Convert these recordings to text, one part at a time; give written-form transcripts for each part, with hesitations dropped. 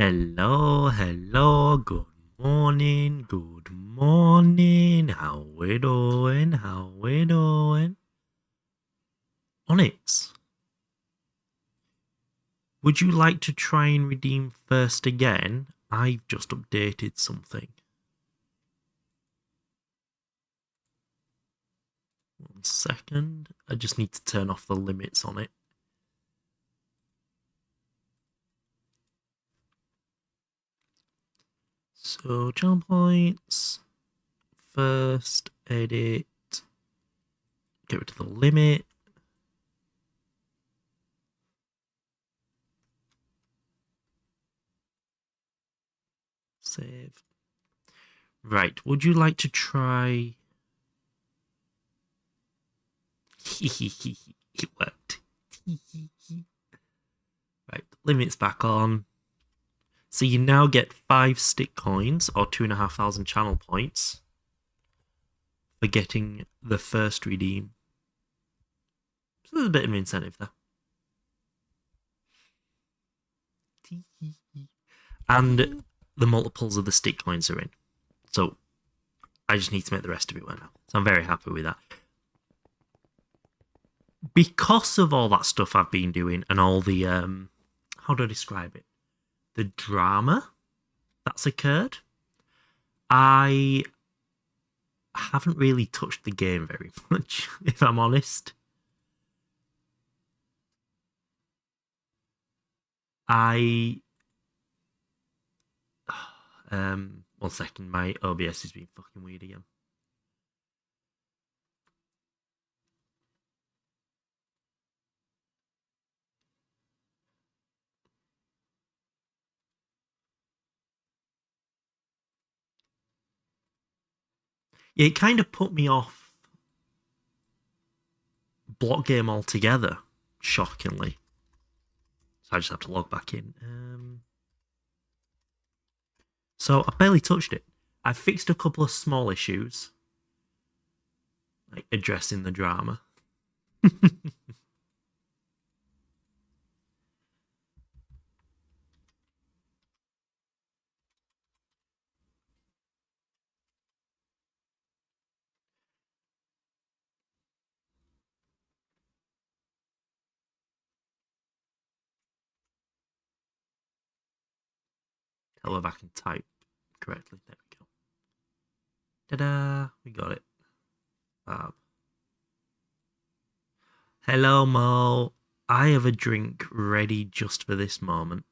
Hello, hello, good morning, good morning. How we doing? How we doing? Onyx, would you like to try and redeem first again? I've just updated something. 1 second. I just need to turn off the limits on it. So, channel points. First, edit. Get rid of the limit. Save. Right, would you like to try... It worked. Right, limits back on. So you now get 5 stick coins, or 2,500 channel points, for getting the first redeem. So there's a bit of an incentive there. And the multiples of the stick coins are in. So I just need to make the rest of it work now. So I'm very happy with that. Because of all that stuff I've been doing and all the, how do I describe it? The drama that's occurred, I haven't really touched the game very much, if I'm honest. I 1 second, my OBS is being fucking weird again. Yeah, it kind of put me off block game altogether, shockingly. So I just have to log back in. So I barely touched it. I fixed a couple of small issues, like addressing the drama. Tell if I can type correctly. There we go. Ta-da! We got it. Fab. Hello, Mo. I have a drink ready just for this moment.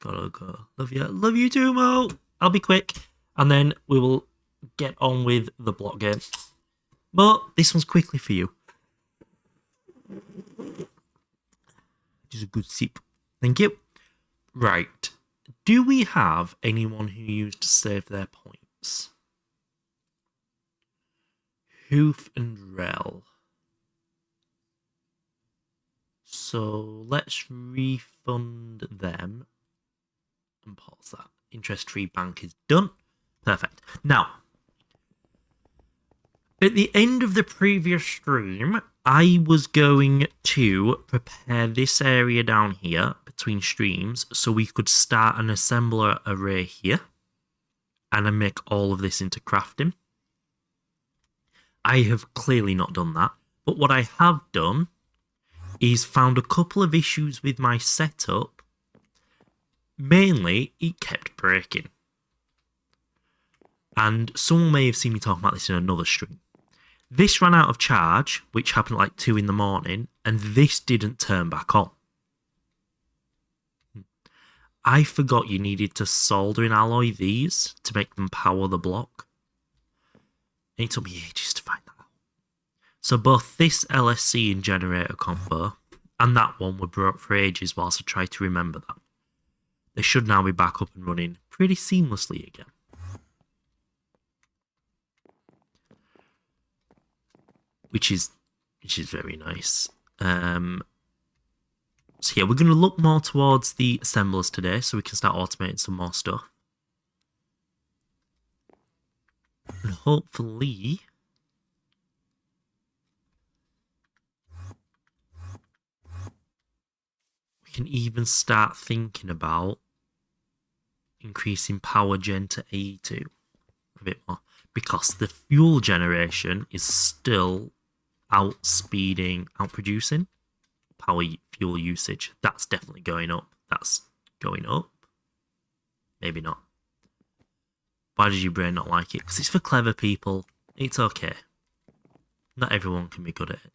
Gotta go. Love you. Love you too, Mo. I'll be quick. And then we will get on with the block game. But this one's quickly for you. Just a good sip. Thank you. Right. Do we have anyone who used to save their points? Hoof and Rel. So let's refund them and pause that. Interest-free bank is done. Perfect. Now, at the end of the previous stream, I was going to prepare this area down here between streams so we could start an assembler array here and I make all of this into crafting. I have clearly not done that, but what I have done is found a couple of issues with my setup. Mainly, it kept breaking. And someone may have seen me talking about this in another stream. This ran out of charge, which happened at like 2 in the morning, and this didn't turn back on. I forgot you needed to solder and alloy these to make them power the block. And it took me ages to find that out. So both this LSC and generator combo and that one were broke for ages whilst I tried to remember that. They should now be back up and running pretty seamlessly again. Which is very nice. So yeah, we're going to look more towards the assemblers today so we can start automating some more stuff. And hopefully... we can even start thinking about increasing power gen to 82 a bit more, because the fuel generation is still outproducing fuel usage. That's definitely going up. That's going up. Maybe not. Why does your brain not like it? Because it's for clever people. It's okay. Not everyone can be good at it.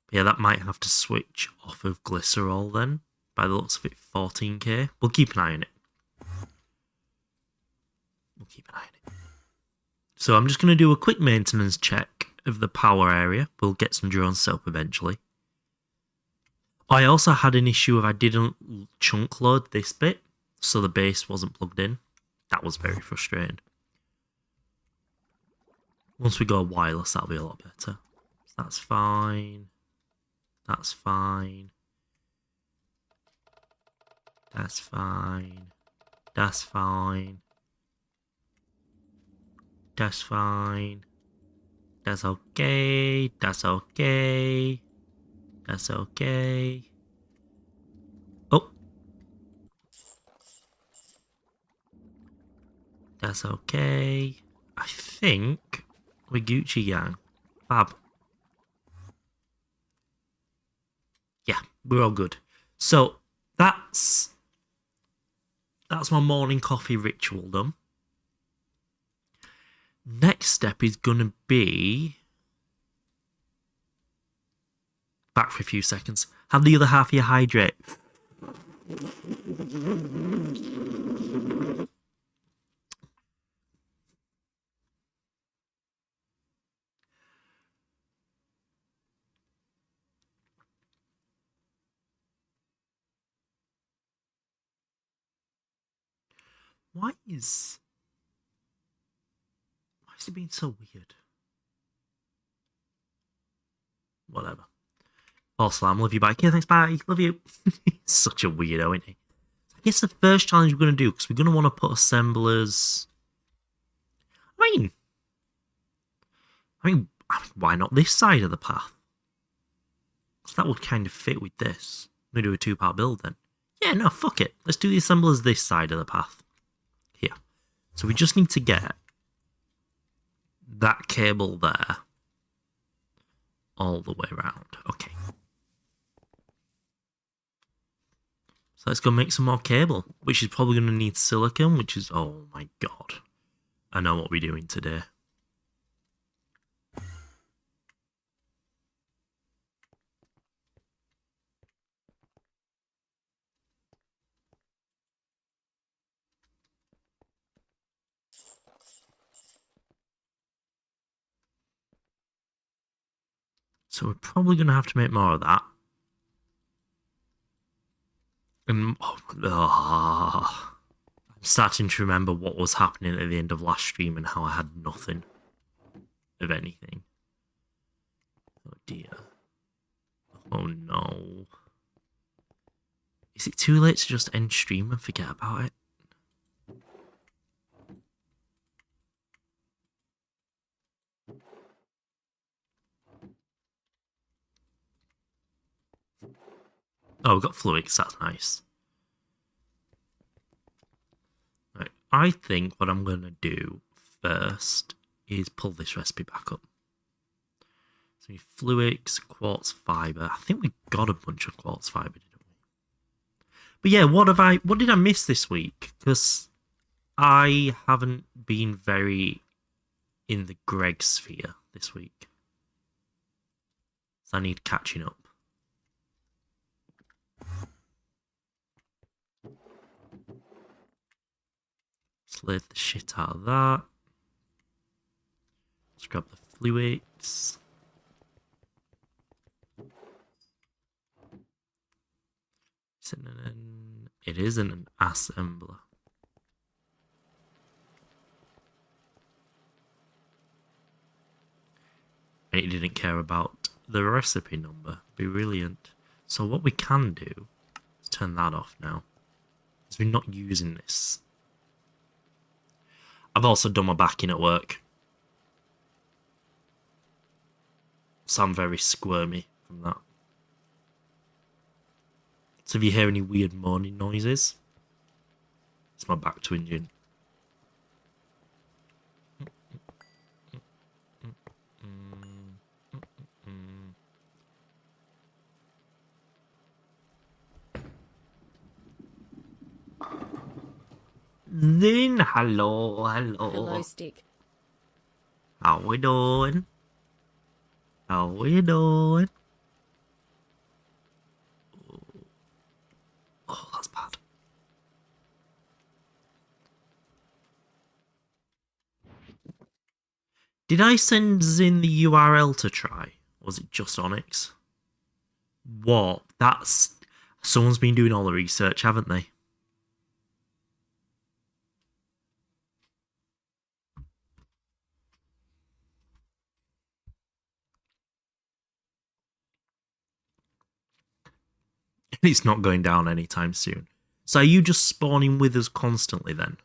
But yeah, that might have to switch off of glycerol then. By the looks of it, 14k. We'll keep an eye on it. So I'm just going to do a quick maintenance check of the power area. We'll get some drones set up eventually. I also had an issue if I didn't chunk load this bit, so the base wasn't plugged in. That was very frustrating. Once we go wireless, that'll be a lot better. So that's fine. That's fine. That's fine. That's fine. That's fine. That's okay. That's okay. That's okay. Oh. That's okay. I think we're Gucci gang. Fab. Yeah, we're all good. So that's my morning coffee ritual done. Next step is gonna be back for a few seconds. Have the other half of your hydrate. Why is it being so weird? Whatever. False slam, love you, bye. Okay, thanks, bye. Love you. He's such a weirdo, isn't he? I guess the first challenge we're going to do, because we're going to want to put assemblers... I mean, why not this side of the path? Because that would kind of fit with this. I'm going to do a 2-part build then. Yeah, no, fuck it. Let's do the assemblers this side of the path. Here. So we just need to get that cable there all the way around. Okay. So let's go make some more cable, which is probably going to need silicon, which is... Oh my god. I know what we're doing today. So we're probably going to have to make more of that. And I'm starting to remember what was happening at the end of last stream and how I had nothing of anything. Oh dear. Oh no. Is it too late to just end stream and forget about it? Oh, we've got fluids, that's nice. Right, I think what I'm going to do first is pull this recipe back up. So fluids, quartz fibre. I think we got a bunch of quartz fibre, didn't we? But yeah, what did I miss this week? Because I haven't been very in the Greg sphere this week. So I need catching up. Let's leave the shit out of that. Let's grab the fluids. It isn't an assembler. And it didn't care about the recipe number. Brilliant. So what we can do is turn that off now. Because we're not using this. I've also done my backing at work. So I'm very squirmy from that. So if you hear any weird moaning noises, it's my back twinging. Zin, hello. Hello, Stick. How we doing? How we doing? Oh, that's bad. Did I send Zin the URL to try? Or was it just Onyx? What? That's... Someone's been doing all the research, haven't they? It's not going down anytime soon. So are you just spawning with us constantly then?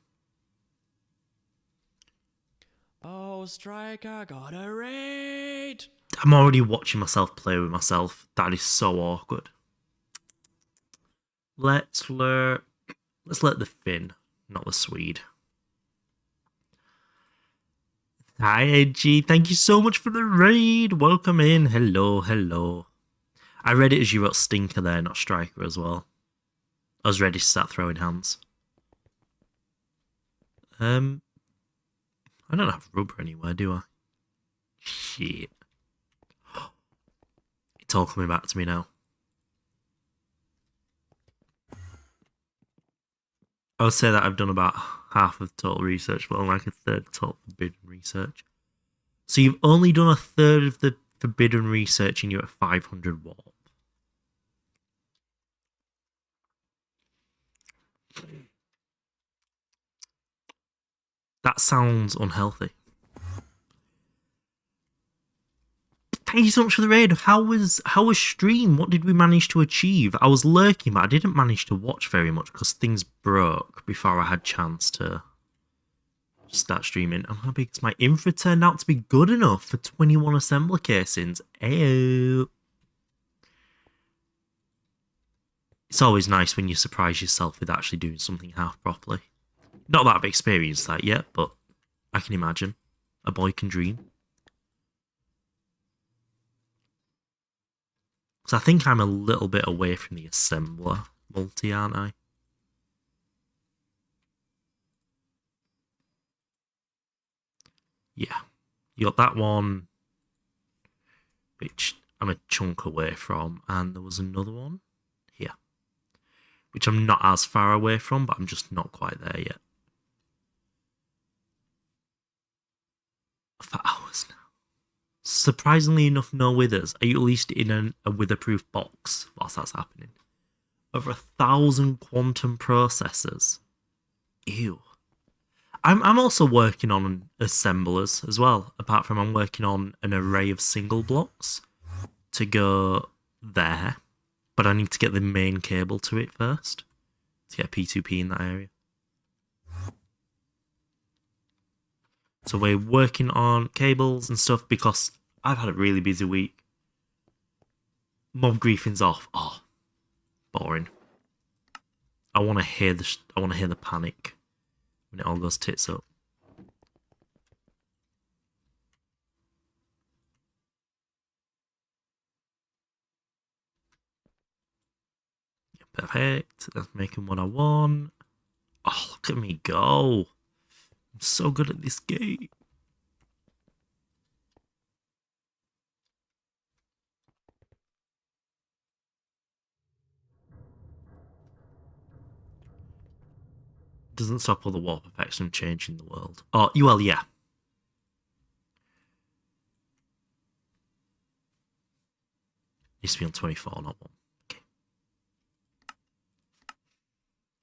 Oh, Striker got a raid! I'm already watching myself play with myself. That is so awkward. Let's let the Finn, not the Swede. Hi, Edgy. Thank you so much for the raid. Welcome in. Hello, hello. I read it as you wrote Stinker there, not Striker as well. I was ready to start throwing hands. I don't have rubber anywhere, do I? Shit. It's all coming back to me now. I would say that I've done about half of the total research, but only like a third of total forbidden research. So you've only done a third of the forbidden research and you're at 500 warp. That sounds unhealthy. Thank you so much for the raid. How was stream? What did we manage to achieve? I was lurking, but I didn't manage to watch very much because things broke before I had chance to start streaming. I'm happy because my infra turned out to be good enough for 21 assembler casings. Ayo. It's always nice when you surprise yourself with actually doing something half properly. Not that I've experienced that yet, but I can imagine. A boy can dream. So I think I'm a little bit away from the assembler multi, aren't I? Yeah. You got that one, which I'm a chunk away from, and there was another one here, which I'm not as far away from, but I'm just not quite there yet. For hours now. Surprisingly enough, no withers. Are you at least in a wither-proof box whilst that's happening? Over 1,000 quantum processors. Ew. I'm also working on assemblers as well. Apart from I'm working on an array of single blocks to go there. But I need to get the main cable to it first. To get P2P in that area. So we're working on cables and stuff because I've had a really busy week. Mob griefing's off. Oh, boring. I want to hear the panic when it all goes tits up. Yeah, perfect. That's making what I want. Oh, look at me go. I'm so good at this game. Doesn't stop all the warp effects from changing the world. Oh, well, yeah. Needs to be on 24, not 1. Okay.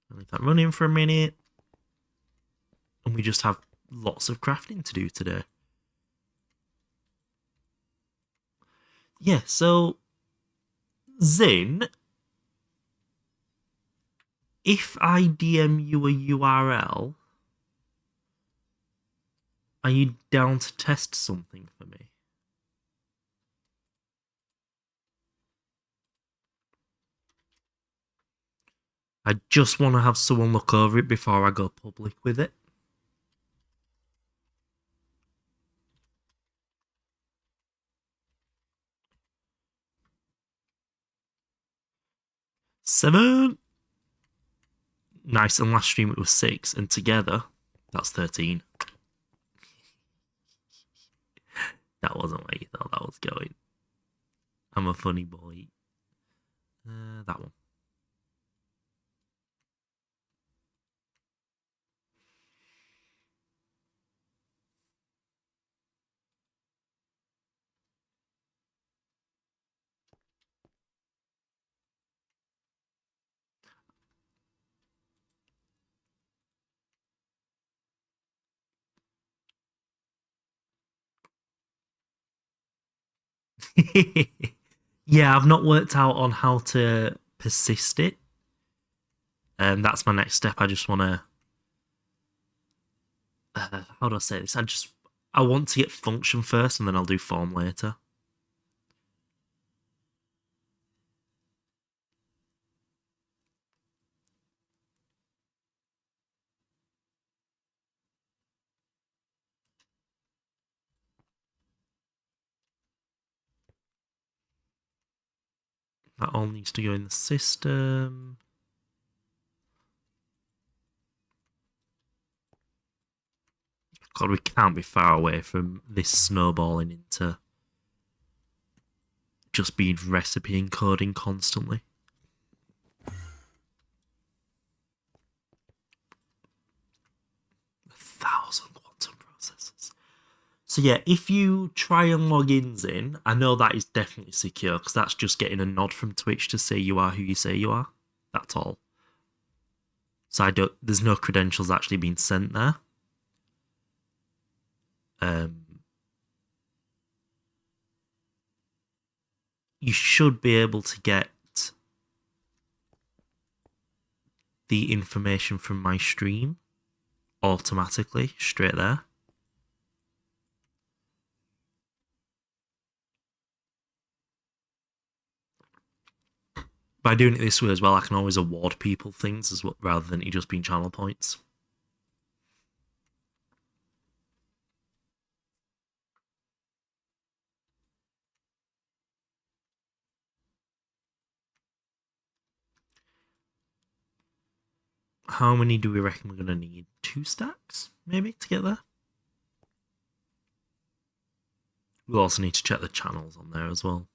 I'll leave that running for a minute. And we just have lots of crafting to do today. Yeah, so Zin, if I DM you a URL, are you down to test something for me? I just want to have someone look over it before I go public with it. Seven. Nice, and last stream it was 6, and together, that's 13. That wasn't where you thought that was going. I'm a funny boy. That one. Yeah, I've not worked out on how to persist it. That's my next step. I just want to. How do I say this? I want to get function first, and then I'll do form later. That all needs to go in the system. God, we can't be far away from this snowballing into just being recipe encoding constantly. 1,000 quantum processors. So yeah, if you try and log ins in, I know that is definitely secure because that's just getting a nod from Twitch to say you are who you say you are. That's all. So there's no credentials actually being sent there. You should be able to get the information from my stream automatically straight there. By doing it this way as well, I can always award people things as well, rather than it just being channel points. How many do we reckon we're going to need? 2 stacks, maybe, to get there? We'll also need to check the channels on there as well.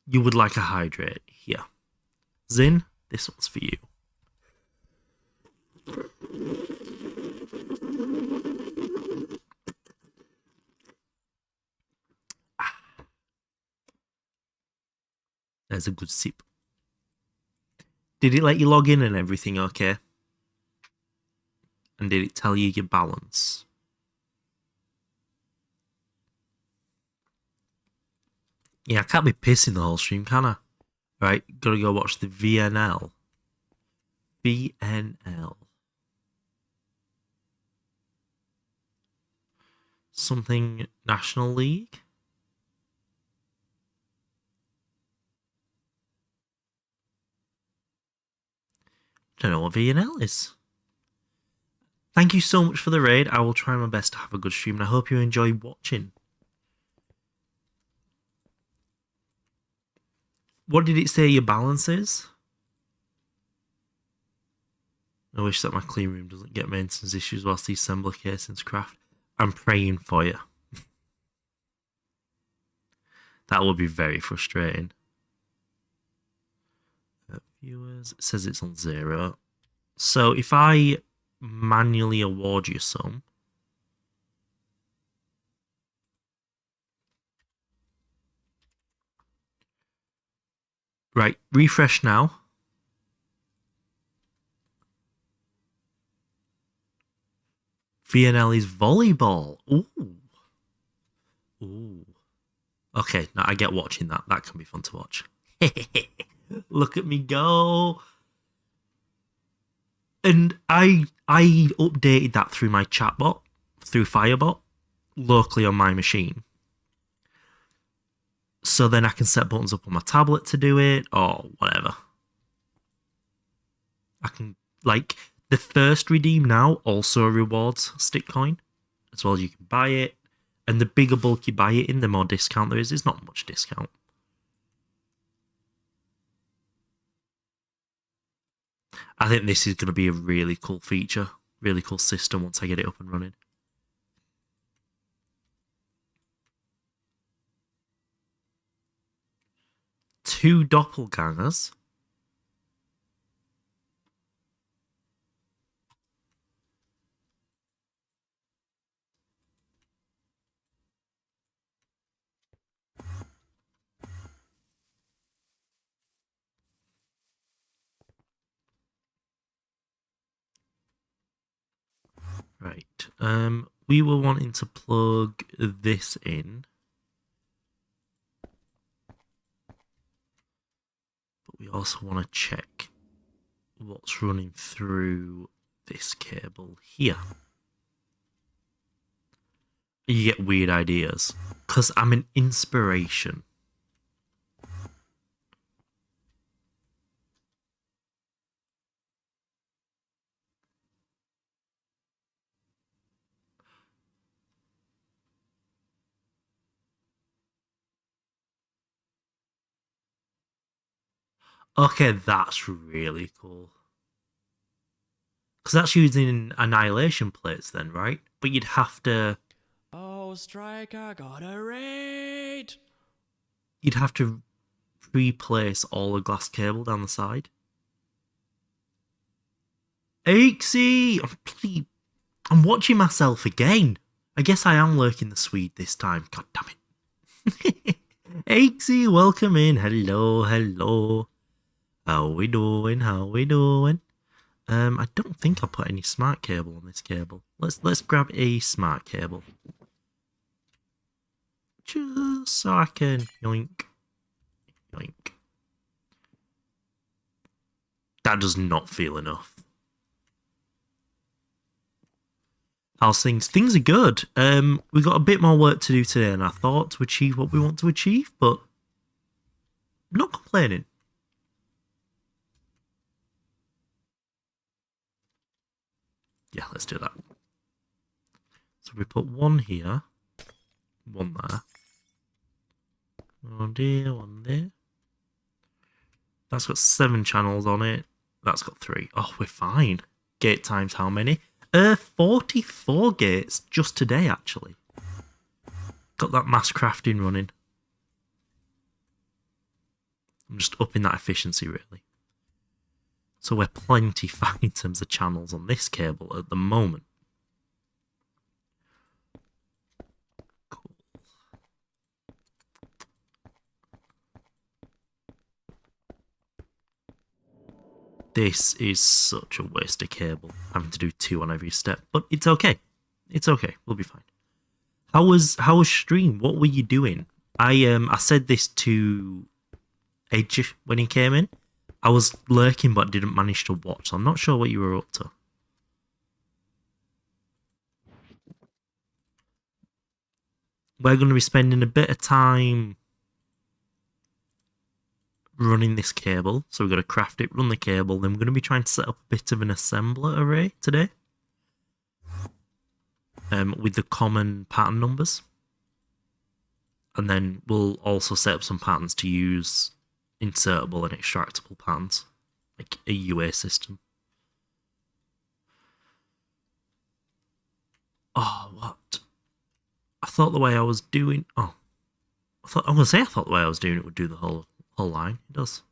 You would like a hydrate here. Zin, this one's for you. There's a good sip. Did it let you log in and everything okay? And did it tell you your balance? Yeah, I can't be pissing the whole stream, can I? Right, gotta go watch the VNL. VNL. Something National League? Don't know what VNL is. Thank you so much for the raid. I will try my best to have a good stream, and I hope you enjoy watching. What did it say your balance is? I wish that my clean room doesn't get maintenance issues whilst the assembler casings craft. I'm praying for you. That will be very frustrating. Viewers, it says it's on 0. So if I manually award you some, right, refresh now. VNL is volleyball. Ooh. Ooh. Okay, now I get watching that. That can be fun to watch. Look at me go. And I updated that through my chatbot, through Firebot, locally on my machine. So then I can set buttons up on my tablet to do it, or whatever. I can, like, the first redeem now also rewards stick coin as well. You can buy it, and the bigger bulk you buy it in, the more discount there is. There's not much discount. I think this is going to be a really cool feature, really cool system once I get it up and running. Two doppelgangers. Right. We were wanting to plug this in, but we also want to check what's running through this cable here. You get weird ideas because I'm an inspiration. Okay, that's really cool. Because that's using annihilation plates then, right? But you'd have to Oh, Striker got a raid! replace all the glass cable down the side. Aixie! I'm watching myself again. I guess I am lurking the Swede this time. God damn it. Aixie, welcome in. Hello, hello. How we doing? How we doing? I don't think I put any smart cable on this cable. Let's grab a smart cable. Just so I can yoink. Yoink. That does not feel enough. How's things? Things are good. We've got a bit more work to do today than I thought to achieve what we want to achieve, but I'm not complaining. Yeah, let's do that. So we put one here, one there. Oh dear, one there. That's got 7 channels on it. That's got 3. Oh, we're fine. Gate times how many? 44 gates just today, actually. Got that mass crafting running. I'm just upping that efficiency, really. So we're plenty fine in terms of channels on this cable at the moment. Cool. This is such a waste of cable, having to do 2 on every step, but it's okay. It's okay. We'll be fine. How was stream? What were you doing? I said this to Edge when he came in. I was lurking but didn't manage to watch, so I'm not sure what you were up to. We're going to be spending a bit of time running this cable. So we've got to craft it, run the cable, then we're going to be trying to set up a bit of an assembler array today. With the common pattern numbers. And then we'll also set up some patterns to use insertable and extractable patterns, like a UA system. Oh, what? I thought the way I was doing... Oh. I thought the way I was doing it would do the whole line. It does.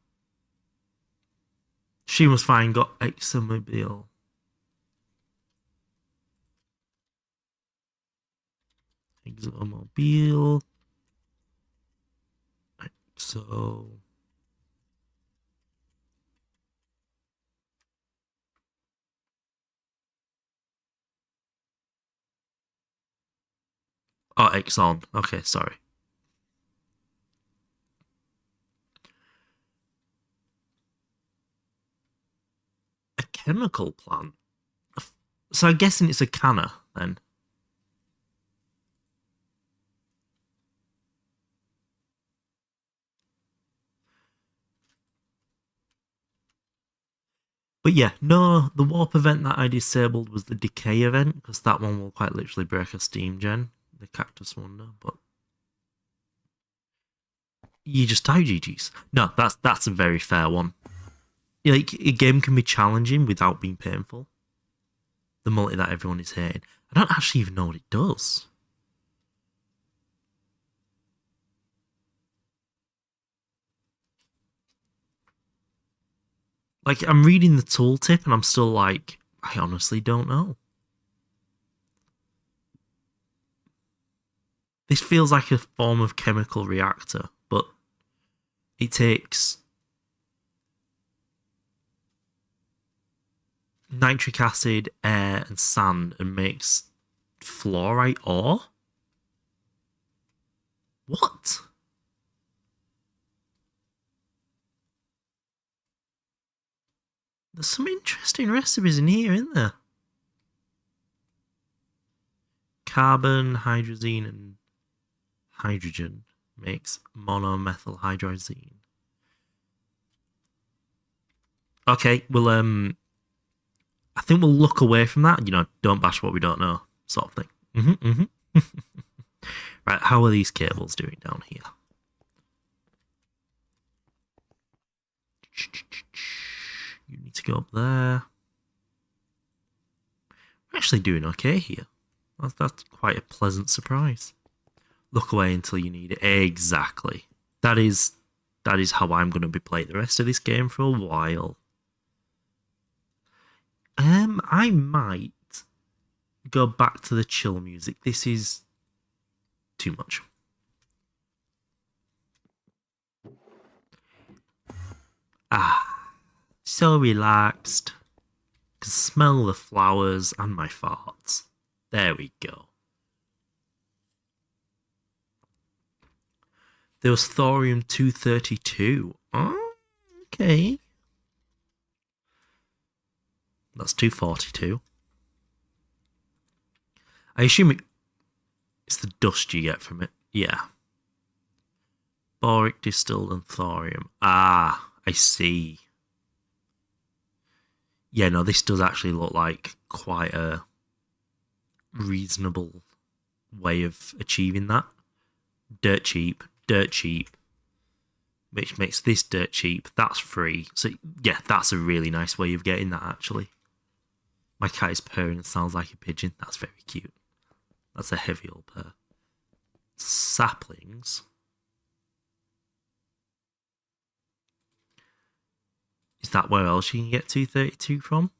She was fine, got Examobile. Examobile. So... Oh, Exxon. Okay, sorry. A chemical plant? So I'm guessing it's a canner, then. But yeah, no, the warp event that I disabled was the decay event, because that one will quite literally break a steam gen, the Cactus Wonder, but you just die GG's. No, that's a very fair one. Like, a game can be challenging without being painful. The multi that everyone is hating. I don't actually even know what it does. Like, I'm reading the tooltip and I'm still like, I honestly don't know. This feels like a form of chemical reactor, but it takes nitric acid, air, and sand and makes fluorite ore? What? There's some interesting recipes in here, isn't there? Carbon, hydrazine, and hydrogen makes monomethyl hydrazine. Okay, well, I think we'll look away from that. You know, don't bash what we don't know, sort of thing. Right, how are these cables doing down here? You need to go up there. We're actually doing okay here. That's quite a pleasant surprise. Look away until you need it. Exactly. That is how I'm going to be playing the rest of this game for a while. I might go back to the chill music. This is too much. Ah, so relaxed. Can smell the flowers and my farts. There we go. There was thorium-232. Oh, okay. That's 242. I assume it's the dust you get from it. Yeah. Boric distilled and thorium. Ah, I see. Yeah, no, this does actually look like quite a reasonable way of achieving that. Dirt cheap, which makes this dirt cheap. That's free. So, yeah, that's a really nice way of getting that, actually. My cat is purring and sounds like a pigeon. That's very cute. That's a heavy old purr. Saplings. Is that where else you can get 232 from?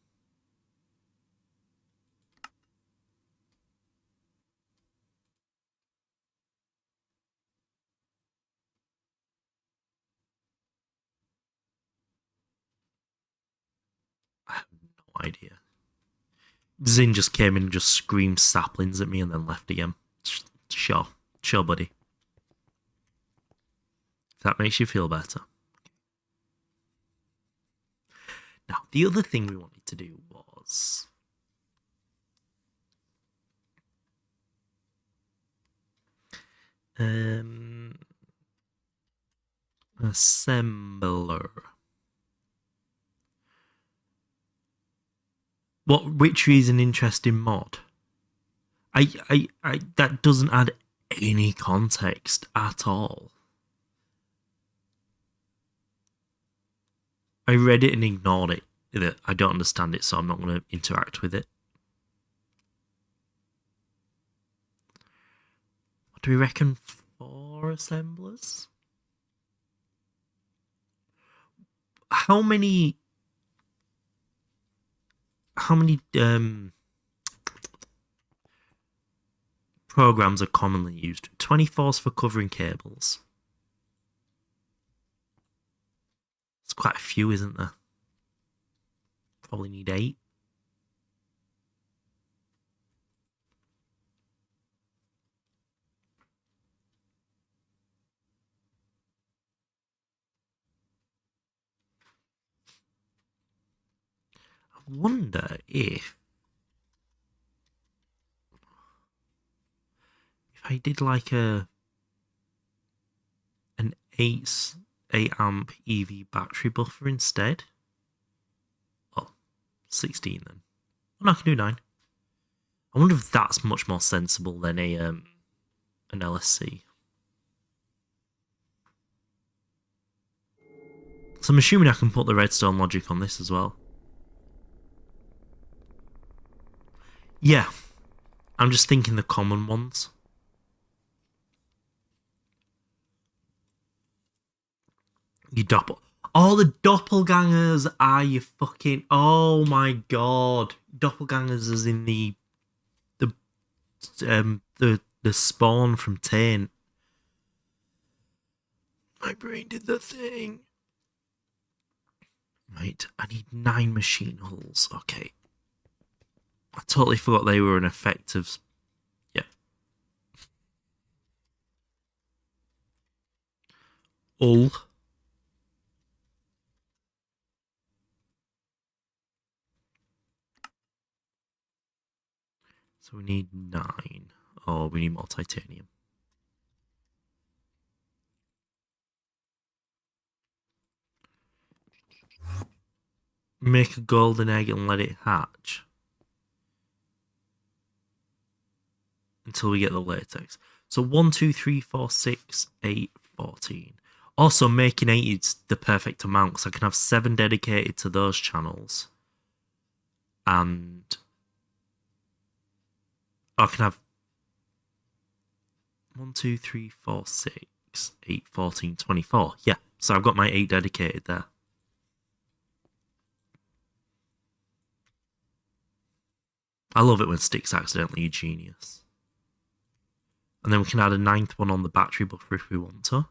I have no idea. Zin just came in and just screamed saplings at me and then left again. Sure. Sure, buddy. If that makes you feel better. Now, the other thing we wanted to do was assembler. Which is an interesting mod. I that doesn't add any context at all. I read it and ignored it. I don't understand it, so I'm not going to interact with it. What do we reckon for assemblers? How many programs are commonly used? 24's for covering cables. It's quite a few, isn't there? Probably need 8. I wonder if I did like an 8 amp EV battery buffer instead. Oh, 16 then. Oh, no, I can do 9. I wonder if that's much more sensible than an LSC. So I'm assuming I can put the redstone logic on this as well. Yeah, I'm just thinking the common ones. You doppel. Oh, the doppelgangers are you fucking. Oh my god, doppelgangers is in the spawn from Taint. My brain did the thing. Right, I need 9 machine hulls. Okay. I totally forgot they were an effect of. Yeah. Hull. So we need 9. Oh, we need more titanium. Make a golden egg and let it hatch until we get the latex. So 1, 2, 3, 4, 6, 8, 14. Also, making 8 is the perfect amount because I can have 7 dedicated to those channels. And I can have 1, 2, 3, 4, 6, 8, 14, 24. Yeah, so I've got my 8 dedicated there. I love it when sticks accidentally a genius. And then we can add a 9th one on the battery buffer if we want to.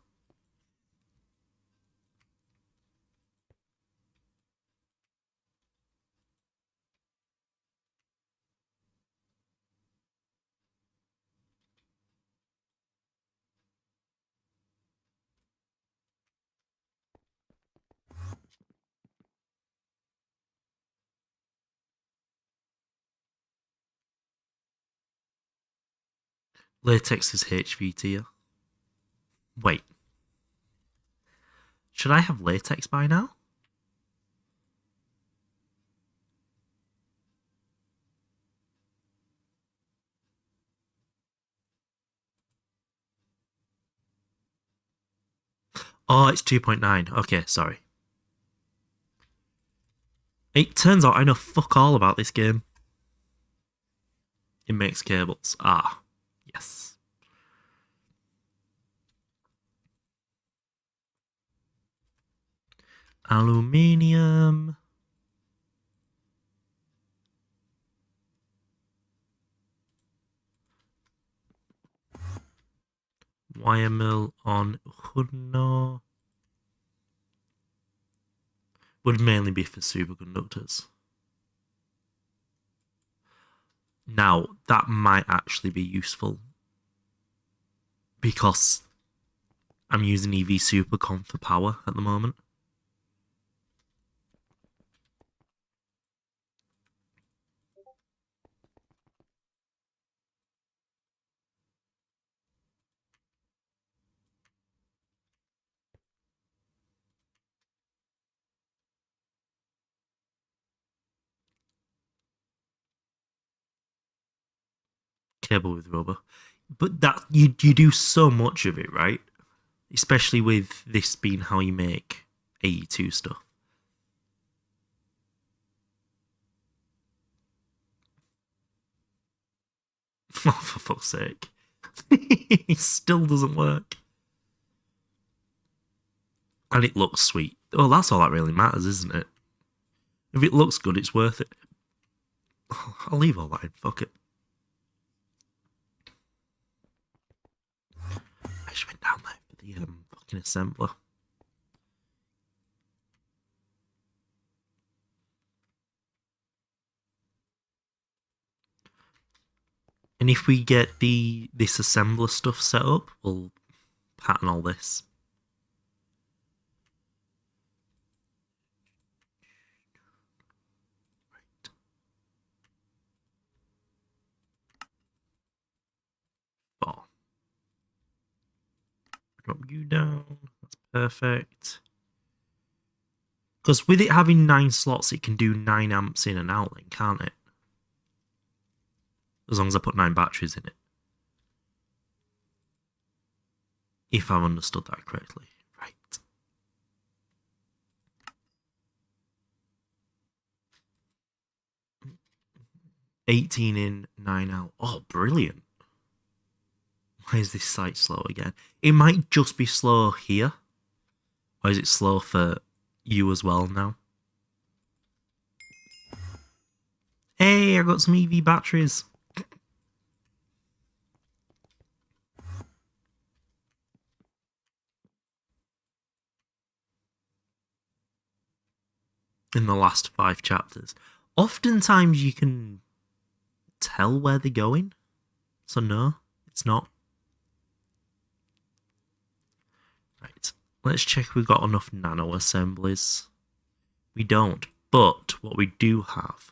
Latex is HV tier. Wait. Should I have latex by now? Oh, it's 2.9. Okay, sorry. It turns out I know fuck all about this game. It makes cables. Ah, yes. Aluminium. Wire mill on Hudno. Would mainly be for superconductors. Now, that might actually be useful because I'm using EV Supercon for power at the moment. Cable with rubber. But that you do so much of it, right? Especially with this being how you make AE2 stuff. Oh, for fuck's sake. It still doesn't work. And it looks sweet. Oh, that's all that really matters, isn't it? If it looks good, it's worth it. I'll leave all that in. Fuck it. I just went down there for the fucking assembler. And if we get this assembler stuff set up, we'll pattern all this. Right. Four. Drop you down. That's perfect. Because with it having 9 slots, it can do 9 amps in and out, then, can't it? As long as I put 9 batteries in it. If I've understood that correctly. Right. $18 in, 9 out. Oh, brilliant. Why is this site slow again? It might just be slow here. Or is it slow for you as well now? Hey, I got some EV batteries. In the last 5 chapters. Oftentimes you can tell where they're going. So no, it's not. Right, let's check we've got enough nano assemblies. We don't, but what we do have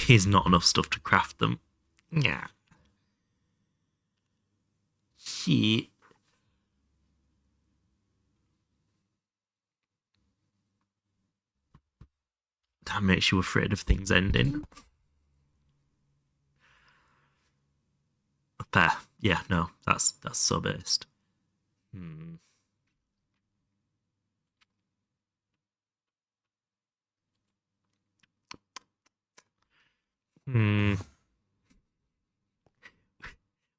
is not enough stuff to craft them. Yeah. Shit. That makes you afraid of things ending. There. Yeah, no, that's so based. We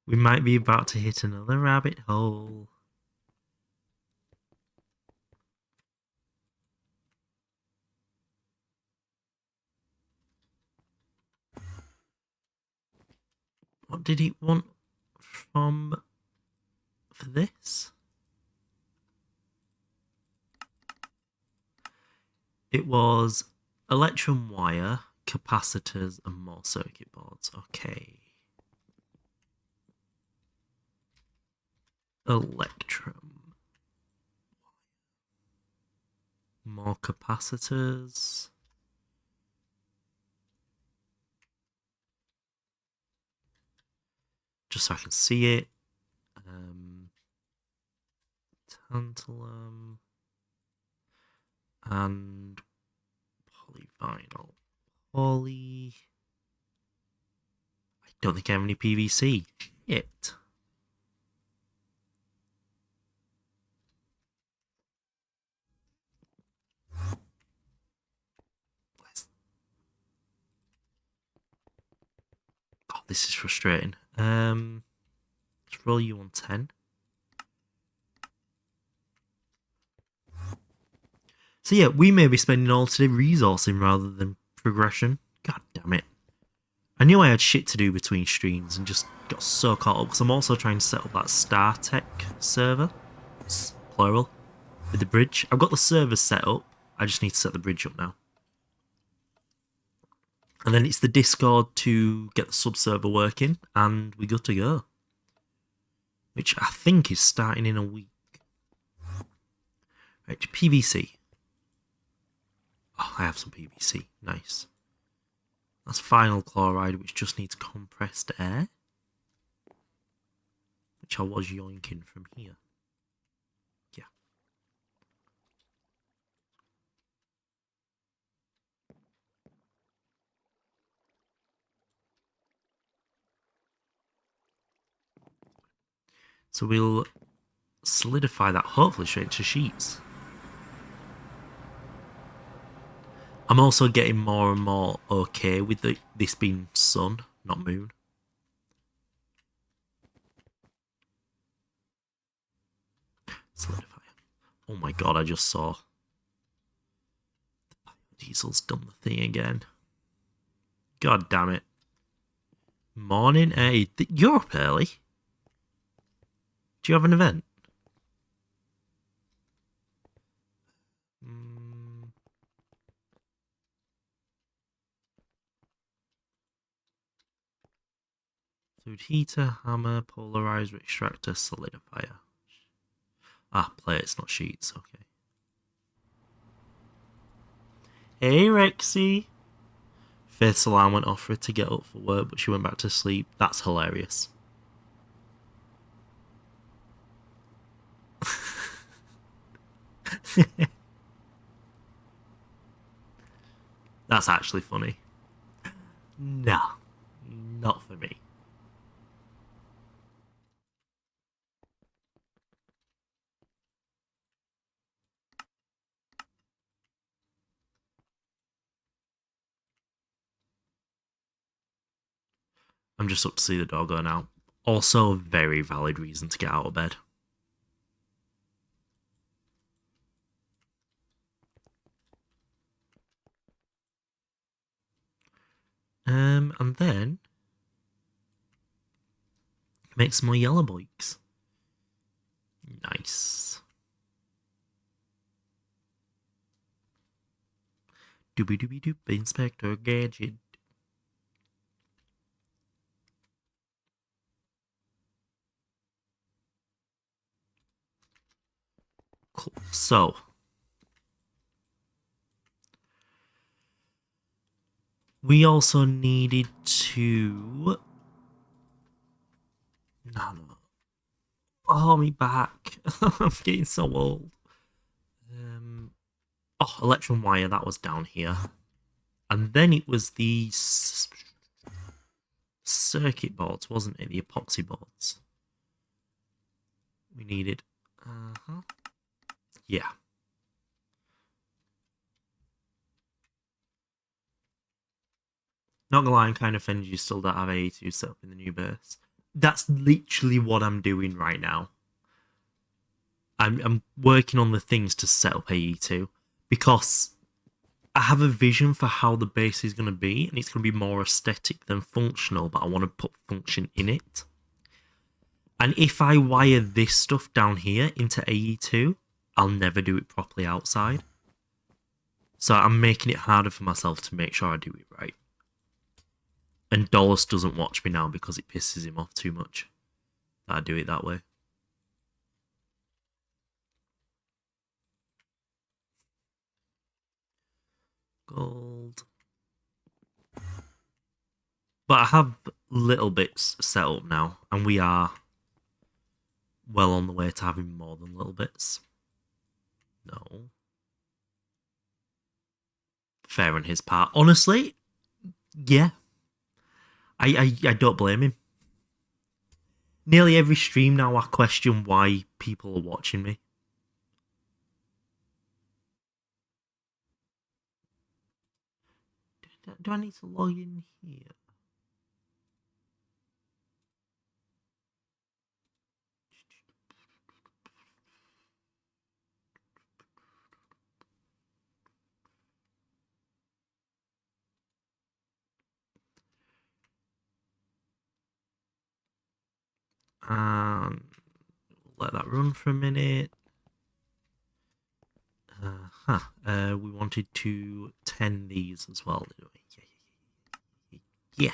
might be about to hit another rabbit hole. What did he want for this? It was electrum wire, capacitors, and more circuit boards. Okay. Electrum. More capacitors. Just so I can see it. Tantalum. And polyvinyl. Poly. I don't think I have any PVC. Shit. Oh, this is frustrating. Let's roll you on 10. So yeah, we may be spending all today resourcing rather than progression. God damn it. I knew I had shit to do between streams and just got so caught up because I'm also trying to set up that StarTech server, plural, with the bridge. I've got the server set up, I just need to set the bridge up now. And then it's the Discord to get the sub-server working, and we're good to go. Which I think is starting in a week. Right, PVC. Oh, I have some PVC. Nice. That's vinyl chloride, which just needs compressed air. Which I was yoinking from here. Yeah. So we'll solidify that, hopefully straight into sheets. I'm also getting more and more okay with this being sun, not moon. Solidify. Oh my god, I just saw. The biodiesel's done the thing again. God damn it. Morning, hey, you're up early. Do you have an event? Fluid heater, hammer, polarizer, extractor, solidifier. Ah, plates, not sheets, okay. Hey, Rexy. Faith's alarm went off for her to get up for work, but she went back to sleep. That's hilarious. That's actually funny. No, not for me. I'm just up to see the dog go now. Also, a very valid reason to get out of bed. And then make some more yellow bikes. Nice. Doobie doobie doop, Inspector Gadget. Cool. So, we also needed to. No. Oh, me back. I'm getting so old. Electron wire, that was down here. And then it was the circuit boards, wasn't it? The epoxy boards. We needed. Yeah. Not gonna lie, I'm kind of offended you still don't have A2 set up in the new base. That's literally what I'm doing right now. I'm working on the things to set up AE2 because I have a vision for how the base is going to be, and it's going to be more aesthetic than functional, but I want to put function in it. And if I wire this stuff down here into AE2, I'll never do it properly outside. So I'm making it harder for myself to make sure I do it right. And Dolus doesn't watch me now because it pisses him off too much that I do it that way. Gold. But I have little bits set up now, and we are well on the way to having more than little bits. No. Fair on his part. Honestly, yeah. I don't blame him. Nearly every stream now I question why people are watching me. Do I need to log in here? Let that run for a minute. We wanted to 10 these as well. Yeah.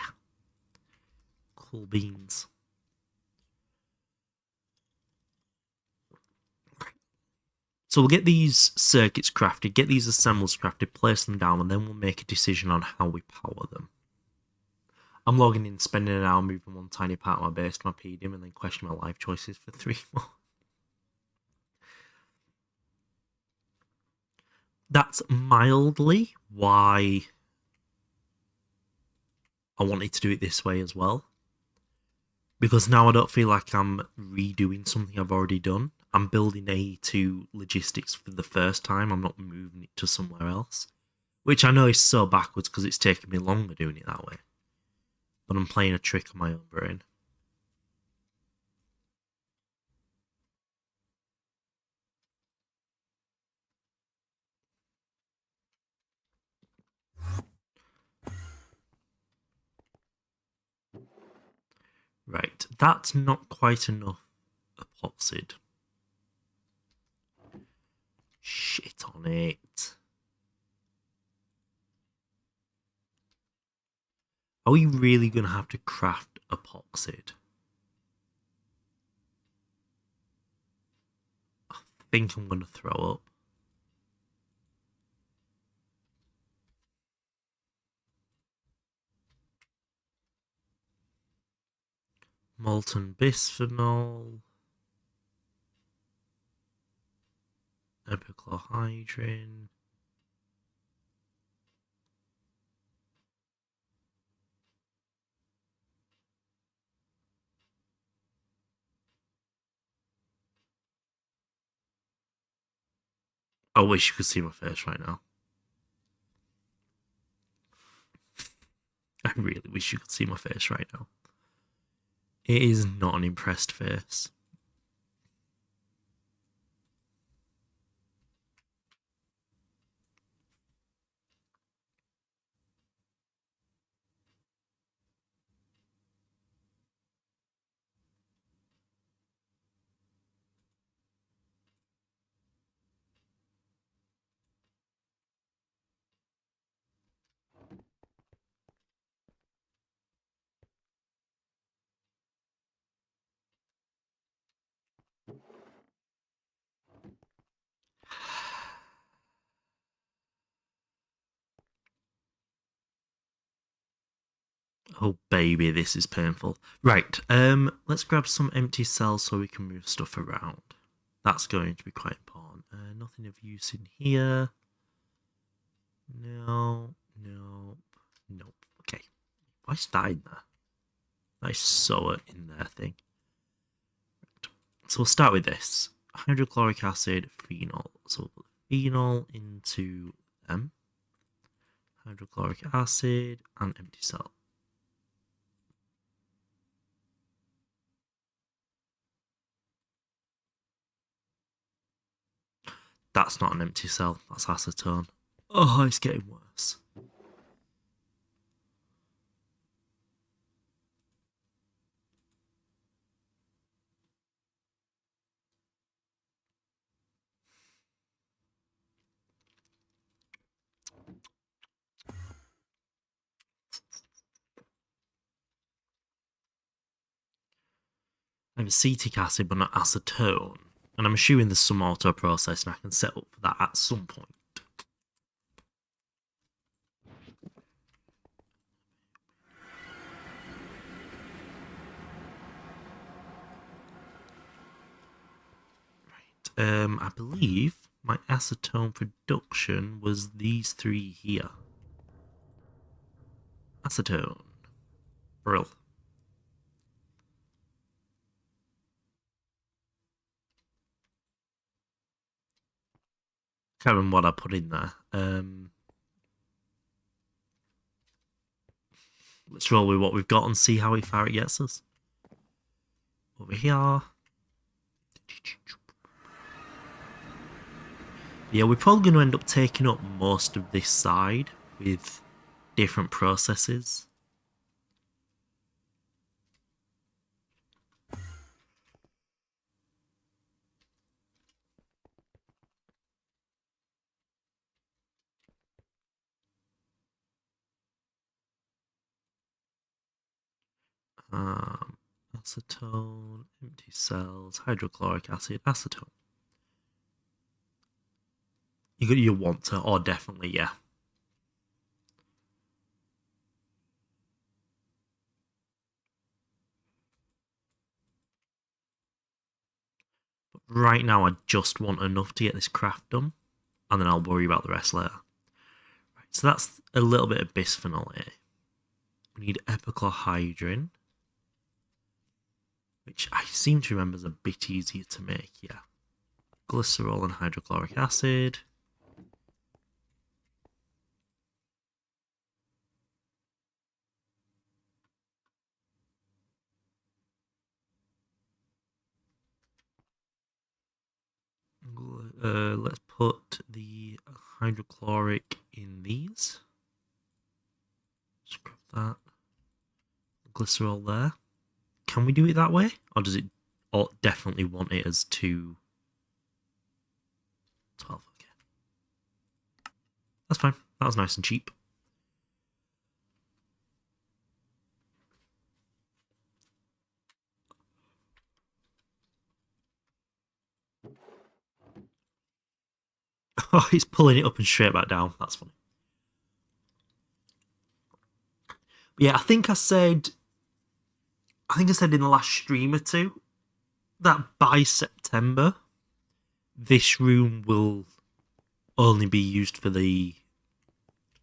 Cool beans. So we'll get these circuits crafted, get these assembles crafted, place them down, and then we'll make a decision on how we power them. I'm logging in, spending an hour moving one tiny part of my base to my PDM, and then questioning my life choices for 3 more. That's mildly why I wanted to do it this way as well. Because now I don't feel like I'm redoing something I've already done. I'm building A2 logistics for the first time. I'm not moving it to somewhere else. Which I know is so backwards because it's taken me longer doing it that way. But I'm playing a trick on my own brain. Right, that's not quite enough epoxid. Shit on it. Are we really going to have to craft epoxid? I think I'm going to throw up. Molten bisphenol. epichlorhydrin. I wish you could see my face right now. I really wish you could see my face right now. It is not an impressed face. Oh baby, this is painful. Right, let's grab some empty cells so we can move stuff around. That's going to be quite important. Nothing of use in here. No, nope, nope. Okay, why is that in there? Nice sewer in there thing. So we'll start with this. Hydrochloric acid, phenol. So we'll put phenol into them. Hydrochloric acid and empty cell. That's not an empty cell, that's acetone. Oh, it's getting worse. I have acetic acid, but not acetone. And I'm assuming there's some auto process and I can set up for that at some point. Right. I believe my acetone production was these three here. Acetone. Brill. Can't remember what I put in there. Let's roll with what we've got and see how far it gets us. Over here. Yeah, we're probably going to end up taking up most of this side with different processes. Acetone, empty cells, hydrochloric acid, acetone. You want to, or definitely, yeah. But right now, I just want enough to get this craft done, and then I'll worry about the rest later. Right, so that's a little bit of bisphenol A. We need epichlorhydrin, which I seem to remember is a bit easier to make, yeah. Glycerol and hydrochloric acid. Let's put the hydrochloric in these. Just grab that. Glycerol there. Can we do it that way? Or does it definitely want it as 212? Okay. That's fine. That was nice and cheap. Oh, he's pulling it up and straight back down. That's funny. But yeah, I think I said in the last stream or two that by September this room will only be used for the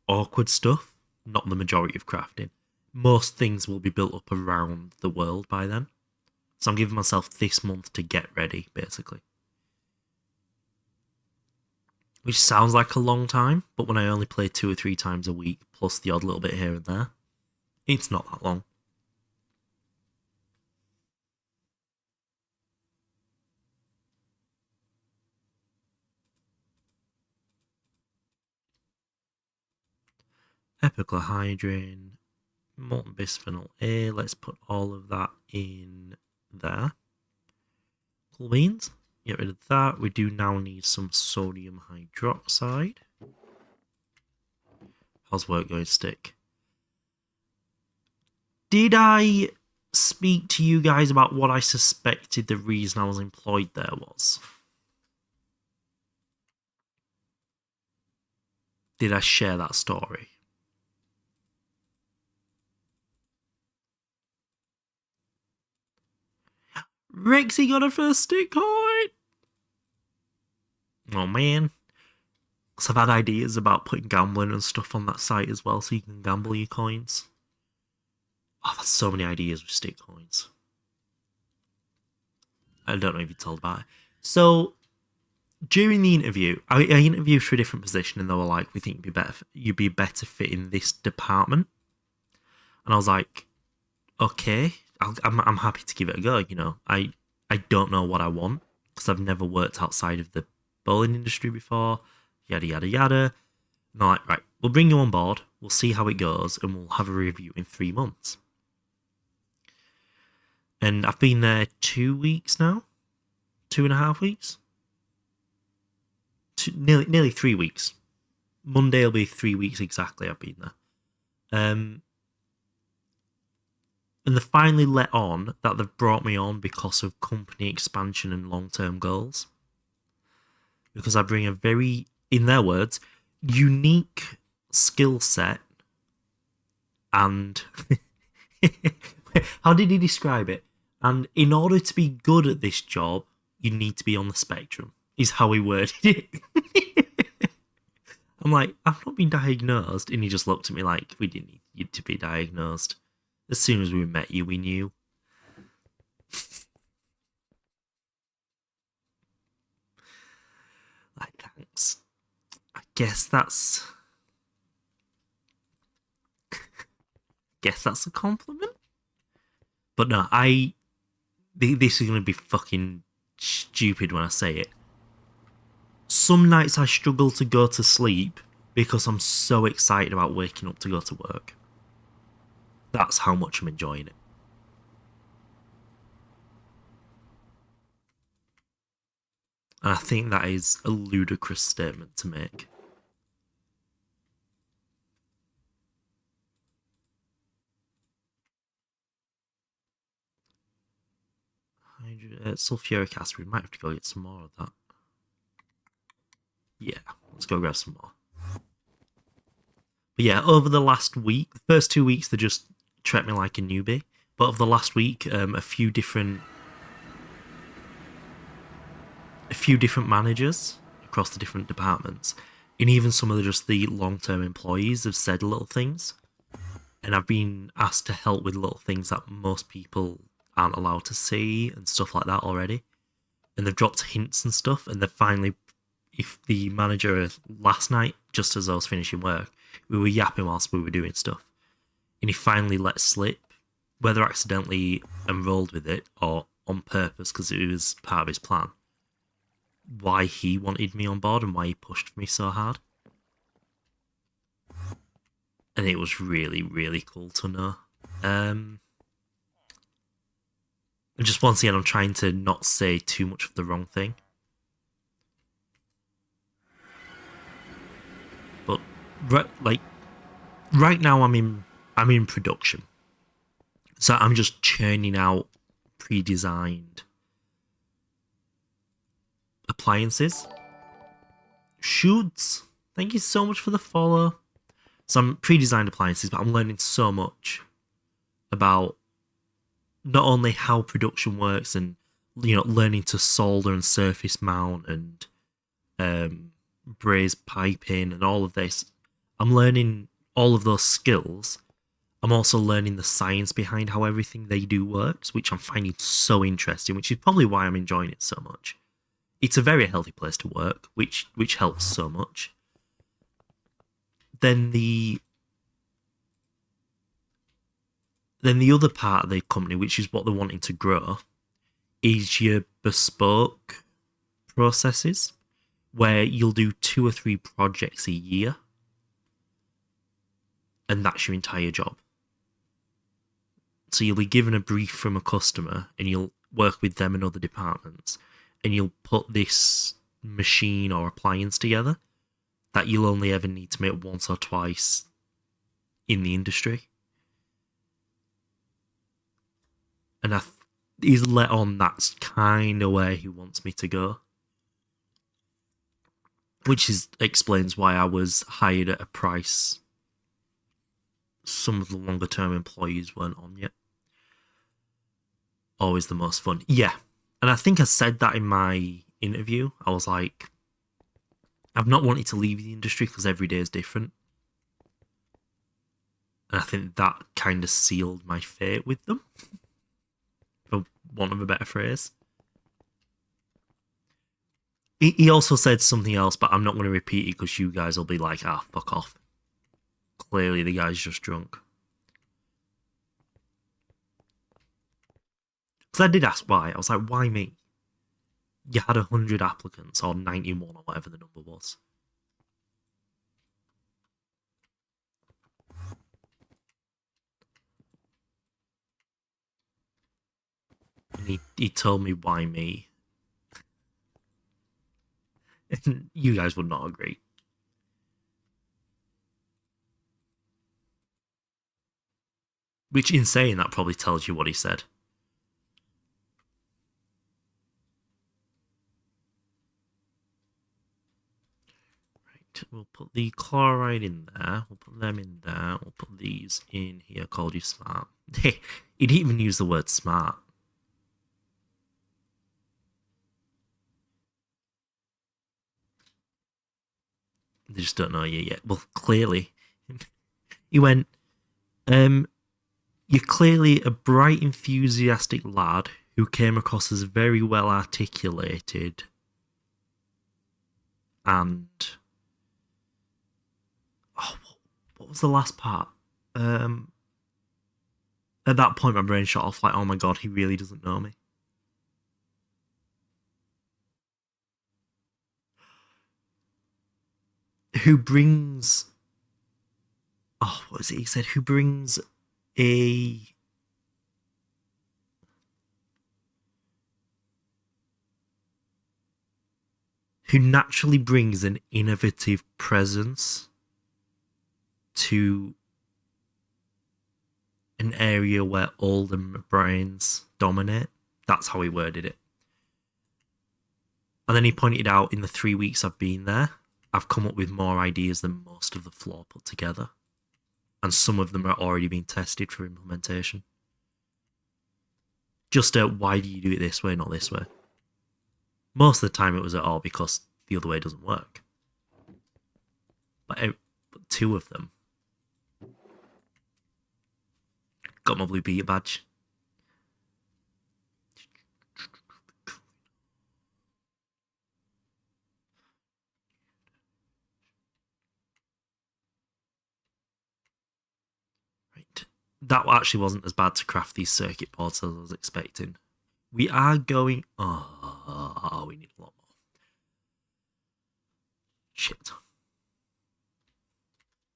awkward stuff, not the majority of crafting. Most things will be built up around the world by then. So I'm giving myself this month to get ready, basically. Which sounds like a long time, but when I only play 2 or 3 times a week, plus the odd little bit here and there, it's not that long. Epiclohydrin, molten bisphenol A. Let's put all of that in there. Cool beans. Get rid of that. We do now need some sodium hydroxide. How's work going, Stick? Did I speak to you guys about what I suspected the reason I was employed there was? Did I share that story? Rexy got her first stick coin! Oh man. Because I've had ideas about putting gambling and stuff on that site as well so you can gamble your coins. I've had so many ideas with stick coins. I don't know if you told about it. So, during the interview, I interviewed for a different position and they were like, we think you'd be better fit in this department. And I was like, okay, I'm happy to give it a go, you know. I don't know what I want because I've never worked outside of the bowling industry before, yada, yada, yada. And they're like, right, we'll bring you on board, we'll see how it goes, and we'll have a review in 3 months. And I've been there 2 weeks now, 2.5 weeks, nearly 3 weeks. Monday will be 3 weeks exactly I've been there. And they finally let on that they've brought me on because of company expansion and long-term goals. Because I bring a very, in their words, unique skill set and... How did he describe it? And in order to be good at this job, you need to be on the spectrum, is how he worded it. I'm like, I've not been diagnosed. And he just looked at me like, we didn't need you to be diagnosed. As soon as we met you, we knew. Like, thanks. I guess that's a compliment. But no, this is going to be fucking stupid when I say it. Some nights I struggle to go to sleep because I'm so excited about waking up to go to work. That's how much I'm enjoying it. And I think that is a ludicrous statement to make. Sulfuric acid, we might have to go get some more of that. Yeah, let's go grab some more. But yeah, over the last week, the first 2 weeks, they just treat me like a newbie. But over the last week, a few different managers across the different departments, and even some of the long-term employees have said little things. And I've been asked to help with little things that most people aren't allowed to see and stuff like that already. And they've dropped hints and stuff, and they've finally, if the manager last night, just as I was finishing work, we were yapping whilst we were doing stuff. And he finally let slip, whether accidentally enrolled with it or on purpose because it was part of his plan, why he wanted me on board and why he pushed me so hard. And it was really, really cool to know. And just once again, I'm trying to not say too much of the wrong thing. But right now I'm in production. So I'm just churning out pre-designed appliances. Shoots, thank you so much for the follow. Some pre-designed appliances, but I'm learning so much about not only how production works and learning to solder and surface mount and braze piping and all of this. I'm learning all of those skills. I'm also learning the science behind how everything they do works, which I'm finding so interesting, which is probably why I'm enjoying it so much. It's a very healthy place to work, which helps so much. Then the other part of the company, which is what they're wanting to grow, is your bespoke processes, where you'll do 2 or 3 projects a year, and that's your entire job. So you'll be given a brief from a customer, and you'll work with them and other departments, and you'll put this machine or appliance together that you'll only ever need to make once or twice in the industry. And he's let on that's kind of where he wants me to go. Which explains why I was hired at a price some of the longer term employees weren't on yet. Always the most fun. Yeah. And I think I said that in my interview. I was like, I've not wanted to leave the industry because every day is different. And I think that kind of sealed my fate with them, for want of a better phrase. He also said something else, but I'm not going to repeat it because you guys will be like, fuck off. Clearly the guy's just drunk. Because I did ask why. I was like, why me? You had 100 applicants, or 91, or whatever the number was. And he told me why me. And you guys would not agree. Which, in saying that, probably tells you what he said. Right, we'll put the chloride in there. We'll put them in there. We'll put these in here. Called you smart. He didn't even use the word smart. They just don't know you yet. Well, clearly. He went, you're clearly a bright, enthusiastic lad who came across as very well articulated and... Oh, what was the last part? At that point, my brain shut off like, oh my god, he really doesn't know me. Who brings... Oh, what was it he said? Who brings a... Who naturally brings an innovative presence to an area where older brains dominate. That's how he worded it. And then he pointed out, in the 3 weeks I've been there, I've come up with more ideas than most of the floor put together. And some of them are already being tested for implementation. Just why do you do it this way, not this way? Most of the time it was because the other way doesn't work. But 2 of them. Got my blue beater badge. Right. That actually wasn't as bad to craft these circuit boards as I was expecting. We are going... Oh, we need a lot more. Shit.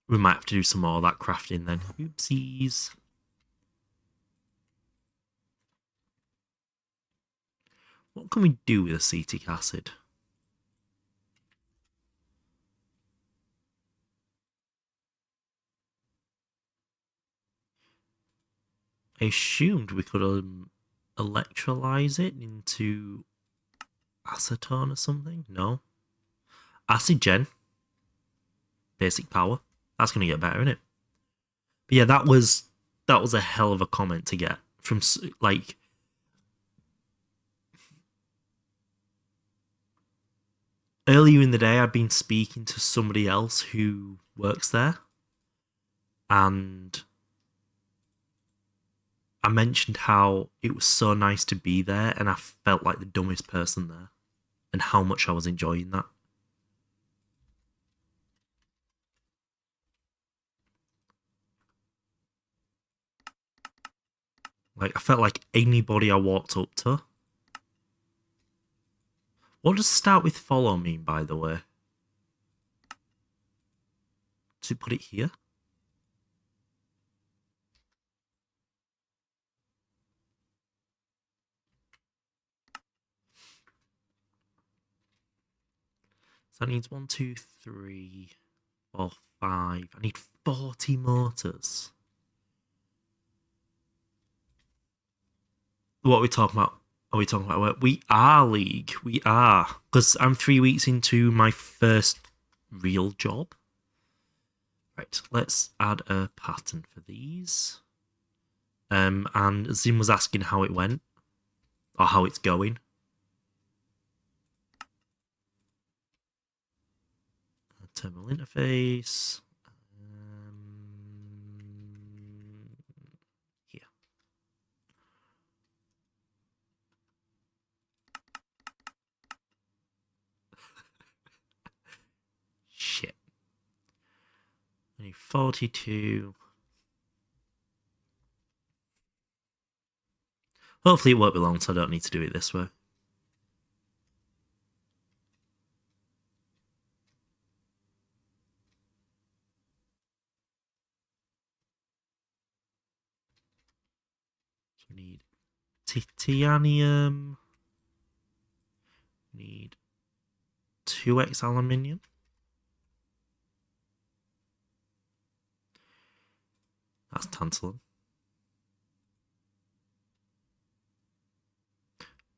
We might have to do some more of that crafting then. Oopsies. What can we do with acetic acid? I assumed we could electrolyze it into acetone or something. No. Acid gen. Basic power. That's going to get better, isn't it? But yeah, that was a hell of a comment to get from, like... earlier in the day, I'd been speaking to somebody else who works there, and I mentioned how it was so nice to be there, and I felt like the dumbest person there, and how much I was enjoying that. Like, I felt like anybody I walked up to. What does start with follow mean, by the way? Does it put it here? So that needs 1, 2, 3, 4, 5. I need 40 motors. What are we talking about? Are we talking about? We are League. We are. Because I'm 3 weeks into my first real job. Right, let's add a pattern for these. And Zim was asking how it went. Or how it's going. Terminal interface. Here. Shit. I need 42. Hopefully it won't be long, so I don't need to do it this way. So we need titanium. We need 2x aluminium. That's tantalum.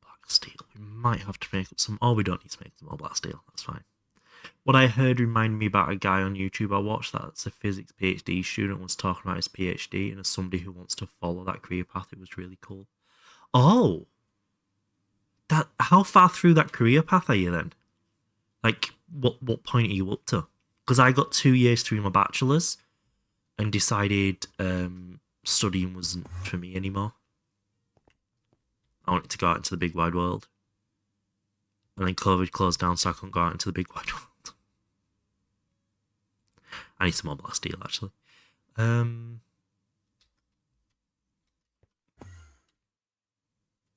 Black steel. We might have to make up some. Oh, we don't need to make some more black steel. That's fine. What I heard reminded me about a guy on YouTube I watched that's a physics PhD student was talking about his PhD, and as somebody who wants to follow that career path, it was really cool. Oh, how far through that career path are you then? Like, what point are you up to? Because I got 2 years through my bachelor's and decided studying wasn't for me anymore. I wanted to go out into the big wide world. And then COVID closed down, so I couldn't go out into the big wide world. I need some more blast steel, actually.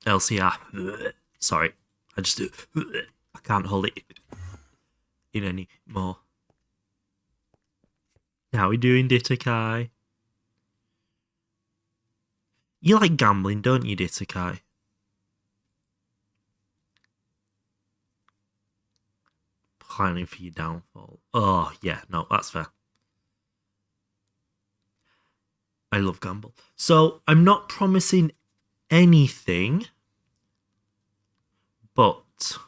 LCR. Sorry. I can't hold it in any more. How are we doing, Ditakai? You like gambling, don't you, Ditakai? Planning for your downfall. Oh, yeah, no, that's fair. I love gamble. So, I'm not promising anything, but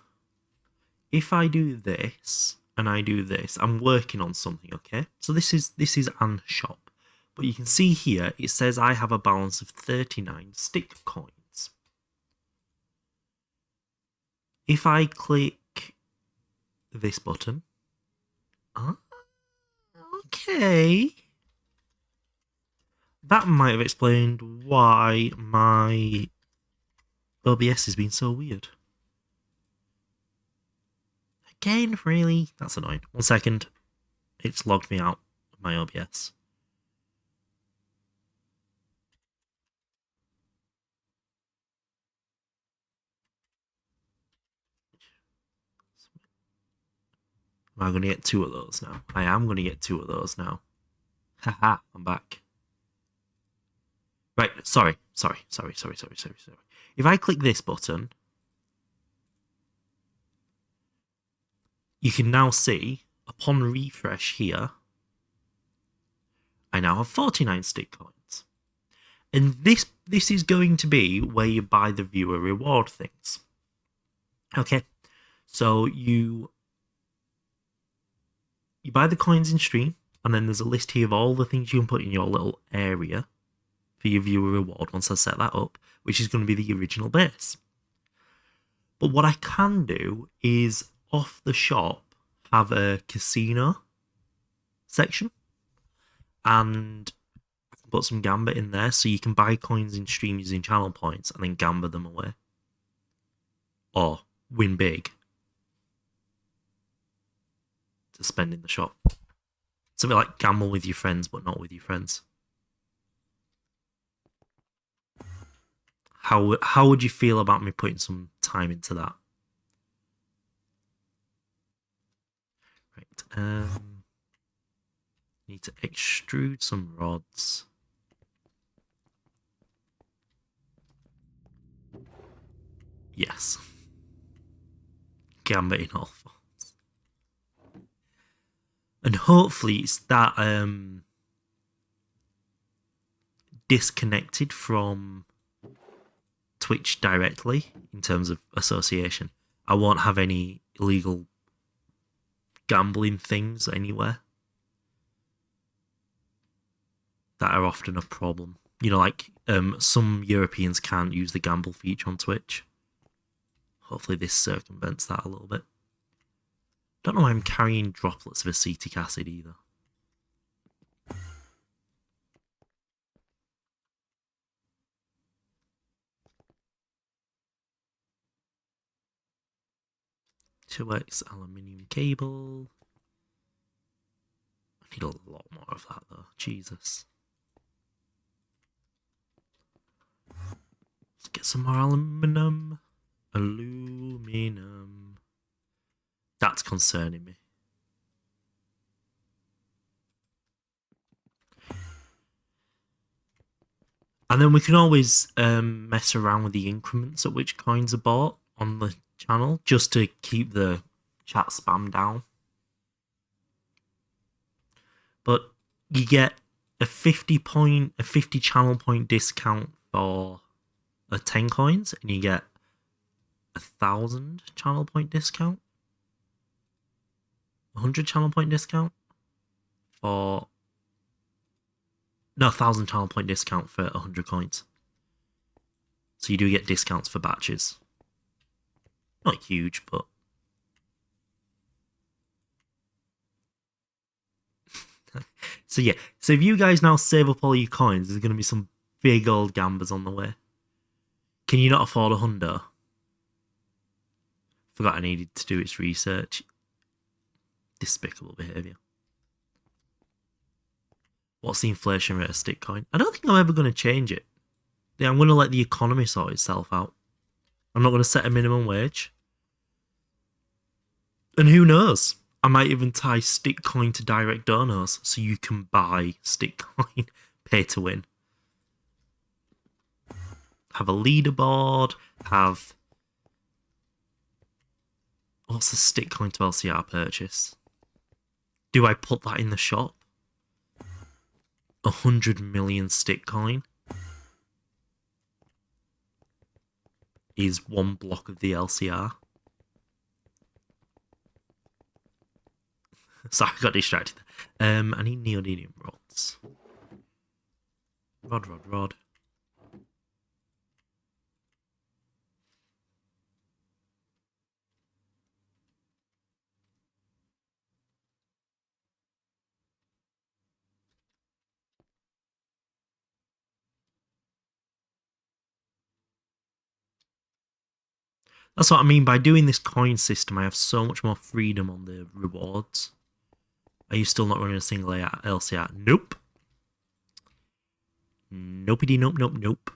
if I do this and I do this, I'm working on something, okay? So this is an shop. But you can see here, it says I have a balance of 39 stick coins. If I click this button, okay, that might have explained why my OBS has been so weird. Again, really? That's annoying. 1 second. It's logged me out of my OBS. Am I going to get 2 of those now? I am going to get 2 of those now. Haha, I'm back. Right, sorry. If I click this button, you can now see, upon refresh here, I now have 49 stick coins. And this is going to be where you buy the viewer reward things. Okay, so you buy the coins in stream, and then there's a list here of all the things you can put in your little area for your viewer reward once I set that up, which is going to be the original base. But what I can do is, off the shop, have a casino section, and I can put some gambit in there, so you can buy coins in stream using channel points and then gambit them away, or win big to spend in the shop. Something like gamble with your friends, but not with your friends. How would you feel about me putting some time into that? Right. Need to extrude some rods. Yes. Gambit in all forms. And hopefully it's that disconnected from Twitch directly in terms of association. I won't have any illegal gambling things anywhere that are often a problem. You know, like some Europeans can't use the gamble feature on Twitch. Hopefully this circumvents that a little bit. Don't know why I'm carrying droplets of acetic acid either. Two-X aluminium cable. I need a lot more of that though. Jesus. Let's get some more aluminum. Aluminum. That's concerning me. And then we can always mess around with the increments at which coins are bought on the channel, just to keep the chat spam down. But you get a 50 channel point discount for 10 coins, and you get 1,000 channel point discount, 100 channel point discount for 1,000 channel point discount for 100 coins. So you do get discounts for batches. Not huge, but so yeah. So if you guys now save up all your coins, there's going to be some big old gambas on the way. Can you not afford a hundo? Forgot I needed to do its research. Despicable behaviour. What's the inflation rate of stick coin? I don't think I'm ever going to change it. Yeah, I'm going to let the economy sort itself out. I'm not going to set a minimum wage. And who knows? I might even tie stick coin to direct donors so you can buy stick coin, pay to win. Have a leaderboard, have... What's the stick coin to LCR purchase? Do I put that in the shop? 100 million stick coin is one block of the LCR. Sorry, I got distracted. I need neodymium rods. Rod. That's what I mean by doing this coin system. I have so much more freedom on the rewards. Are you still not running a single LCR? Nope. Nopey nope.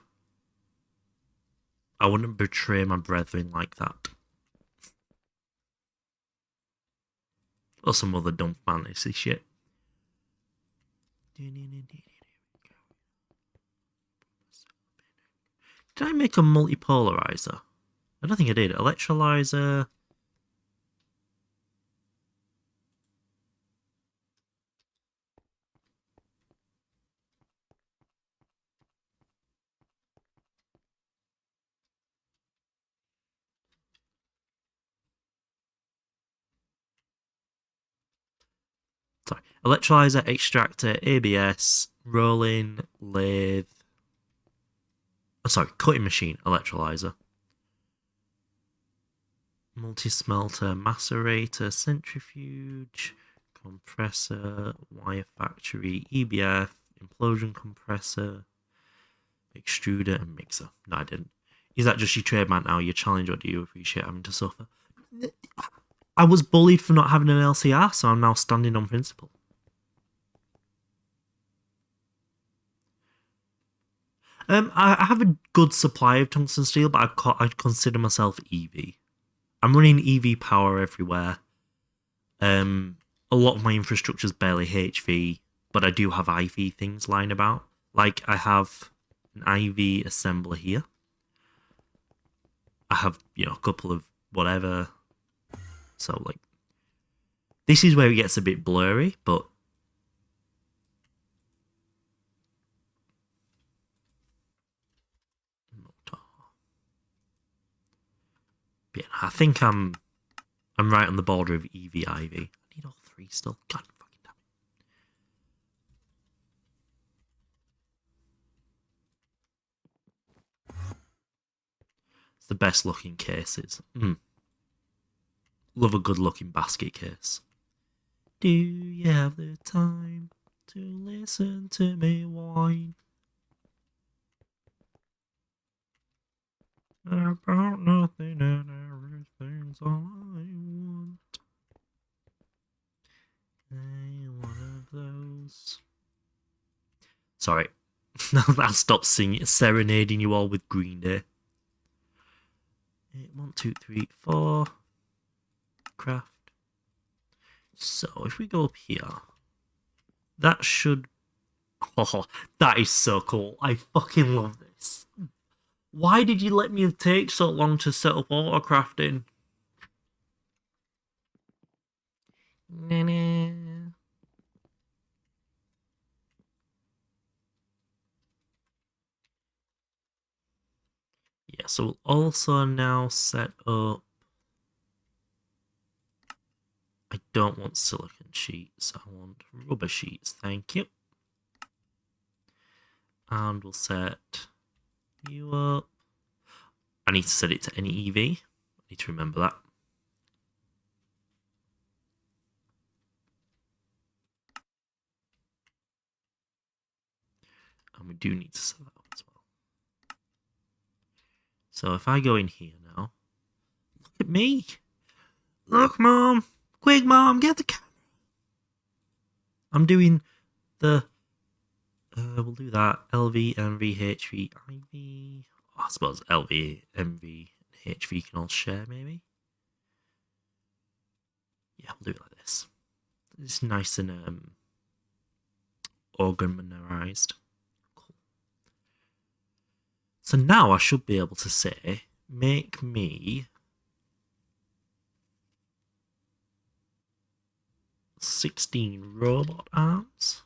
I wouldn't betray my brethren like that. Or some other dumb fantasy shit. Did I make a multipolarizer? I don't think I did. Electrolyzer. Sorry. Electrolyzer, extractor, ABS, rolling, lathe. Oh, sorry, cutting machine, electrolyzer. multi-smelter, macerator, centrifuge, compressor, wire factory, EBF, implosion compressor, extruder, and mixer. No, I didn't. Is that just your trademark now, your challenge, or do you appreciate having to suffer? I was bullied for not having an LCR, so I'm now standing on principle. I have a good supply of tungsten steel, but I'd consider myself EV. I'm running EV power everywhere. A lot of my infrastructure is barely HV, but I do have IV things lying about. Like I have an IV assembler here. I have, a couple of whatever. So like, this is where it gets a bit blurry, but yeah, I think I'm right on the border of EV IV. I need all three still. God fucking damn it. It's the best looking cases. Love a good looking basket case. Do you have the time to listen to me whine about nothing and everything's all I want? I'm one of those. Sorry, now that I stopped singing, serenading you all with Green Day. 1, 2, 3, 4. Craft. So if we go up here, that should. Oh, that is so cool. I fucking love this. Why did you let me take so long to set up autocrafting? Nah. Yeah, so we'll also now set up. I don't want silicon sheets, I want rubber sheets, thank you. And we'll set you up. I need to set it to any EV. I need to remember that. And we do need to set that up as well. So if I go in here now, look at me. Look, Mom. Quick, Mom, get the camera. I'm doing the... we'll do that. LV, MV, HV, IV. Oh, I suppose LV, MV, and HV can all share, maybe? Yeah, we'll do it like this. It's nice and organized. Cool. So now I should be able to say, make me 16 robot arms.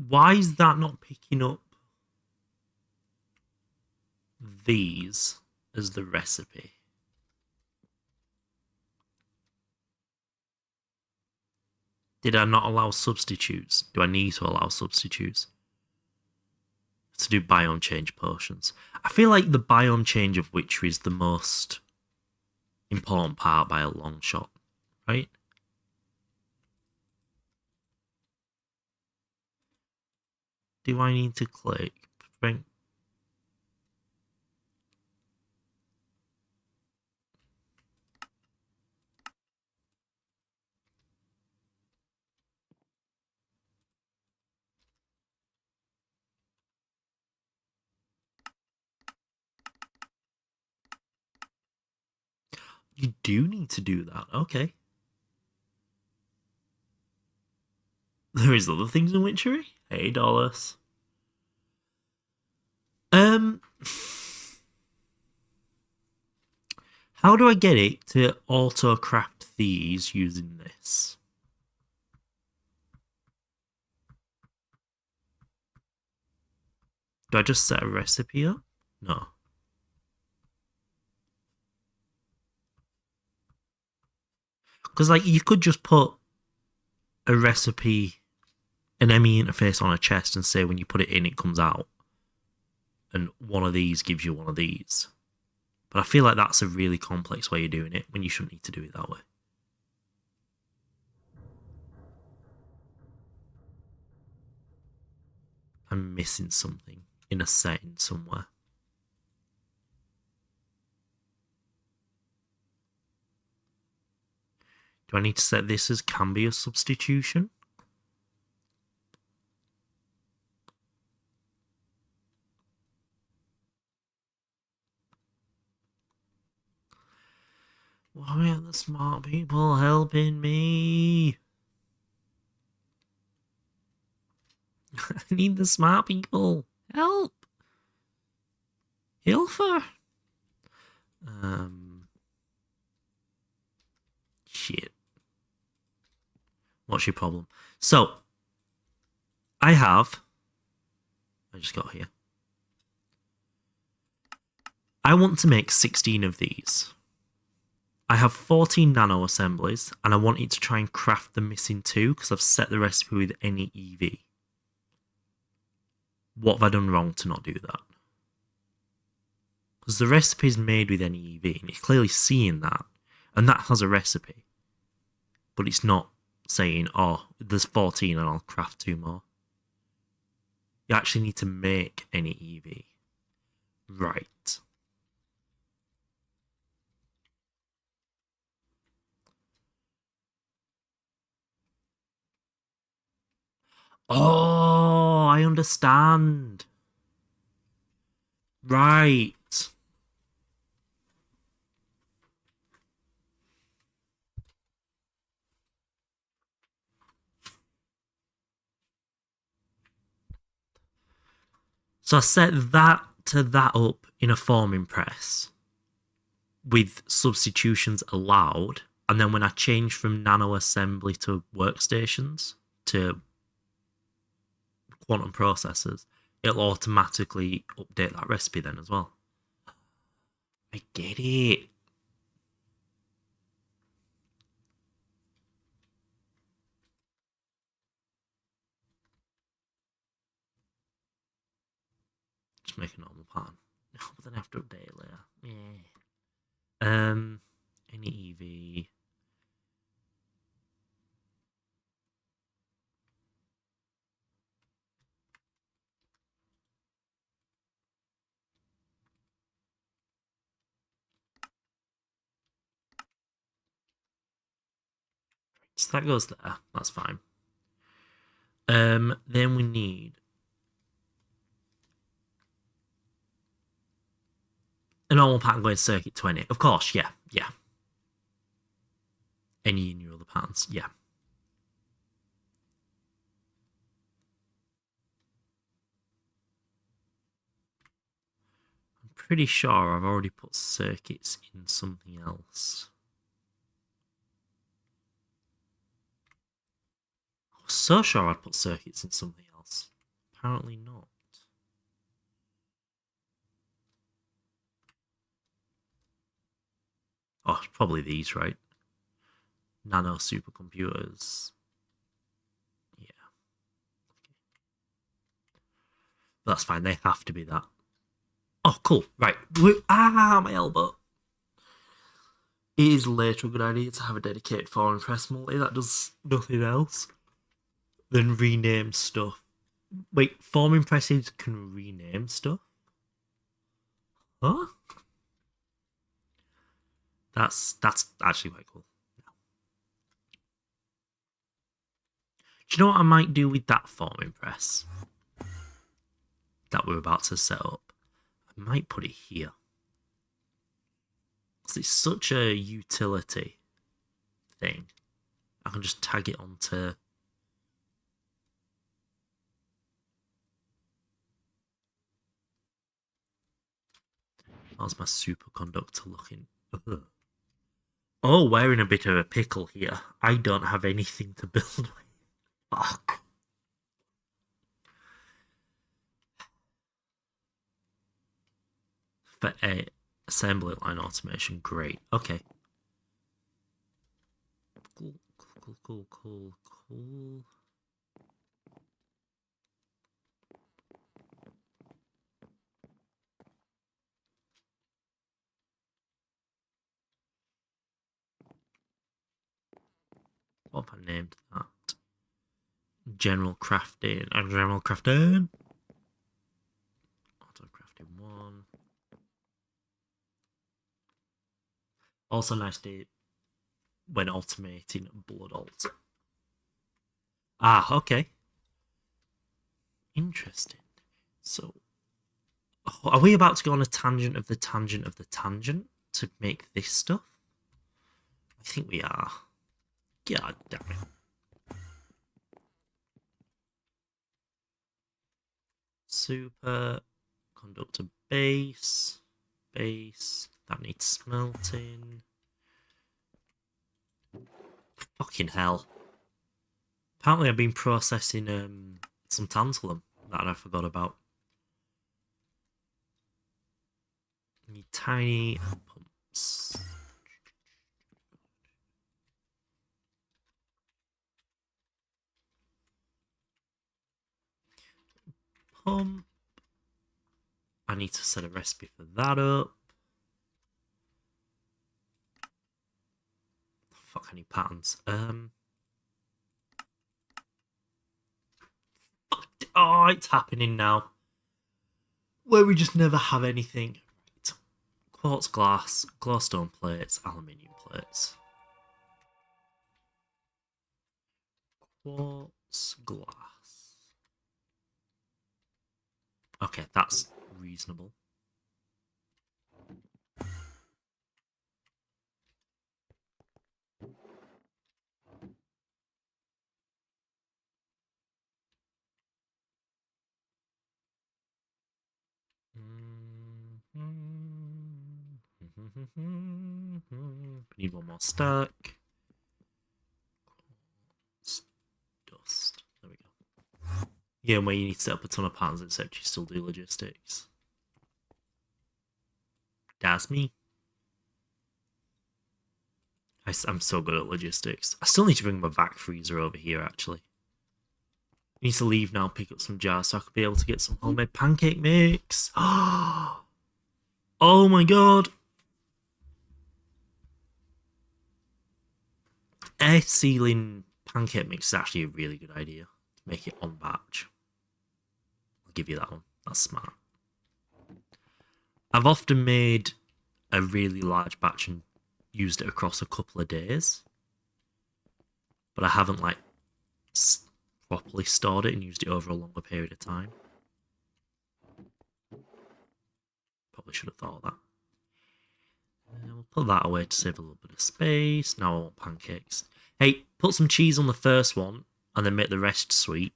Why is that not picking up these as the recipe? Did I not allow substitutes? Do I need to allow substitutes? To do biome change potions. I feel like the biome change of Witcher is the most important part by a long shot, right? Do I need to click? You do need to do that. Okay. There is other things in Witchery. $8. How do I get it to auto craft these using this? Do I just set a recipe up? No. Because like you could just put a recipe, an ME interface on a chest and say when you put it in, it comes out. And one of these gives you one of these. But I feel like that's a really complex way of doing it when you shouldn't need to do it that way. I'm missing something in a setting somewhere. Do I need to set this as can be a substitution? Why aren't the smart people helping me? I need the smart people. Help! Hilfer! Shit. What's your problem? So, I just got here. I want to make 16 of these. I have 14 nano assemblies, and I want it to try and craft the missing 2 because I've set the recipe with any EV. What have I done wrong to not do that? Because the recipe is made with any EV, and it's clearly seeing that, and that has a recipe. But it's not saying, oh, there's 14 and I'll craft 2 more. You actually need to make any EV. Right. Oh, I understand. Right. So I set that to that up in a forming press with substitutions allowed. And then when I change from nano assembly to workstations to quantum processors, it'll automatically update that recipe then as well. I get it. Just make a normal pattern. No, but then I have to update it later. Yeah. Any EV. So that goes there. That's fine. Then we need a normal pattern going circuit 20. Of course, yeah. Any in your other patterns, yeah. I'm pretty sure I've already put circuits in something else. I was so sure I'd put circuits in something else. Apparently not. Oh, probably these, right? Nano supercomputers. Yeah. That's fine. They have to be that. Oh, cool. Right. My elbow. It is later a good idea to have a dedicated foreign press multi that does nothing else than rename stuff. Wait, forming presses can rename stuff? Huh? That's actually quite cool. Do you know what I might do with that forming press that we're about to set up? I might put it here. Because it's such a utility thing. I can just tag it onto... How's my superconductor looking? Ugh. Oh, we're in a bit of a pickle here. I don't have anything to build with. Fuck. For a assembly line automation, great. Okay. Cool. Cool. What have I named that? General crafting and general crafting. Auto crafting 1. Also nice day when automating blood alt. Ah, okay. Interesting. So, are we about to go on a tangent of the tangent of the tangent to make this stuff? I think we are. God damn it. Super. Conductor base. Base. That needs smelting. Fucking hell. Apparently I've been processing some tantalum that I forgot about. Need tiny pumps. Pump. I need to set a recipe for that up. Fuck, I need patterns. Oh, it's happening now. Where we just never have anything. Right. Quartz glass, glowstone plates, aluminium plates. Quartz glass. Okay, that's reasonable. Need one more stack. Dust. There we go. Yeah, where you need to set up a ton of patterns, except you still do logistics. That's me. I'm so good at logistics. I still need to bring my vac freezer over here, actually. I need to leave now, pick up some jars so I could be able to get some homemade pancake mix. Oh my god. Air sealing pancake mix is actually a really good idea. Make it on batch. I'll give you that one. That's smart. I've often made a really large batch and used it across a couple of days. But I haven't like properly stored it and used it over a longer period of time. Probably should have thought of that. We'll put that away to save a little bit of space. Now I want pancakes. Hey, put some cheese on the first one and then make the rest sweet.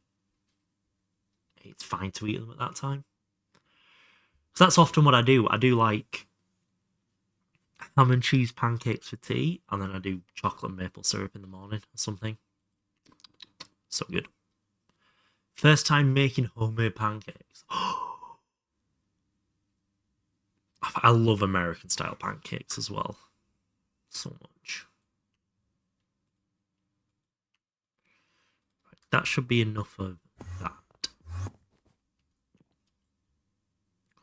It's fine to eat them at that time. So that's often what I do. I do like ham and cheese pancakes for tea, and then I do chocolate and maple syrup in the morning or something. So good. First time making homemade pancakes. I love American style pancakes as well. So much. Right, that should be enough of that.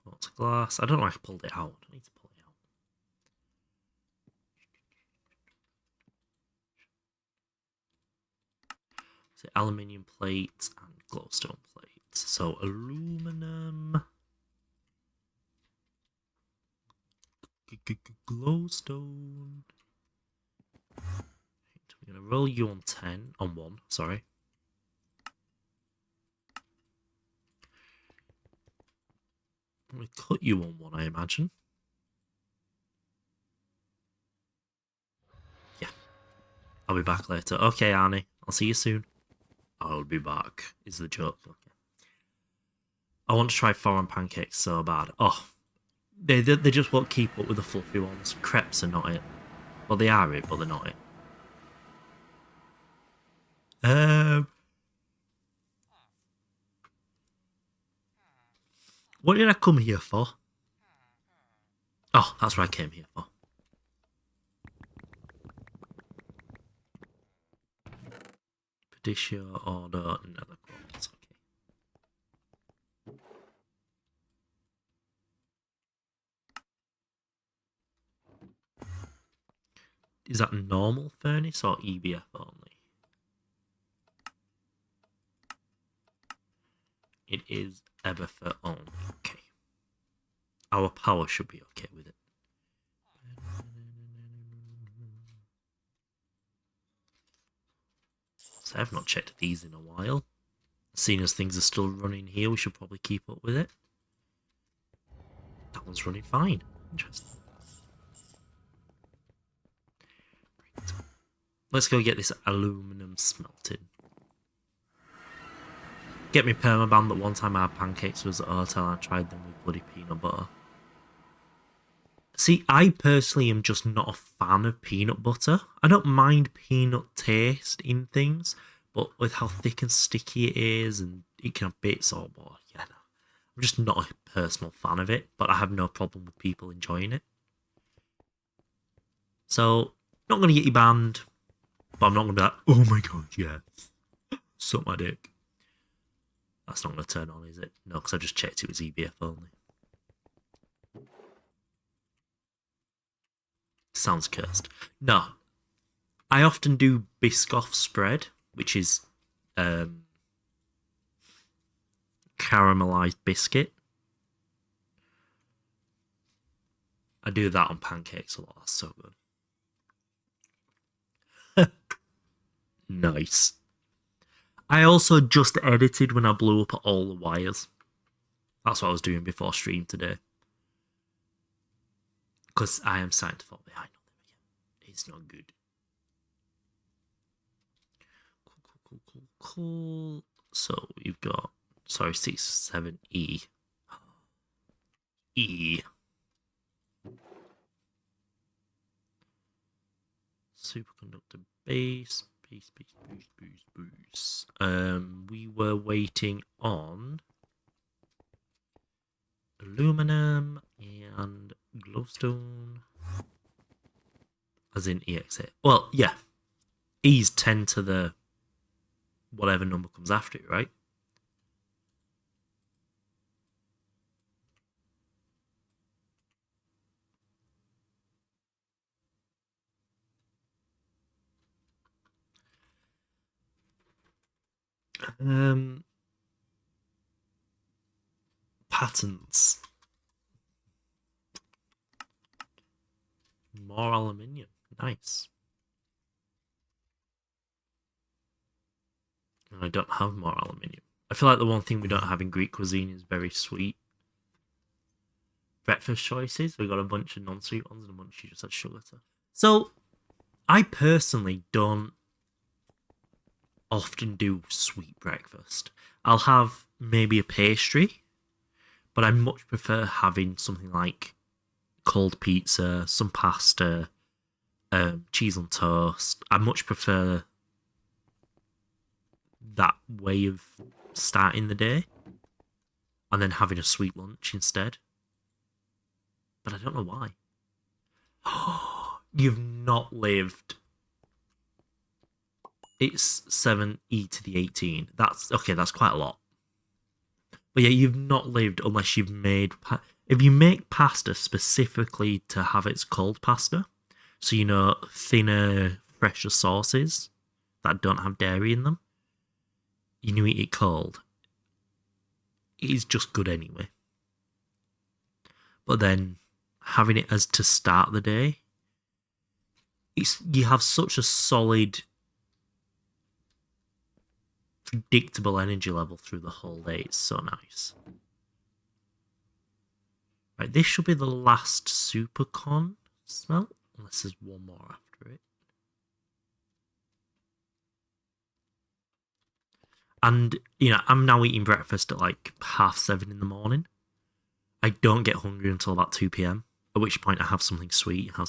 Quartz glass. I don't know if I pulled it out. I need to pull it out. So aluminium plates and glowstone plates. So aluminum. Glowstone. We're gonna roll you on 10, on 1, sorry. I'm gonna cut you on 1, I imagine. Yeah. I'll be back later. Okay, Arnie. I'll see you soon. I'll be back, is the joke. Okay. I want to try foreign pancakes so bad. Oh. They just won't keep up with the fluffy ones. Crepes are not it. Well, they are it, but they're not it. What did I come here for? Oh, that's what I came here for. Expedition order nether quartz. Okay. Is that normal furnace or EBF only? It is Everfur only. Okay. Our power should be okay with it. So I've not checked these in a while. Seeing as things are still running here, we should probably keep up with it. That one's running fine. Interesting. Right. Let's go get this aluminum smelted. Get me permaban that one time I had pancakes was at a hotel and I tried them with bloody peanut butter. See, I personally am just not a fan of peanut butter. I don't mind peanut taste in things, but with how thick and sticky it is and it can have bits or more, yeah, no. I'm just not a personal fan of it, but I have no problem with people enjoying it. So, not going to get you banned, but I'm not going to be like, oh my god, yes. Suck my dick. That's not going to turn on, is it? No, because I just checked it was EBF only. Sounds cursed. No. I often do Biscoff spread, which is caramelized biscuit. I do that on pancakes a lot. That's so good. Nice. I also just edited when I blew up all the wires. That's what I was doing before stream today. Because I am starting to fall behind on them again. It's not good. Cool. So you've got, sorry, 6-7E. E. Superconductor base. Boost. We were waiting on aluminum and glowstone. As in EXA. Well, yeah. E's 10 to the whatever number comes after it, right? Patents. More aluminium. Nice. And I don't have more aluminium. I feel like the one thing we don't have in Greek cuisine is very sweet. Breakfast choices. We got a bunch of non-sweet ones and a bunch you just had sugar to. So, I personally don't often do sweet breakfast. I'll have maybe a pastry, but I much prefer having something like cold pizza, some pasta, cheese on toast. I much prefer that way of starting the day and then having a sweet lunch instead. But I don't know why. You've not lived. It's 7e to the 18. That's okay, that's quite a lot. But yeah, you've not lived unless you've made... If you make pasta specifically to have its cold pasta, so you know, thinner, fresher sauces that don't have dairy in them, you eat it cold, it is just good anyway. But then having it as to start the day, you have such a solid, predictable energy level through the whole day. It's so nice. Right, this should be the last supercon smell, unless there's one more after it. And, you know, I'm now eating breakfast at like 7:30 in the morning. I don't get hungry until about 2 p.m, at which point I have something sweet. I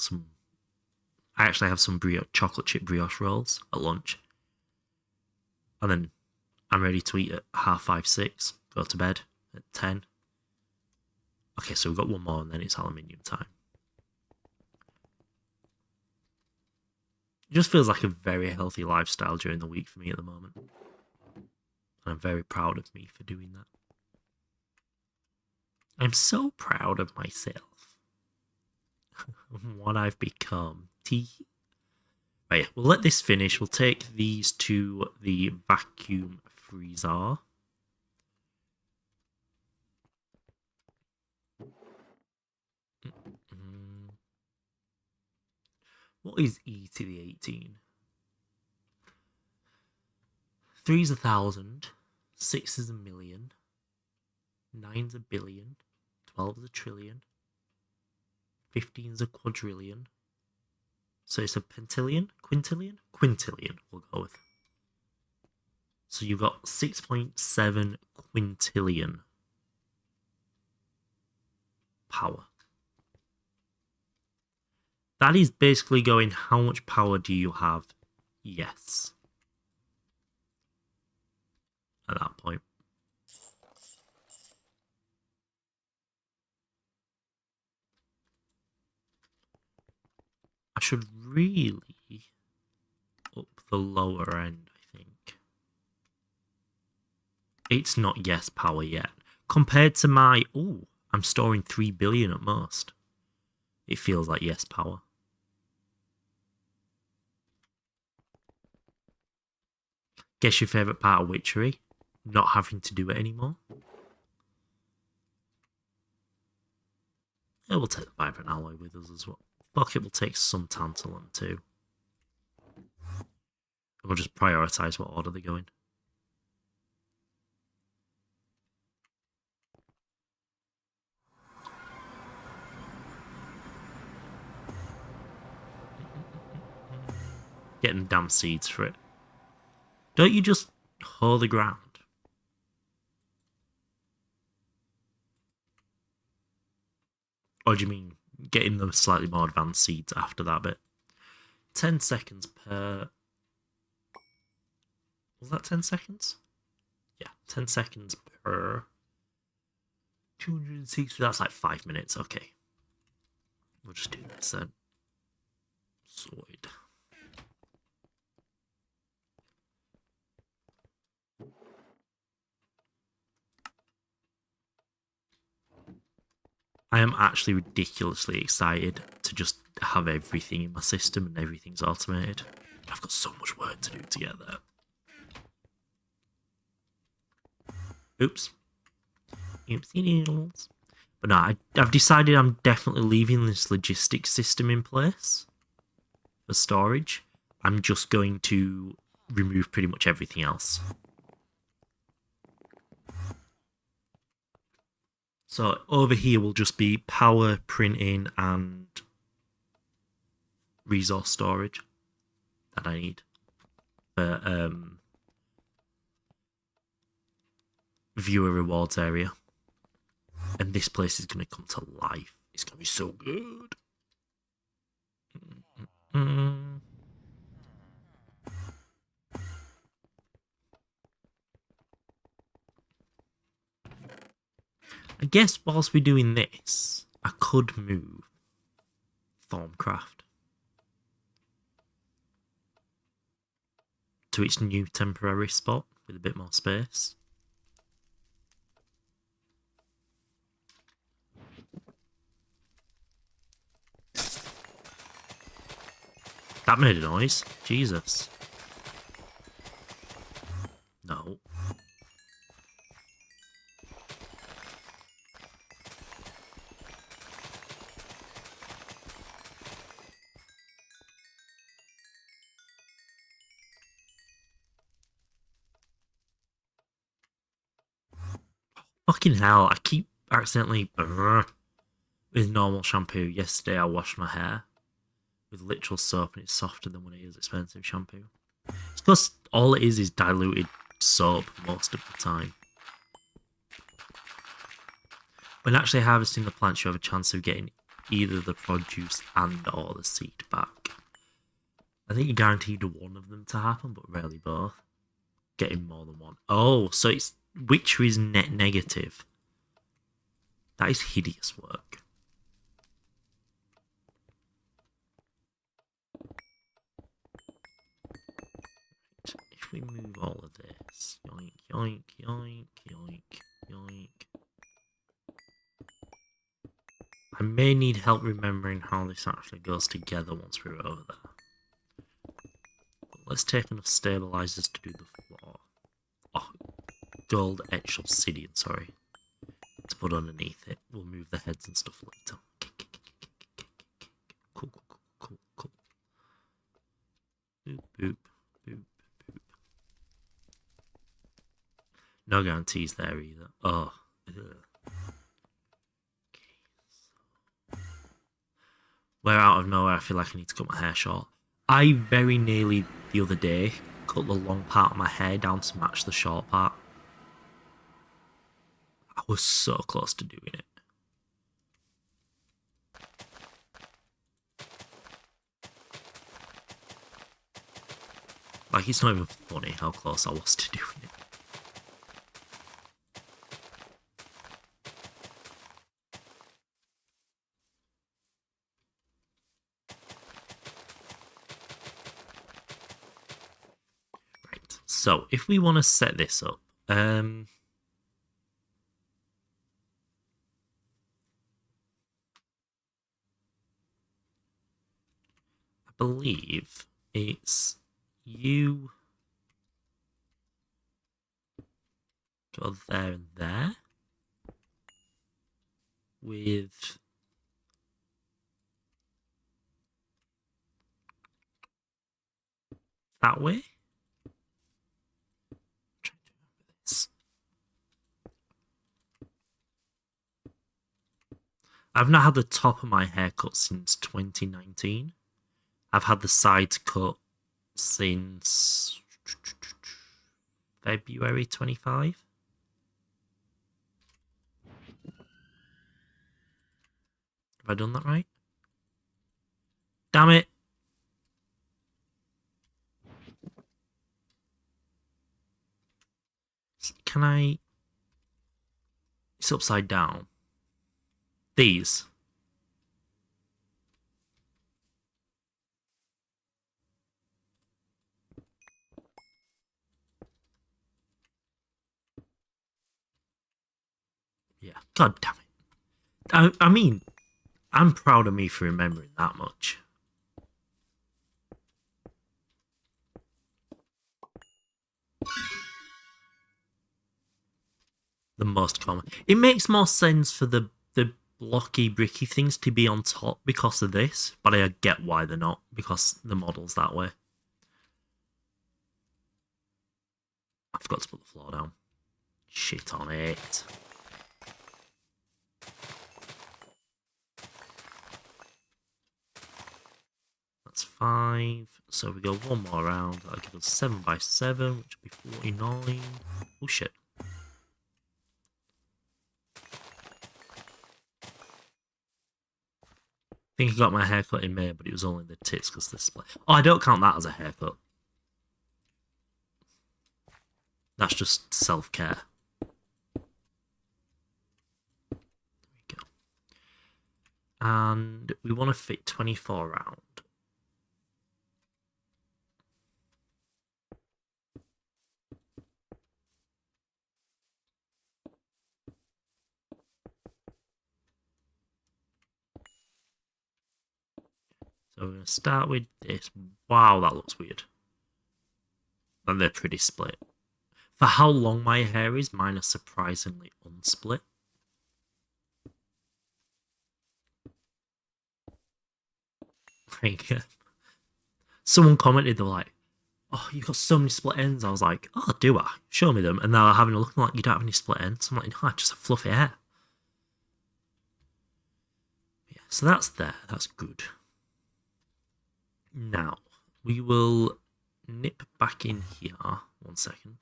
actually have some chocolate chip brioche rolls at lunch. And then I'm ready to eat at 5:30, 6, go to bed at 10. Okay, so we've got one more and then it's aluminium time. It just feels like a very healthy lifestyle during the week for me at the moment. And I'm very proud of me for doing that. I'm so proud of myself. What I've become. Right, we'll let this finish. We'll take these to the vacuum freezer. What is e to the 18? 3 is 1,000. 6 is a million. 9 is a billion. 12 is a trillion. 15 is a quadrillion. So it's a pentillion? Quintillion? Quintillion, we'll go with. So you've got 6.7 quintillion power. That is basically going, how much power do you have? Yes. At that point. I should really up the lower end, I think. It's not yes power yet. Compared to my, I'm storing 3 billion at most. It feels like yes power. Guess your favourite part of Witchery? Not having to do it anymore. Yeah, we'll take the vibrant alloy with us as well. Fuck it, we'll take some tantalum too. And we'll just prioritise what order they go in. Getting damn seeds for it. Don't you just hoe the ground? Or do you mean getting the slightly more advanced seeds after that bit? 10 seconds per... Was that 10 seconds? Yeah, 10 seconds per... 260, that's like 5 minutes, okay. We'll just do this then. Sorted. I am actually ridiculously excited to just have everything in my system and everything's automated. I've got so much work to do to get there. Oops. Oopsie doodles. But no, I've decided I'm definitely leaving this logistics system in place for storage. I'm just going to remove pretty much everything else. So over here will just be power, printing, and resource storage that I need for viewer rewards area. And this place is going to come to life. It's going to be so good. I guess whilst we're doing this, I could move Thorncraft to its new temporary spot with a bit more space. That made a noise. Jesus. No. Fucking hell, I keep accidentally with normal shampoo. Yesterday I washed my hair with literal soap and it's softer than when I use expensive shampoo. It's because all it is diluted soap most of the time. When actually harvesting the plants, you have a chance of getting either the produce and or the seed back. I think you're guaranteed one of them to happen, but rarely both. Getting more than one. Oh, so it's Witchery's net negative. That is hideous work. if we move all of this, yoink, yoink, yoink, yoink, yoink. I may need help remembering how this actually goes together once we're over there. But let's take enough stabilizers to do the floor. Oh, gold etched obsidian, sorry. To put underneath it. We'll move the heads and stuff later. Cool, cool, cool, cool, cool. Boop, boop, boop, boop. No guarantees there either. Oh, ugh. Where out of nowhere I feel like I need to cut my hair short. I very nearly the other day cut the long part of my hair down to match the short part. I was so close to doing it. Like, it's not even funny how close I was to doing it. Right, so if we want to set this up, I believe it's you go there and there with that way. Try to remember this. I've not had the top of my hair cut since 2019. I've had the sides cut since February 25. Have I done that right? Damn it! Can I... It's upside down. These. Yeah, god damn it. I mean, I'm proud of me for remembering that much. The most common. It makes more sense for the blocky, bricky things to be on top because of this, but I get why they're not, because the model's that way. I forgot to put the floor down. Shit on it. That's 5. So we go one more round. That'll give us 7 by 7, which will be 49. Oh shit. I think I got my haircut in May, but it was only the tits because the split. Oh, I don't count that as a haircut. That's just self-care. There we go. And we want to fit 24 round. So we're going to start with this. Wow, that looks weird. And they're pretty split. For how long my hair is, mine are surprisingly unsplit. Like, someone commented, they were like, oh, you've got so many split ends. I was like, oh, do I? Show me them. And now they're having a look, like, you don't have any split ends. I'm like, no, I just have fluffy hair. Yeah, so that's there. That's good. Now, we will nip back in here. 1 second.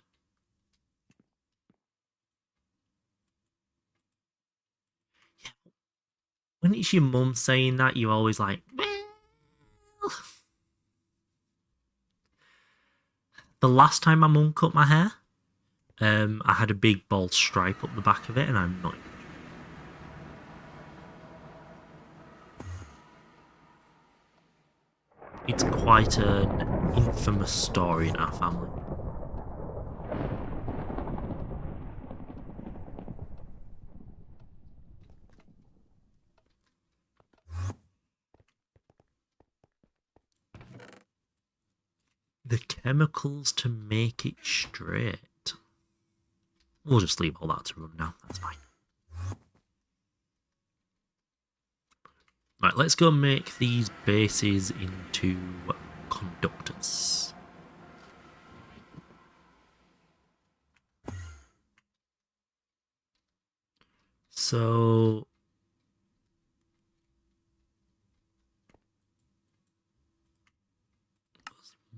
Yeah. When it's your mum saying that, you're always like, well. The last time my mum cut my hair, I had a big bald stripe up the back of it, and I'm not. It's quite an infamous story in our family. the chemicals to make it straight. We'll just leave all that to run now. That's fine. Right, let's go make these bases into conductors. So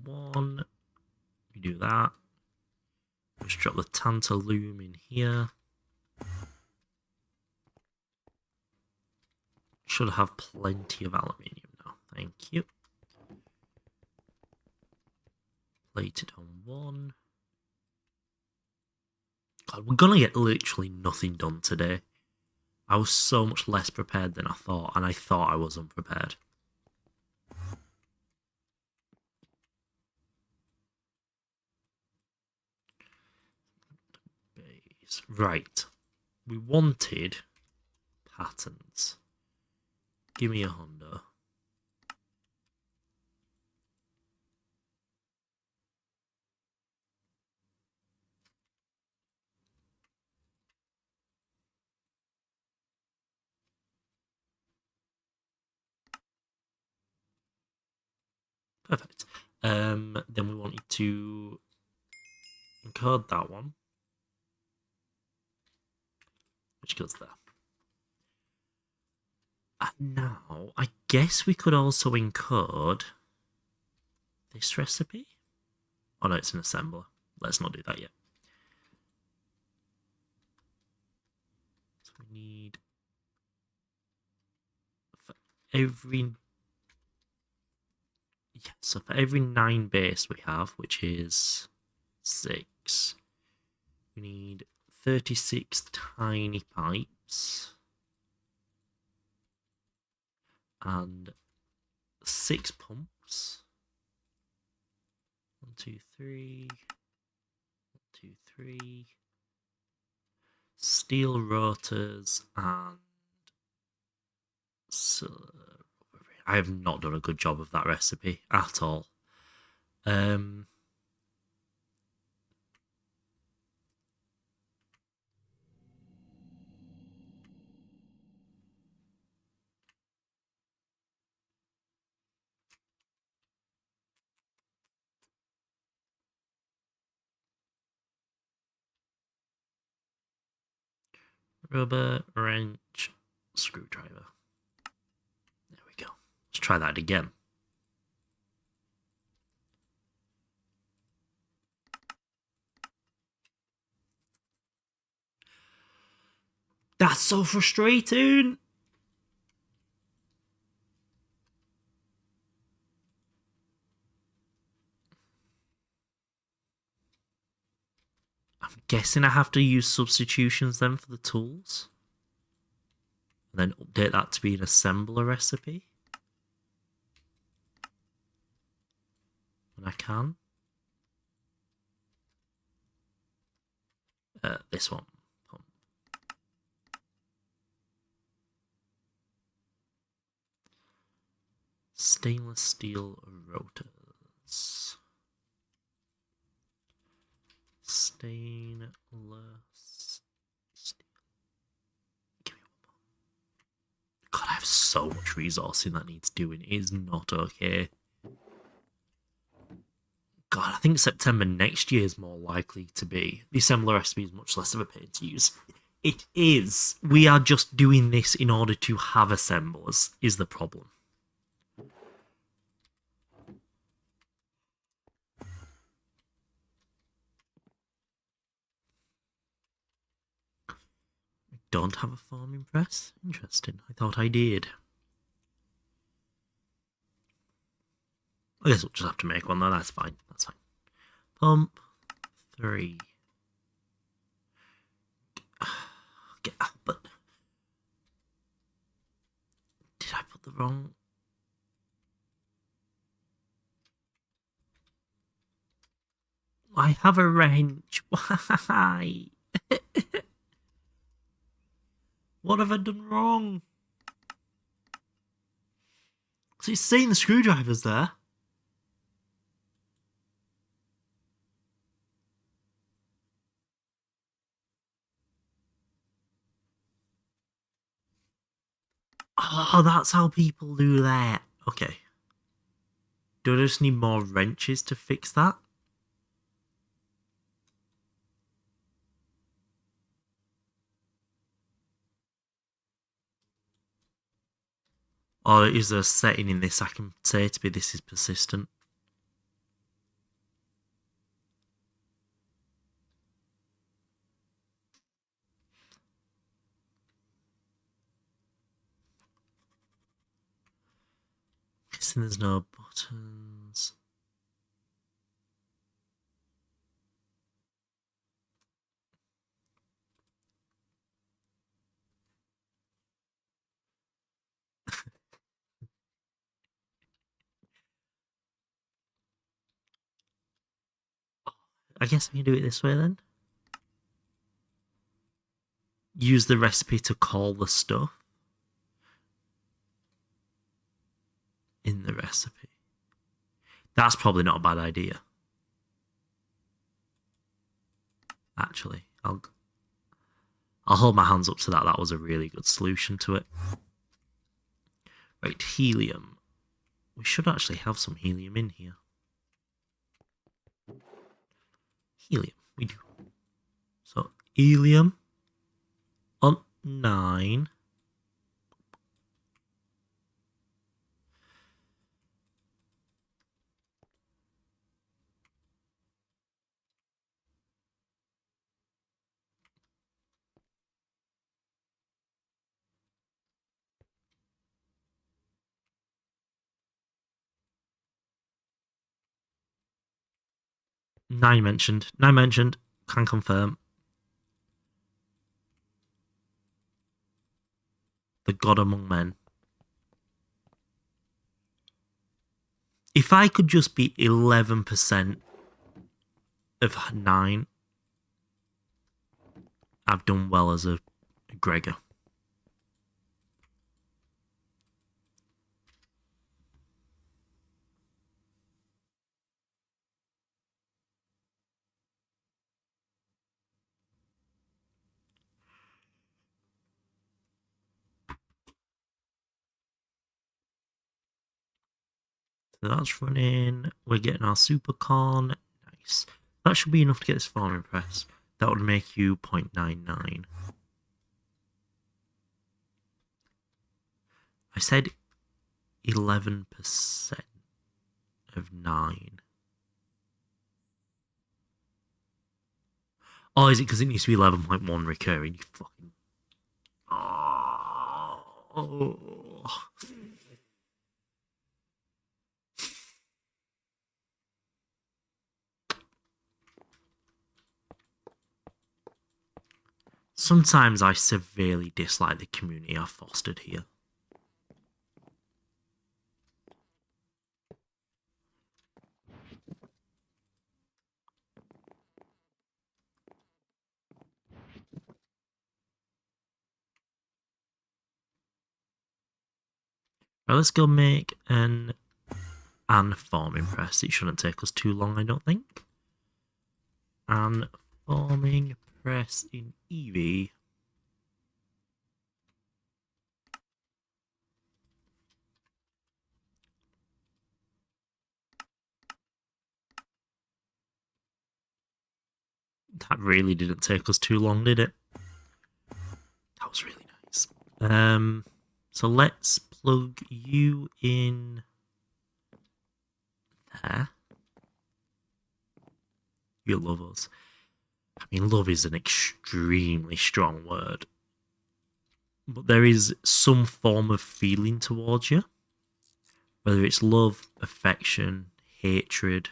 one, we do that. Just drop the tantalum in here. Should have plenty of aluminium now. Thank you. Plate it on one. God, we're gonna get literally nothing done today. I was so much less prepared than I thought, and I thought I was unprepared. Right. We wanted patterns. Give me a Honda. Perfect. Then we wanted to encode that one, which goes there. And now, I guess we could also encode this recipe. Oh no, it's an assembler. Let's not do that yet. So we need for every so for every 9 base we have, which is 6, we need 36 tiny pipes and 6 pumps. 1, 2, 3. 1, 2, 3. Steel rotors and I have not done a good job of that recipe at all. Rubber, wrench, screwdriver. There we go. Let's try that again. That's so frustrating. I'm guessing I have to use substitutions then for the tools. And then update that to be an assembler recipe. When I can. This one. Pump. Stainless steel rotors. Stainless steel. Give me one more. God, I have so much resourcing that needs doing. It is not okay. God, I think September next year is more likely to be. The assembler recipe is much less of a pain to use. It is. We are just doing this in order to have assemblers, is the problem. I don't have a forming press? Interesting. I thought I did. I guess we'll just have to make one though. That's fine. That's fine. Pump 3. But did I put the wrong? I have a wrench. Why? What have I done wrong? So it's saying the screwdriver's there. Oh, that's how people do that. Okay. Do I just need more wrenches to fix that? Or is there a setting in this I can say to be this is persistent? Guessing there's no buttons. I guess I can do it this way then. Use the recipe to call the stuff in the recipe. That's probably not a bad idea. Actually, I'll hold my hands up to that. That was a really good solution to it. Right, helium. We should actually have some helium in here. Helium, we do. So, helium on 9. Nine mentioned. Nine mentioned. Can confirm. The god among men. If I could just be 11% of 9, I've done well as a Gregor. So that's running. We're getting our supercon. Nice. That should be enough to get this farming press. That would make you 0.99. I said 11% of 9. Oh, is it because it needs to be 11.1 recurring? You fucking. Oh. Sometimes I severely dislike the community I've fostered here. Right, let's go make an farming press. It shouldn't take us too long, I don't think. An farming press in EV. That really didn't take us too long, did it? That was really nice. So let's plug you in there. You love us. I mean, love is an extremely strong word. But there is some form of feeling towards you. Whether it's love, affection, hatred,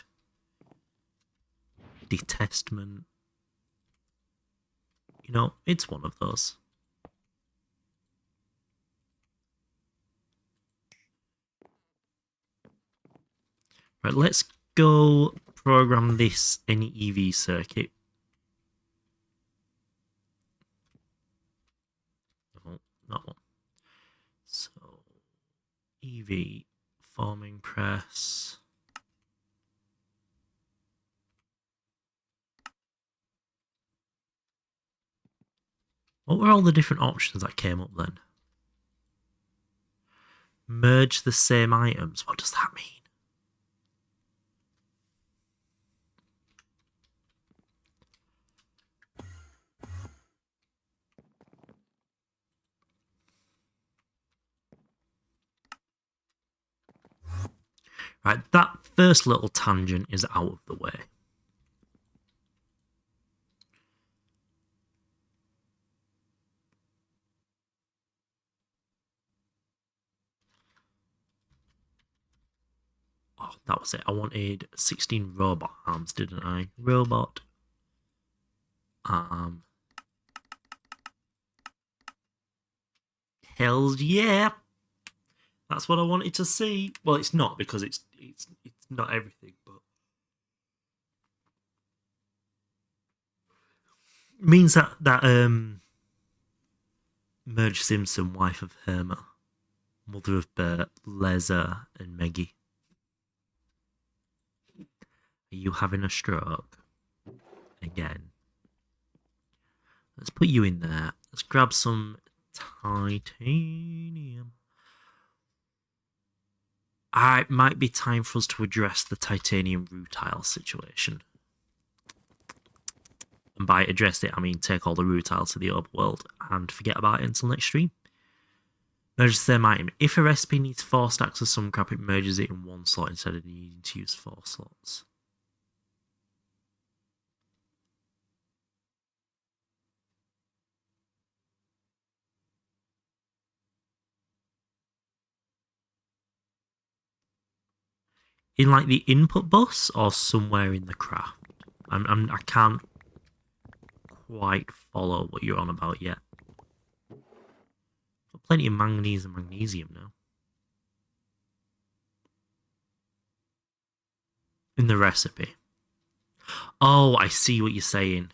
detestment. You know, it's one of those. Right, let's go program this NEV circuit. No, not one. So, EV, farming press. What were all the different options that came up then? Merge the same items. What does that mean? Right, that first little tangent is out of the way. Oh, that was it. I wanted 16 robot arms, didn't I? Robot arm. Hells yeah! That's what I wanted to see. Well, it's not because it's not everything, but it means that Merge Simpson, wife of Herma, mother of Bert, Leza, and Meggie. Are you having a stroke? Again. Let's put you in there. Let's grab some titanium. It might be time for us to address the titanium rutile situation. And by address it, I mean take all the rutiles to the overworld and forget about it until next stream. Merge the same item. If a recipe needs 4 stacks of some crap, it merges it in 1 slot instead of needing to use 4 slots. In like the input bus or somewhere in the craft? I can't quite follow what you're on about yet. Got plenty of manganese and magnesium now. In the recipe. Oh, I see what you're saying.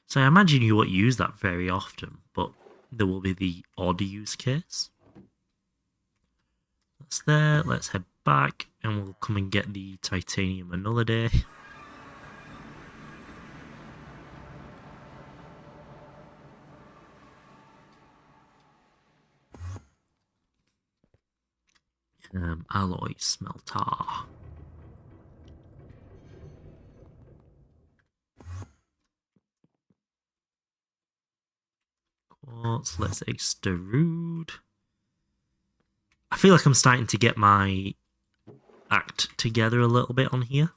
So I imagine you won't use that very often, but there will be the odd use case. That's there. Let's head back and we'll come and get the titanium another day. Alloy smelter. Quartz, let's extrude. I feel like I'm starting to get my act together a little bit on here.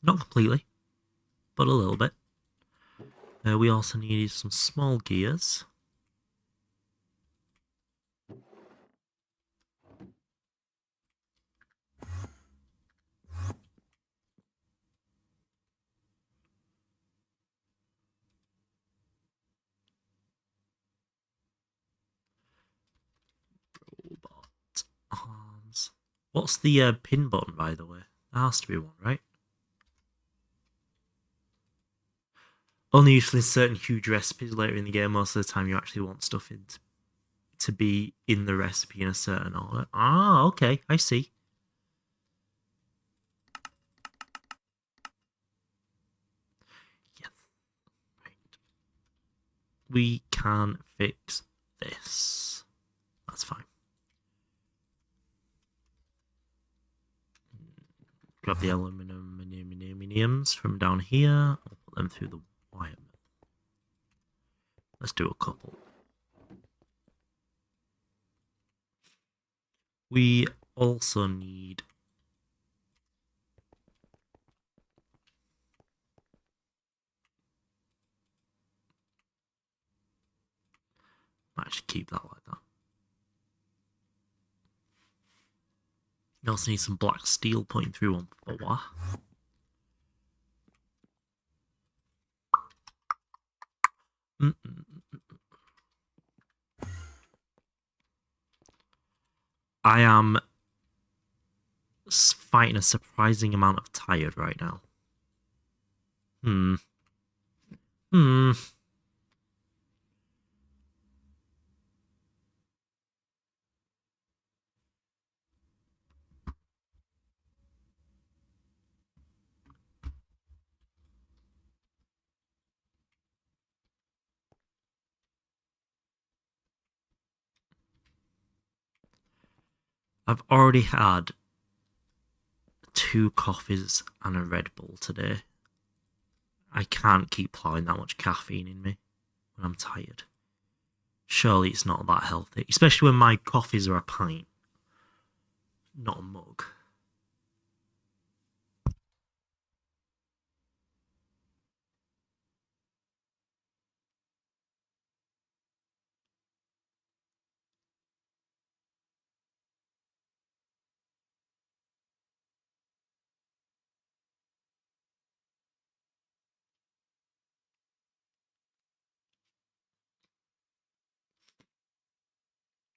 Not completely, but a little bit. We also needed some small gears. Robot arms. What's the pin button, by the way? There has to be one, right? Only useful in certain huge recipes later in the game. Most of the time, you actually want stuff to be in the recipe in a certain order. Ah, okay, I see. Yes, right. We can fix this. That's fine. Grab the aluminiums from down here. I'll put them through the wire. Let's do a couple. We also need I should keep that like that. You also need some black steel pointing through on 4. I am fighting a surprising amount of tired right now. I've already had 2 coffees and a Red Bull today. I can't keep plowing that much caffeine in me when I'm tired. Surely it's not that healthy, especially when my coffees are a pint, not a mug.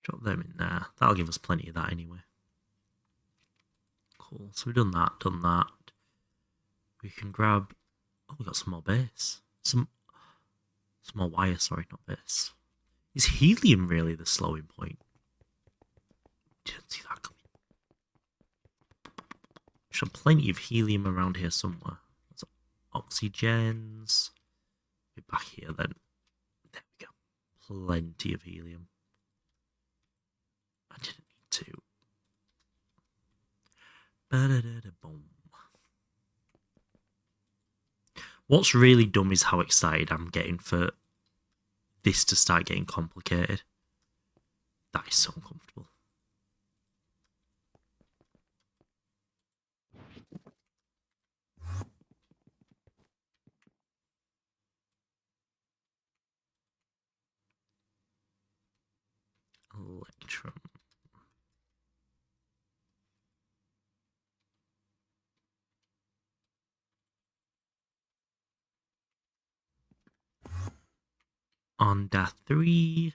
Drop them in there. That'll give us plenty of that anyway. Cool. So we've done that. We can grab... Oh, we got some more base. Some more wire, sorry, not base. Is helium really the slowing point? Didn't see that coming. There's plenty of helium around here somewhere. There's oxygens. We're back here then. There we go. Plenty of helium. I didn't need to. Ba-da-da-da-boom. What's really dumb is how excited I'm getting for this to start getting complicated. That is so uncomfortable. Electrum. Onda 3.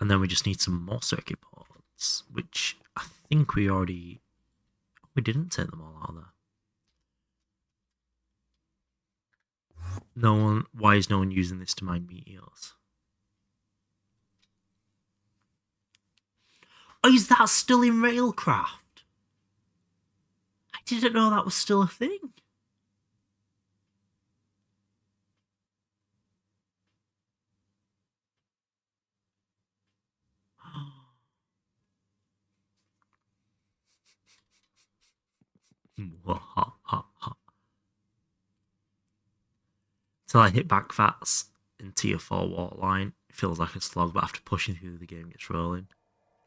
And then we just need some more circuit boards, which I think we already... We didn't take them all out of there. No one... Why is no one using this to mine meteors? Oh, is that still in Railcraft? I didn't know that was still a thing. Till I hit back fats in tier 4 waterline, it feels like a slog, but after pushing through, the game gets rolling.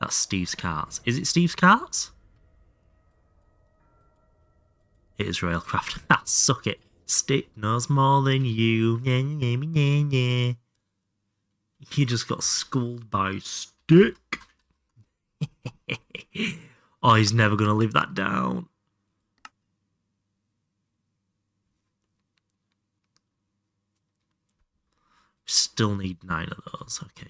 That's Steve's Carts. Is it Steve's Carts? It is Railcraft. Ah, suck it. Stick knows more than you. You just got schooled by Stick. Oh, he's never going to live that down. Still need 9 of those. Okay.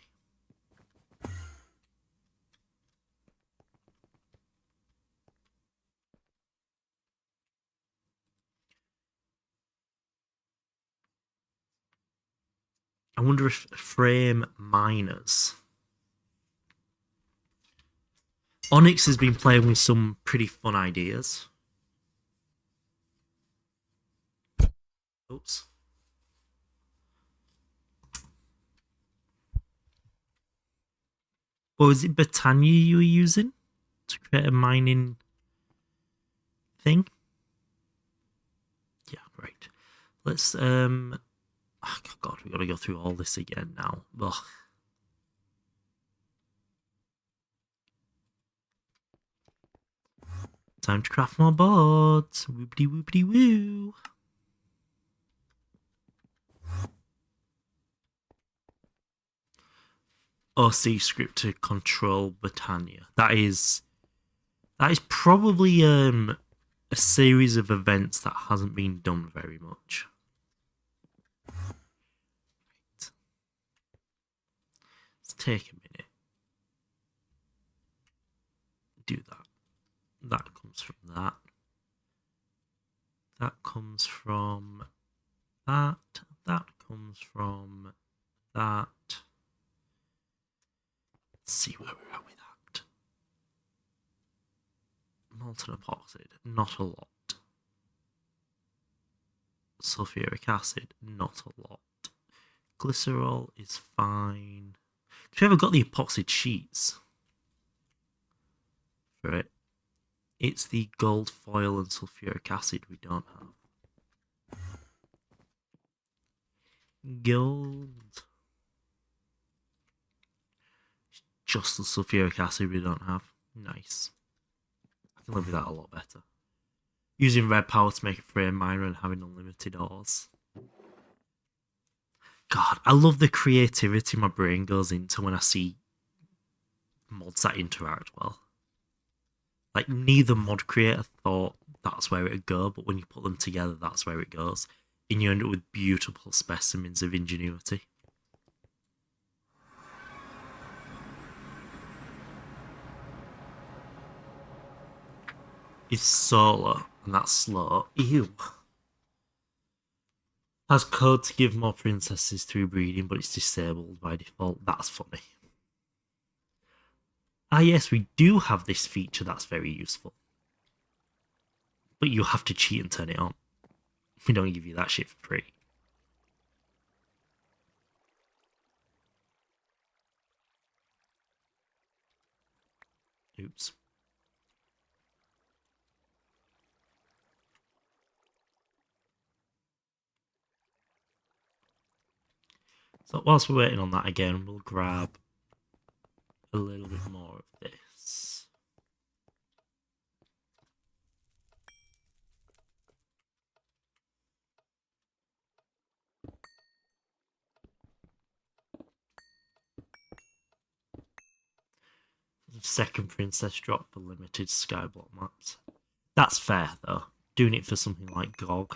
I wonder if frame miners. Onyx has been playing with some pretty fun ideas. Oops. Or was it Britannia you were using to create a mining thing? Yeah, right. Let's oh God, we gotta go through all this again now. Ugh. Time to craft more boards. Whoopity whoopity woo. OC script to control Britannia. That is probably a series of events that hasn't been done very much. Right. Let's take a minute. Do that. That comes from that. That comes from that. That comes from that. Let's see where we're at with that. Molten epoxide, not a lot. Sulfuric acid, not a lot. Glycerol is fine. we ever got the epoxy sheets for it? It's the gold foil and sulfuric acid we don't have. Gold. Just the sulfuric acid we don't have. Nice. I can live with that a lot better. Using red power to make a frame miner and having unlimited ores. God, I love the creativity my brain goes into when I see mods that interact well. Like, neither mod creator thought that's where it'd go, but when you put them together, that's where it goes. And you end up with beautiful specimens of ingenuity. It's solar, and that's slow. Ew. Has code to give more princesses through breeding, but it's disabled by default. That's funny. Ah, yes, we do have this feature that's very useful. But you have to cheat and turn it on. We don't give you that shit for free. Oops. So whilst we're waiting on that again, we'll grab a little bit more of this. Second princess drop for limited skyblock maps. That's fair though. Doing it for something like GOG.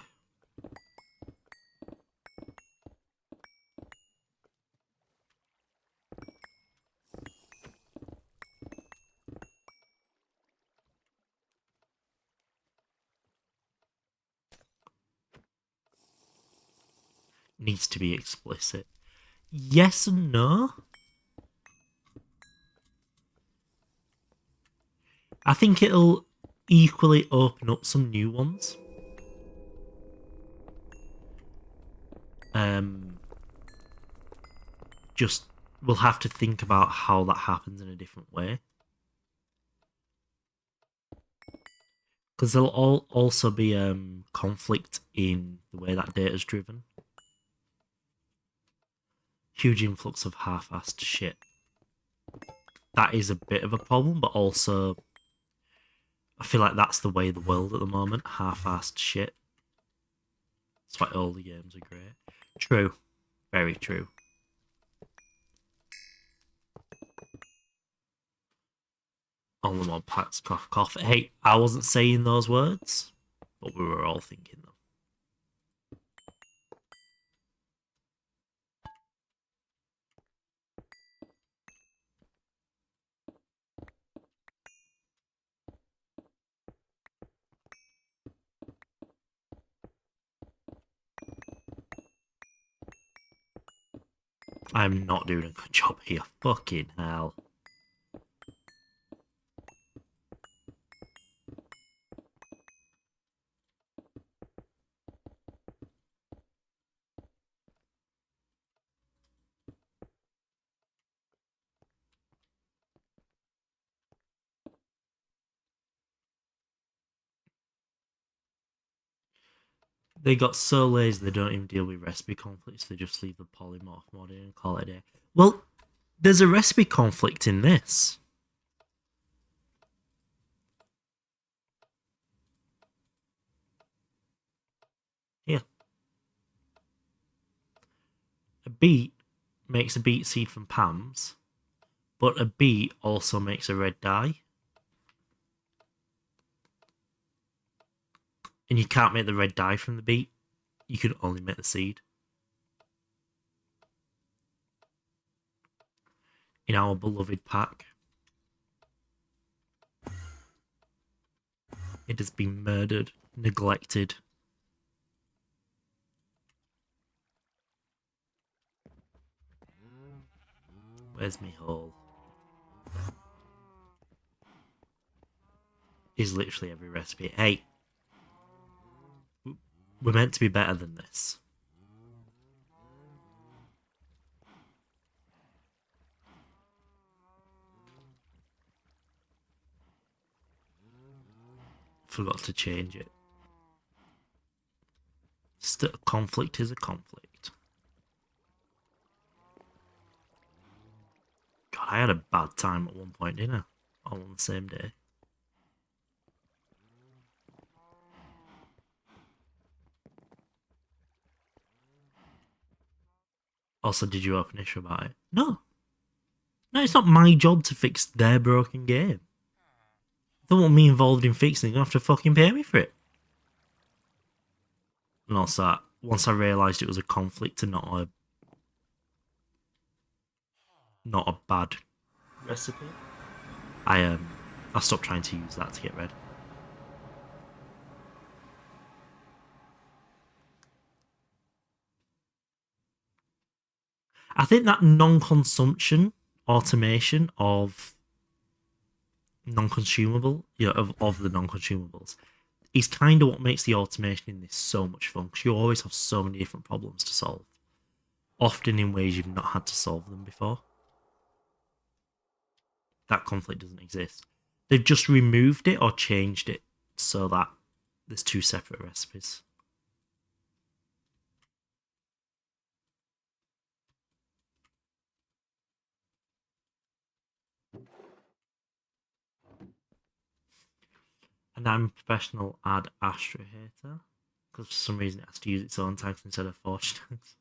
Needs to be explicit. Yes and no. I think it'll equally open up some new ones. Just we'll have to think about how that happens in a different way. Because there'll also be conflict in the way that data's driven. Huge influx of half-assed shit. That is a bit of a problem, but also I feel like that's the way of the world at the moment. Half-assed shit. That's why all the games are great. True. Very true. All the mod packs cough cough. Hey, I wasn't saying those words, but we were all thinking them. I'm not doing a good job here. Fucking hell. They got so lazy they don't even deal with recipe conflicts. They just leave the polymorph mod in and call it a day. Well, there's a recipe conflict in this. Here. A beet makes a beet seed from Pam's, but a beet also makes a red dye. And you can't make the red dye from the beet. You can only make the seed. In our beloved pack. It has been murdered, neglected. Where's me hole? Is literally every recipe. Hey, we're meant to be better than this. forgot to change it. Still, conflict is a conflict. God, I had a bad time at one point, didn't I? All on the same day. Also, did you open issue about it? No. No, it's not my job to fix their broken game. They don't want me involved in fixing it, you have to fucking pay me for it. And also, once I realised it was a conflict and not a bad recipe, I stopped trying to use that to get red. I think that non-consumption automation of non-consumable, of the non-consumables, is kind of what makes the automation in this so much fun. Because you always have so many different problems to solve, often in ways you've not had to solve them before. That conflict doesn't exist. They've just removed it or changed it so that there's two separate recipes. And I'm a professional ad Astra hater because for some reason it has to use its own tags instead of forged tags.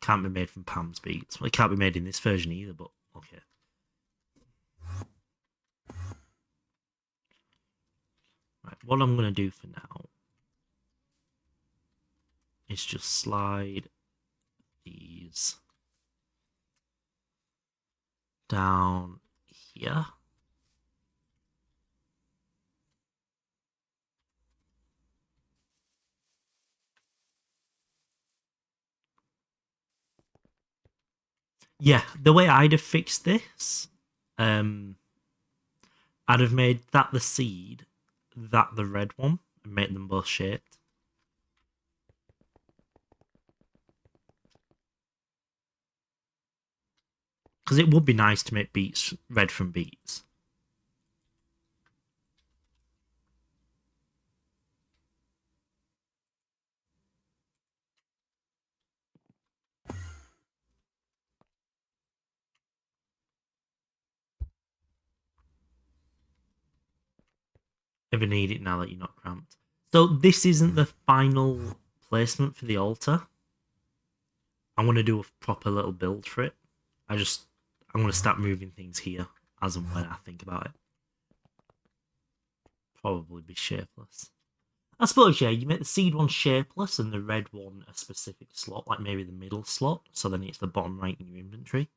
Can't be made from Pam's beats. Well, it can't be made in this version either, but okay. Right, what I'm going to do for now is just slide these down here. Yeah, the way I'd have fixed this, I'd have made that the seed, that the red one, and made them both shaped. Because it would be nice to make beets red from beets. Ever need it now that you're not cramped. So this isn't the final placement for the altar. I'm going to do a proper little build for it. I'm going to start moving things here as and when I think about it. Probably be shapeless. I suppose, yeah, you make the seed one shapeless and the red one a specific slot, like maybe the middle slot, so then it's the bottom right in your inventory.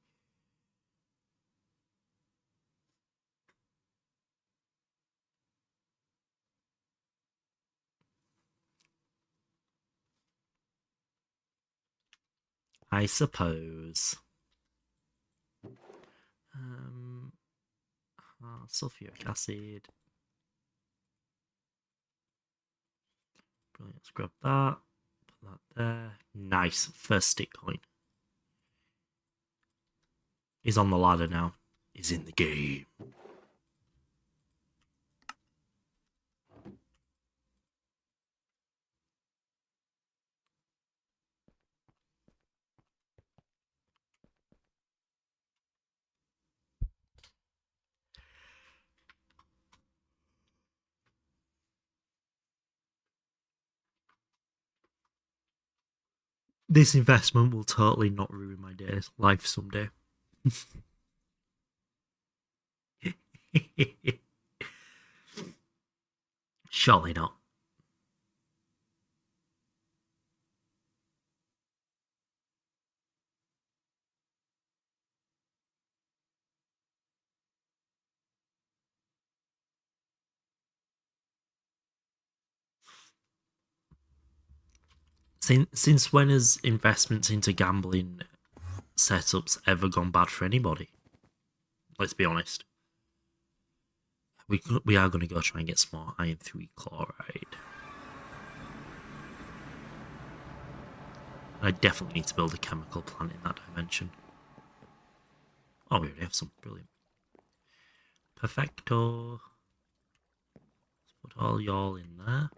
I suppose. Sulfuric acid. Brilliant. Let's grab that. Put that there. Nice. First stick coin. He's on the ladder now. He's in the game. This investment will totally not ruin my day's life someday. Surely not. Since when has investments into gambling setups ever gone bad for anybody? Let's be honest. We are going to go try and get some more iron 3 chloride. I definitely need to build a chemical plant in that dimension. Oh, we already have some. Brilliant. Perfecto. Let's put all y'all in there.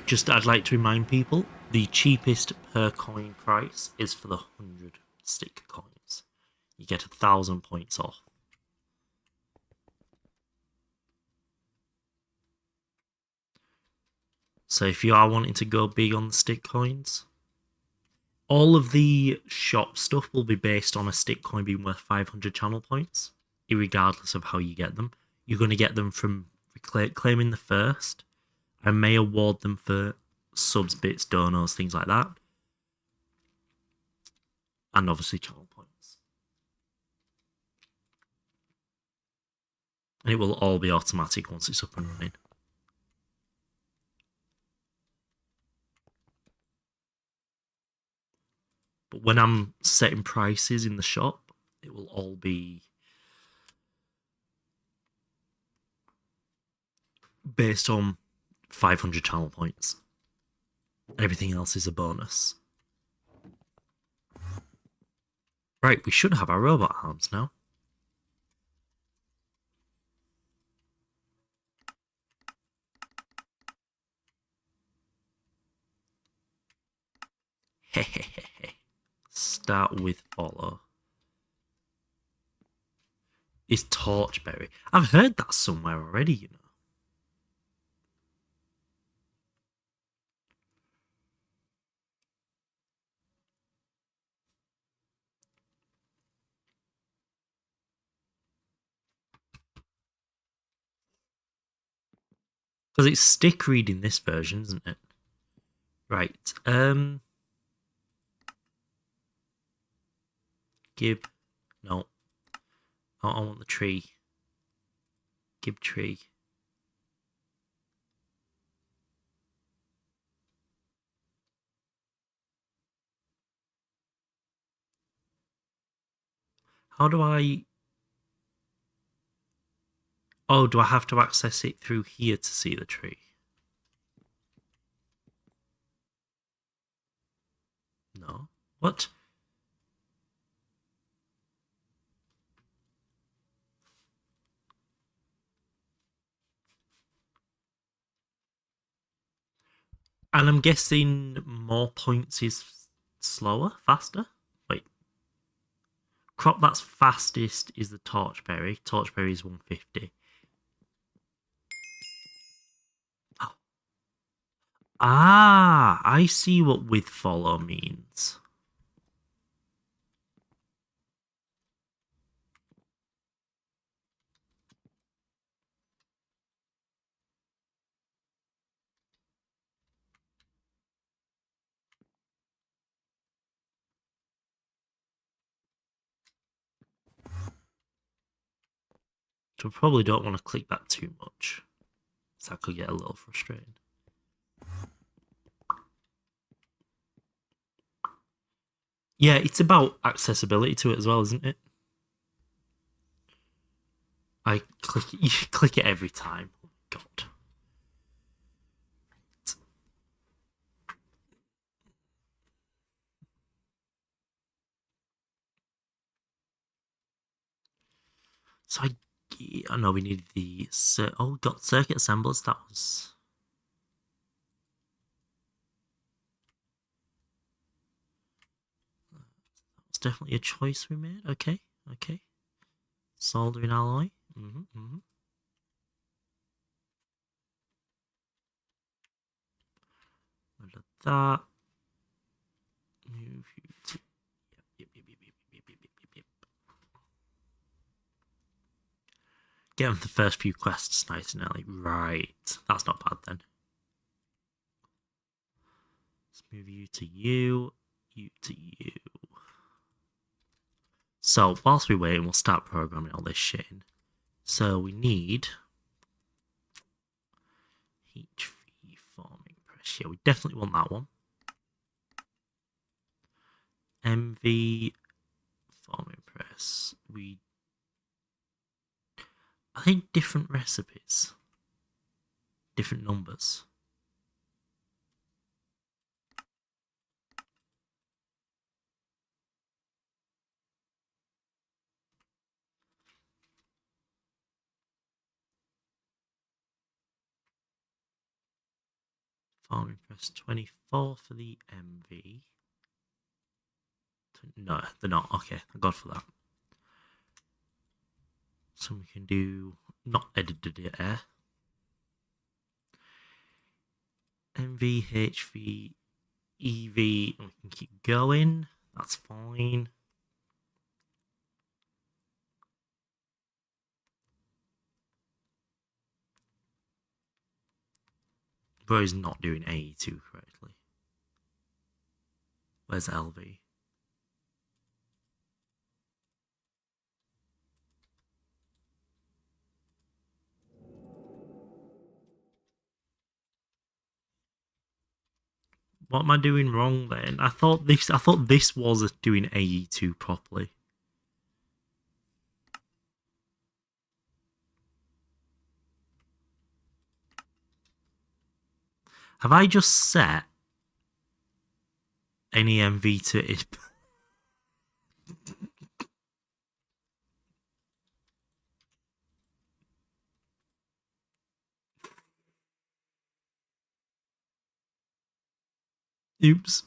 Just, I'd like to remind people, the cheapest per coin price is for the 100 stick coins. You get 1,000 points off. So if you are wanting to go big on the stick coins, all of the shop stuff will be based on a stick coin being worth 500 channel points, irregardless of how you get them. You're going to get them from claiming the first. I may award them for subs, bits, donos, things like that. And obviously channel points. And it will all be automatic once it's up and running. But when I'm setting prices in the shop, it will all be based on 500 channel points. Everything else is a bonus. Right, we should have our robot arms now. Hehehe. Start with follow. Is Torchberry. I've heard that somewhere already, you know. Because it's stick reading this version, isn't it? Right. Give. No. I want the tree. Give tree. How do I... Oh, do I have to access it through here to see the tree? No. What? And I'm guessing more points is slower, faster? Wait. Crop that's fastest is the Torchberry. Torchberry is 150. Ah, I see what with follow means. So I probably don't want to click that too much. So that could get a little frustrating. Yeah, it's about accessibility to it as well, isn't it? I click it, you click it every time. Oh my god. So I know we needed the got circuit assemblers. That was definitely a choice we made. Okay, okay. Soldering alloy. Look at that. Move you to. Yep. Get them the first few quests nice and early. Right. That's not bad then. Let's move you to you to you. So, whilst we wait, we'll start programming all this shit in. So, we need HV forming press. Yeah, we definitely want that one. MV forming press. I think different recipes. Different numbers. Farming press 24 for the MV. No, they're not. Okay, thank God for that. So we can do not edited it here. MV, HV, EV, and we can keep going. That's fine. Bro is not doing AE2 correctly. Where's LV? What am I doing wrong then? I thought this was doing AE2 properly. Have I just set any MV to it? Oops.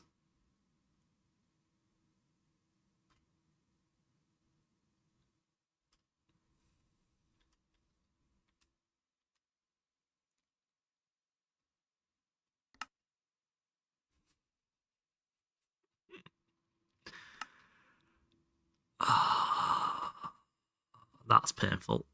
That's painful.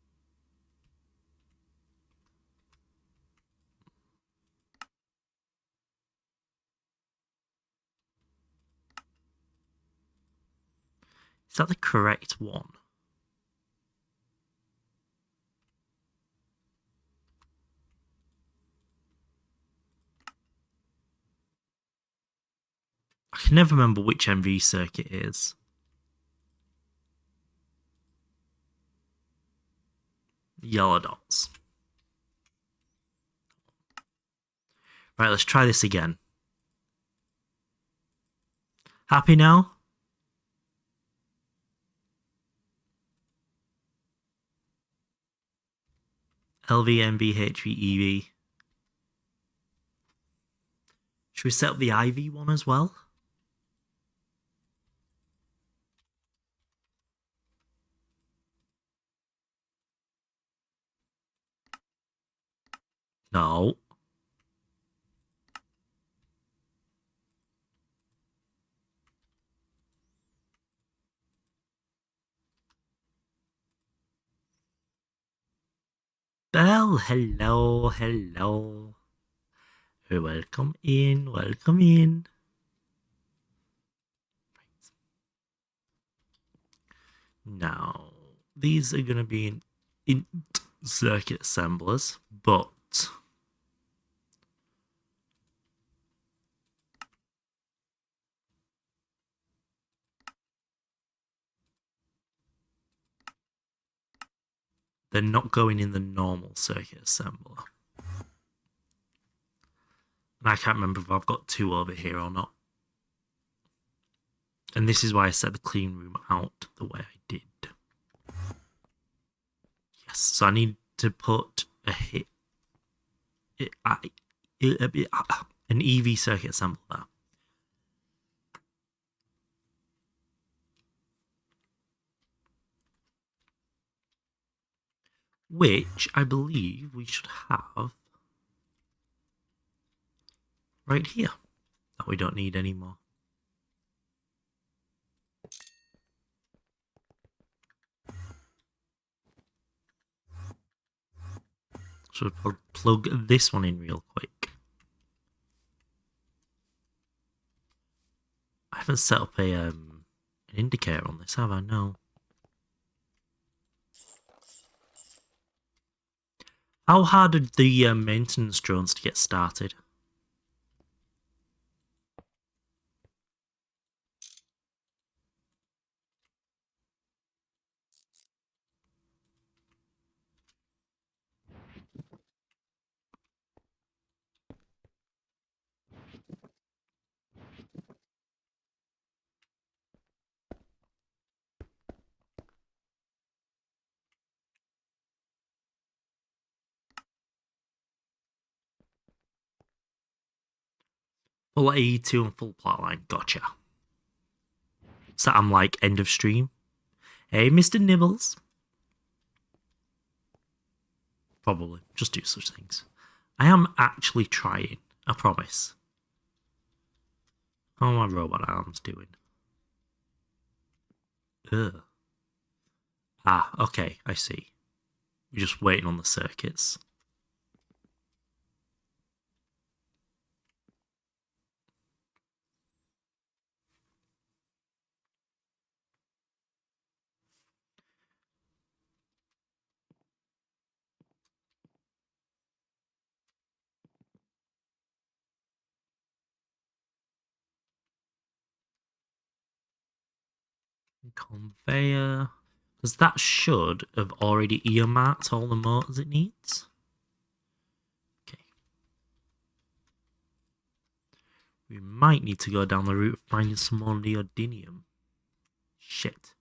Is that the correct one? I can never remember which MV circuit it is. Yellow dots. Right, let's try this again. Happy now? LV, MV, HV, EV. Should we set up the IV one as well? No. Well, hello, hello. Welcome in, welcome in. Now, these are going to be in circuit assemblers, but they're not going in the normal circuit assembler. And I can't remember if I've got two over here or not. And this is why I set the clean room out the way I did. Yes, so I need to put an EV circuit assembler there. Which I believe we should have right here. That we don't need anymore. So we'll plug this one in real quick. I haven't set up an indicator on this, have I? No. How hard are the maintenance drones to get started? Full AE2 and full plotline. Gotcha. So I'm like, end of stream. Hey, Mr. Nibbles. Probably. Just do such things. I am actually trying. I promise. How are my robot arms doing? Ugh. Ah, okay, I see. We're just waiting on the circuits. Conveyor. Because that should have already earmarked all the motors it needs. Okay. We might need to go down the route of finding some more neodymium. Shit.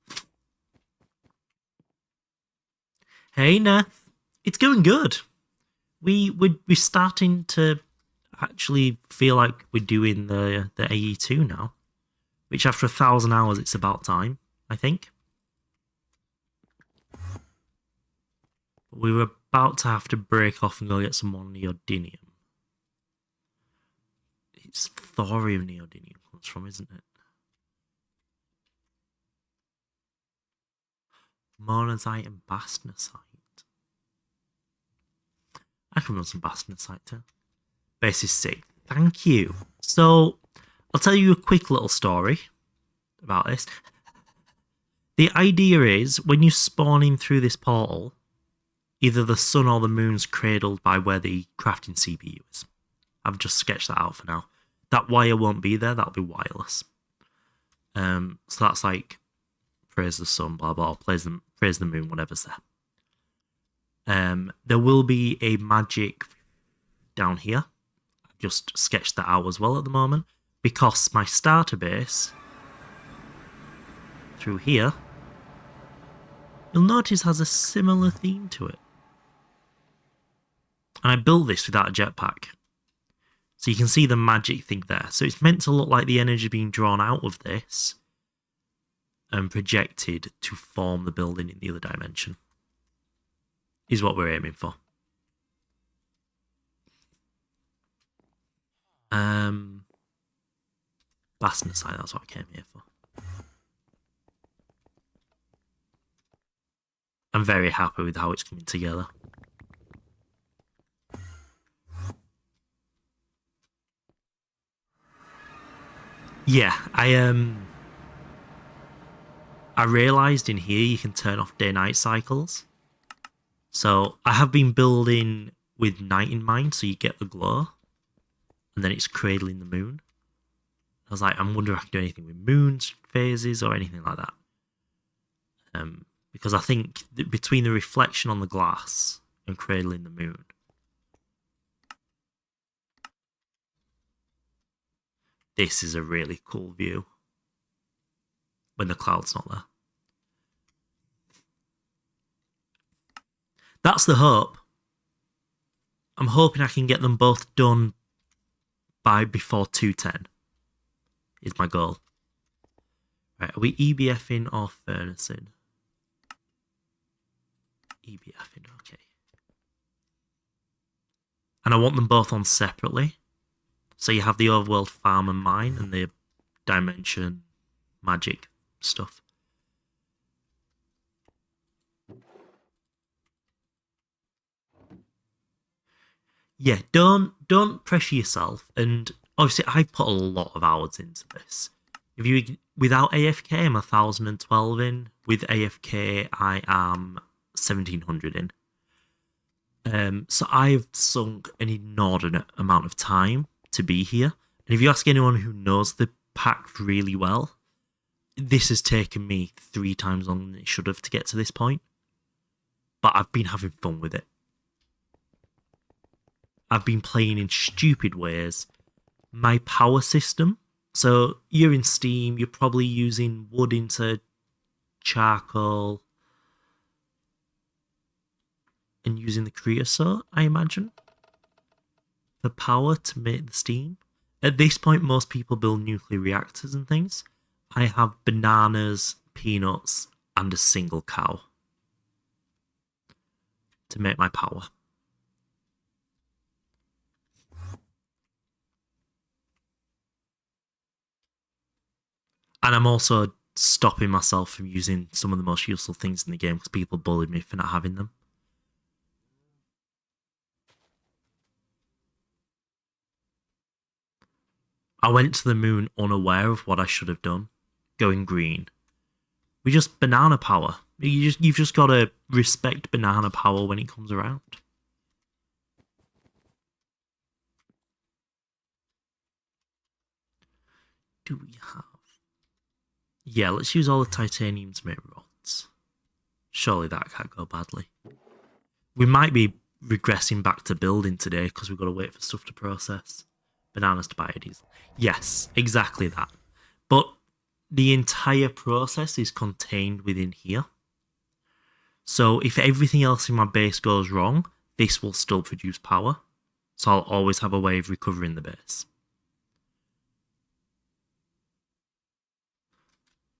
Hey, Neth. It's going good. We're starting to actually feel like we're doing the AE2 now. Which after 1,000 hours, it's about time, I think. But we were about to have to break off and go get some more neodymium. It's thorium neodymium comes from, isn't it? Monazite and bastnasite. I can run some bastnasite too. Base is sick. Thank you. So, I'll tell you a quick little story about this. The idea is, when you spawn in through this portal, either the sun or the moon's cradled by where the crafting CPU is. I've just sketched that out for now. That wire won't be there, that'll be wireless. So that's like, praise the sun, blah blah, praise the moon, whatever's there. There will be a magic down here. I've just sketched that out as well at the moment, because my starter base through here, you'll notice has a similar theme to it. And I built this without a jetpack. So you can see the magic thing there. So it's meant to look like the energy being drawn out of this and projected to form the building in the other dimension. Is what we're aiming for. Bastnasite, that's what I came here for. I'm very happy with how it's coming together. Yeah, I realised in here you can turn off day-night cycles. So I have been building with night in mind, so you get the glow. And then it's cradling the moon. I was like, I'm wondering if I can do anything with moons, phases, or anything like that. Because I think that between the reflection on the glass and cradling the moon, this is a really cool view when the cloud's not there. That's the hope. I'm hoping I can get them both done by before 2:10 is my goal. Right, are we EBFing or furnacing? EBFing, okay. And I want them both on separately. So you have the overworld farm and mine and the dimension magic stuff. Yeah, don't pressure yourself. And obviously I put a lot of hours into this. If you without AFK, I'm 1,012 in. With AFK, I am 1,700 in. So I've sunk an inordinate amount of time to be here. And if you ask anyone who knows the pack really well, this has taken me 3 times longer than it should have to get to this point. But I've been having fun with it. I've been playing in stupid ways. My power system. So you're in Steam, you're probably using wood into charcoal and using the creosote, I imagine, for power to make the steam. At this point, most people build nuclear reactors and things. I have bananas, peanuts, and a single cow to make my power. And I'm also stopping myself from using some of the most useful things in the game because people bullied me for not having them. I went to the moon unaware of what I should have done, going green. We just banana power. You've just got to respect banana power when it comes around. Do we have? Yeah, let's use all the titanium to make rods. Surely that can't go badly. We might be regressing back to building today because we've got to wait for stuff to process. Bananas to biodiesel. Yes, exactly that. But the entire process is contained within here. So if everything else in my base goes wrong, this will still produce power. So I'll always have a way of recovering the base.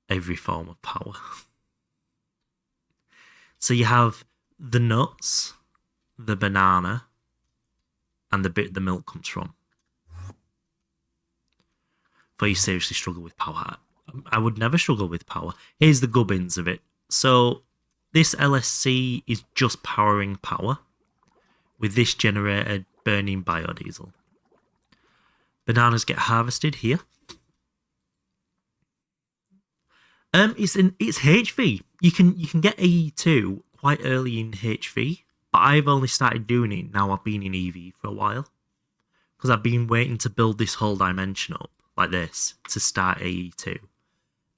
Every form of power. So you have the nuts, the banana, and the bit the milk comes from. But you seriously struggle with power. I would never struggle with power. Here's the gubbins of it. So this LSC is just powering power with this generator burning biodiesel. Bananas get harvested here. It's HV. You can get AE2 quite early in HV, but I've only started doing it now. I've been in EV for a while because I've been waiting to build this whole dimension up like this to start AE2,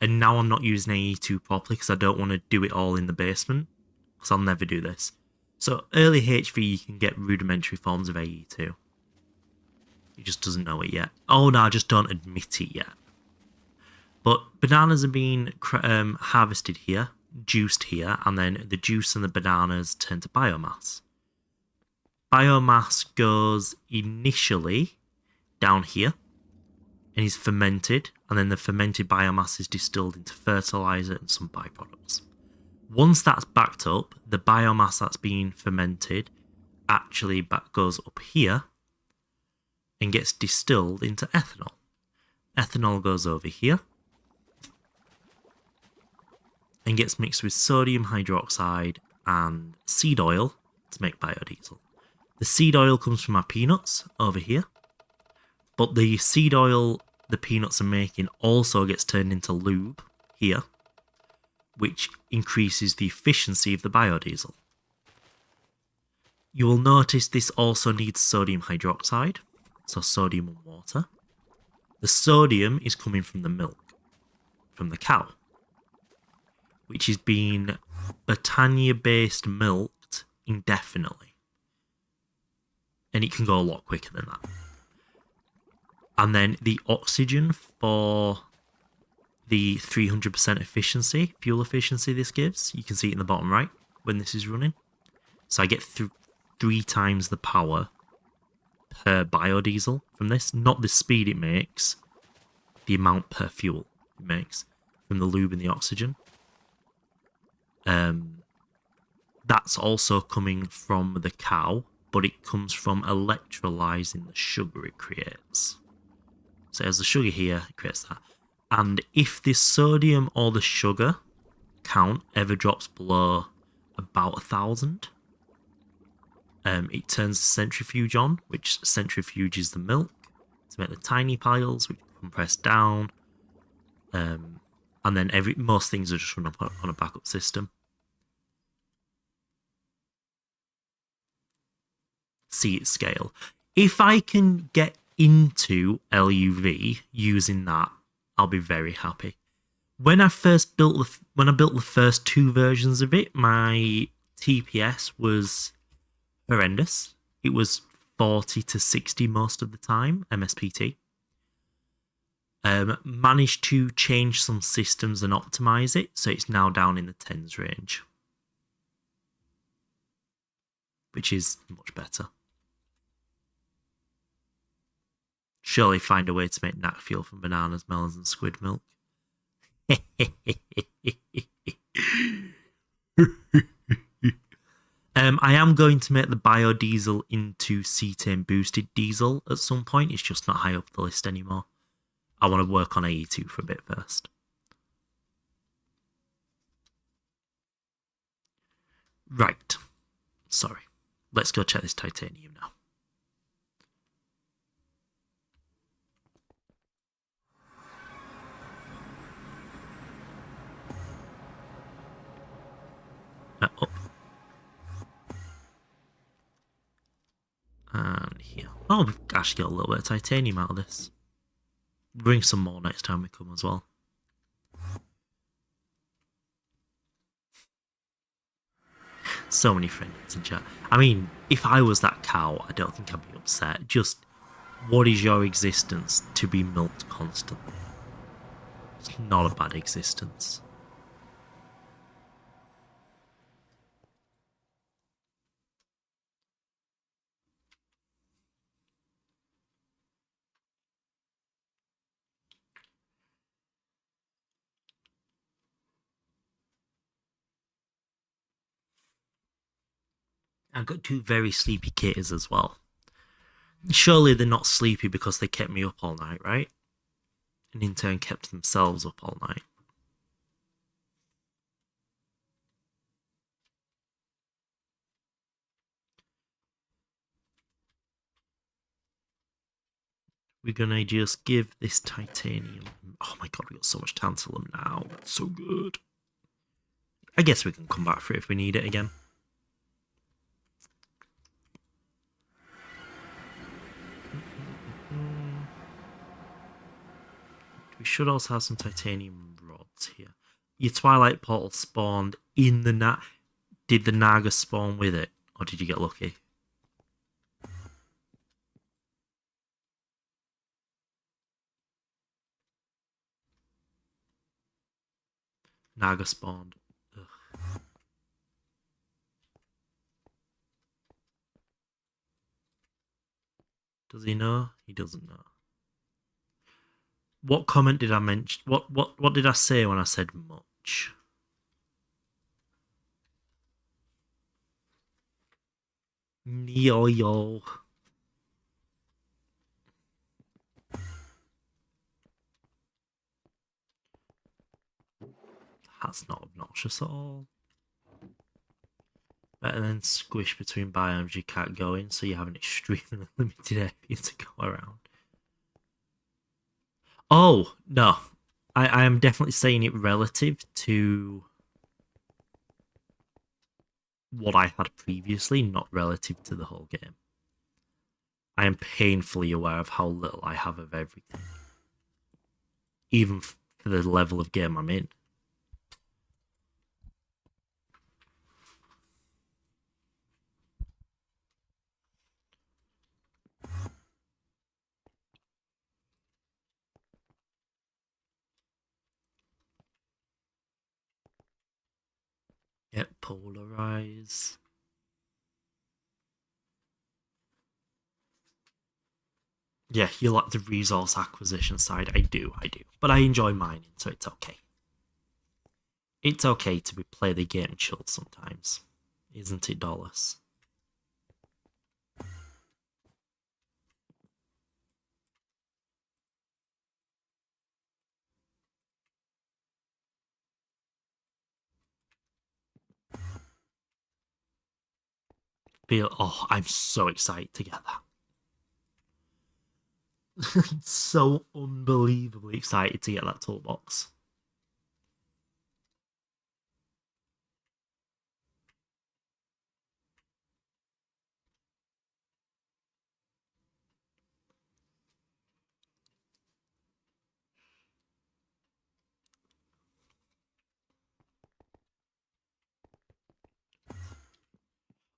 and now I'm not using AE2 properly because I don't want to do it all in the basement because I'll never do this. So early HV, you can get rudimentary forms of AE2. He just doesn't know it yet. Oh no, I just don't admit it yet. But bananas are being harvested here, juiced here, and then the juice and the bananas turn to biomass. Biomass goes initially down here and is fermented, and then the fermented biomass is distilled into fertilizer and some byproducts. Once that's backed up, the biomass that's being fermented actually goes up here and gets distilled into ethanol. Ethanol goes over here and gets mixed with sodium hydroxide and seed oil to make biodiesel. The seed oil comes from our peanuts over here, but the seed oil the peanuts are making also gets turned into lube here, which increases the efficiency of the biodiesel. You will notice this also needs sodium hydroxide, so sodium and water. The sodium is coming from the milk, from the cow, which is being Botania-based milked indefinitely. And it can go a lot quicker than that. And then the oxygen for the 300% efficiency, fuel efficiency this gives, you can see it in the bottom right when this is running. So I get 3 times the power per biodiesel from this. Not the speed it makes, the amount per fuel it makes from the lube and the oxygen. That's also coming from the cow, but it comes from electrolyzing the sugar it creates. So as the sugar here, it creates that. And if the sodium or the sugar count ever drops below about 1,000, it turns the centrifuge on, which centrifuges the milk to make the tiny piles, which compress down. And then most things are just run up on a backup system. See its scale. If I can get into LUV using that, I'll be very happy. When I built the first 2 versions of it, my TPS was horrendous. It was 40 to 60 most of the time, MSPT. Managed to change some systems and optimize it, so it's now down in the 10s range, which is much better. Surely find a way to make knack fuel from bananas, melons, and squid milk. I am going to make the biodiesel into cetane boosted diesel at some point. It's just not high up the list anymore. I want to work on AE2 for a bit first. Right. Sorry. Let's go check this titanium now. Up. And here. Oh, we've actually got a little bit of titanium out of this. Bring some more next time we come as well. So many friends in chat. I mean, if I was that cow, I don't think I'd be upset. Just, what is your existence to be milked constantly? It's not a bad existence. I've got two very sleepy kittens as well. Surely they're not sleepy because they kept me up all night, right? And in turn kept themselves up all night. We're gonna just give this titanium. Oh my god, we got so much tantalum now. That's so good. I guess we can come back for it if we need it again. We should also have some titanium rods here. Your Twilight Portal spawned in the Did the Naga spawn with it? Or did you get lucky? Naga spawned. Ugh. Does he know? He doesn't know. What comment did I mention? What did I say when I said much? Yo. That's not obnoxious at all. Better than squish between biomes you can't go in, so you have an extremely limited area to go around. Oh, no. I am definitely saying it relative to what I had previously, not relative to the whole game. I am painfully aware of how little I have of everything. Even for the level of game I'm in. Yep, polarize. Yeah, you like the resource acquisition side. I do. But I enjoy mining, so it's okay. It's okay to play the game chilled sometimes. Isn't it, Dolus? Oh, I'm so excited to get that. So unbelievably excited to get that toolbox.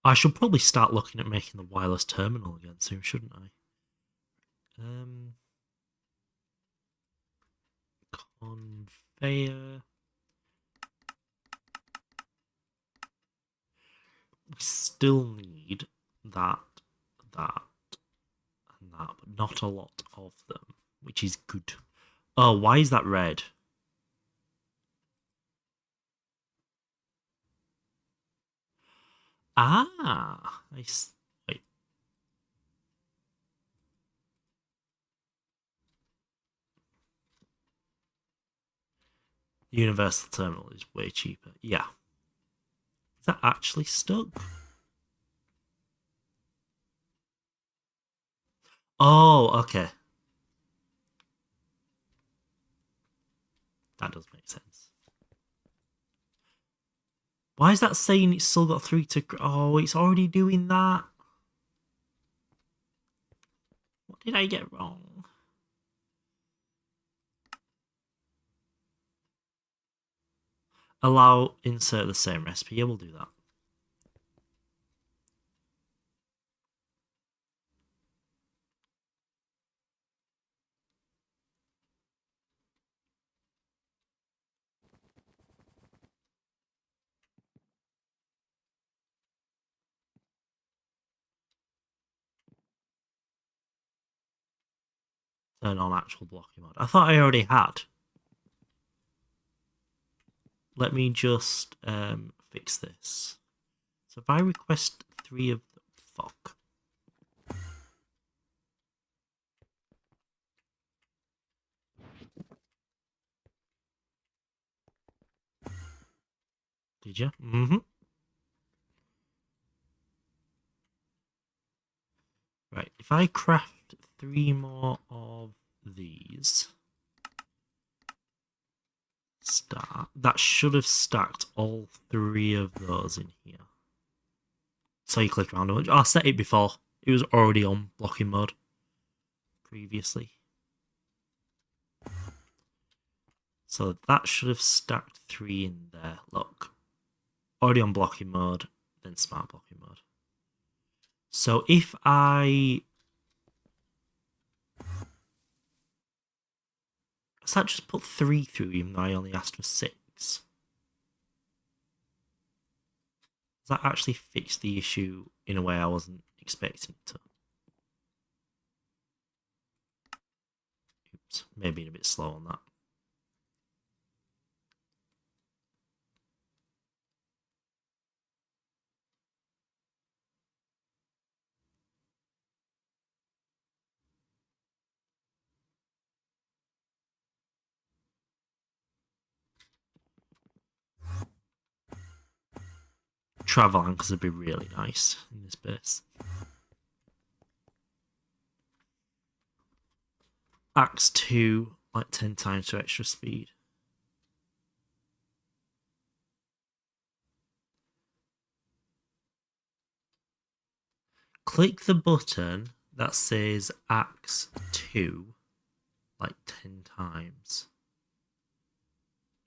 I should probably start looking at making the wireless terminal again soon, shouldn't I? Conveyor. We still need that, and that, but not a lot of them, which is good. Oh, why is that red? Ah, wait. The Universal Terminal is way cheaper. Yeah. Is that actually stuck? Oh, okay. That does make sense. Why is that saying it's still got 3 to... Oh, it's already doing that. What did I get wrong? Allow insert the same recipe. Yeah, we'll do that. Turn on actual blocking mode. I thought I already had. Let me just fix this. So if I request 3 of them, fuck. Did you? Mm-hmm. Right, if I craft 3 more of these, that should have stacked all 3 of those in here. So you click around them. I set it before. It was already on blocking mode previously. So that should have stacked 3 in there. Look. Already on blocking mode, then smart blocking mode. So if I... Does that just put 3 through even though I only asked for 6? Does that actually fix the issue in a way I wasn't expecting it to? Oops, maybe a bit slow on that. Travel anchors would be really nice in this base. Axe 2, like 10 times for extra speed. Click the button that says Axe 2, like 10 times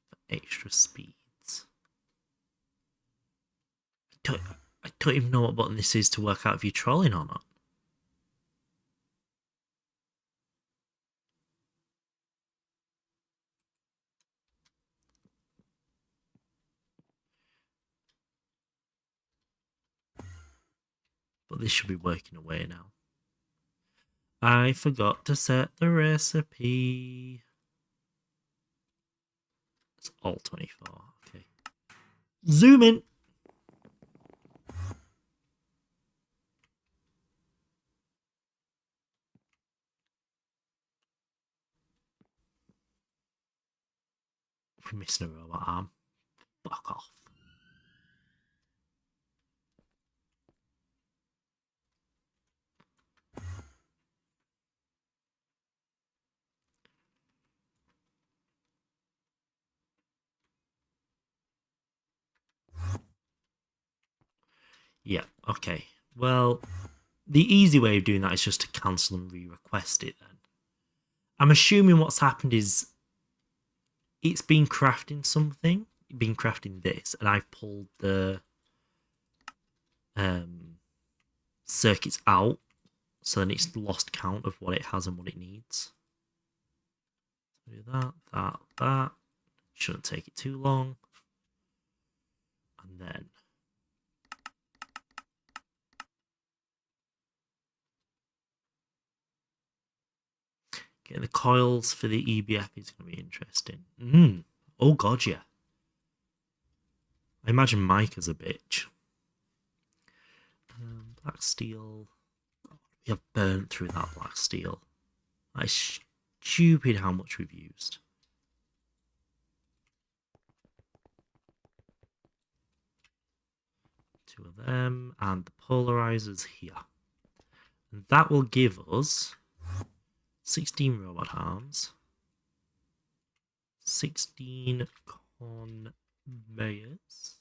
for extra speeds. I don't even know what button this is to work out if you're trolling or not. But this should be working away now. I forgot to set the recipe. It's all 24. Okay. Zoom in. We're missing a robot arm. Fuck off. Yeah, okay. Well, the easy way of doing that is just to cancel and re-request it then. I'm assuming what's happened is it's been crafting something, been crafting this, and I've pulled the circuits out, so then it's lost count of what it has and what it needs. Do that. Shouldn't take it too long. And then Okay, the coils for the EBF is going to be interesting. Oh god, yeah. I imagine Mike as a bitch. Black steel. We have burnt through that black steel. That is stupid how much we've used. Two of them, and the polarizers here. And that will give us 16 robot arms, 16 conveyors.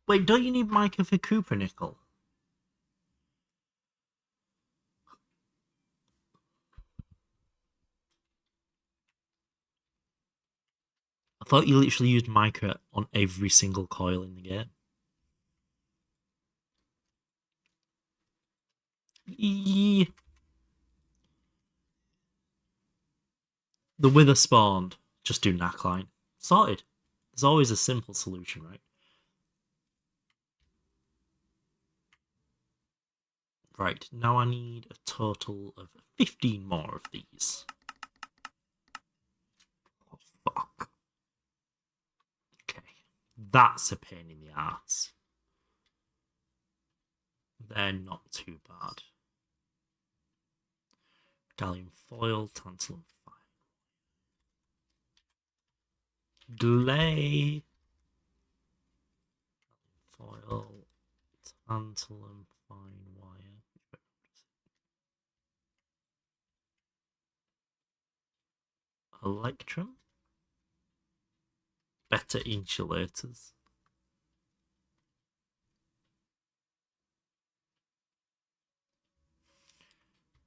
Wait, don't you need Micah for Cooper Nickel? I thought you literally used Micah on every single coil in the game. The wither spawned. Just do Knackline. Sorted. There's always a simple solution, right? Right, now I need a total of 15 more of these. Oh, fuck. Okay, that's a pain in the ass. They're not too bad. Gallium foil, tantalum fine. Delay. Foil, tantalum fine wire. Electrum. Better insulators.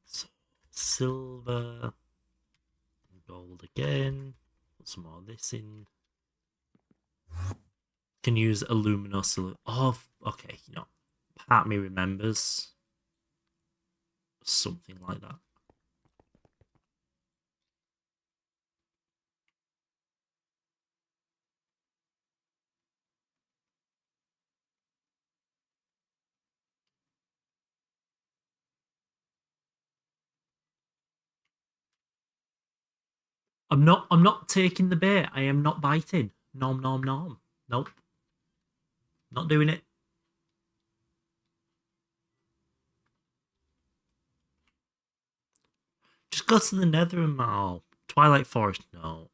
So, silver. Gold again. Put some more of this in. Can use aluminous. Oh, okay. You know, part of me remembers something like that. I'm not taking the bait. I am not biting. Nom nom nom. Nope. Not doing it. Just go to the nether and oh, Twilight Forest, no.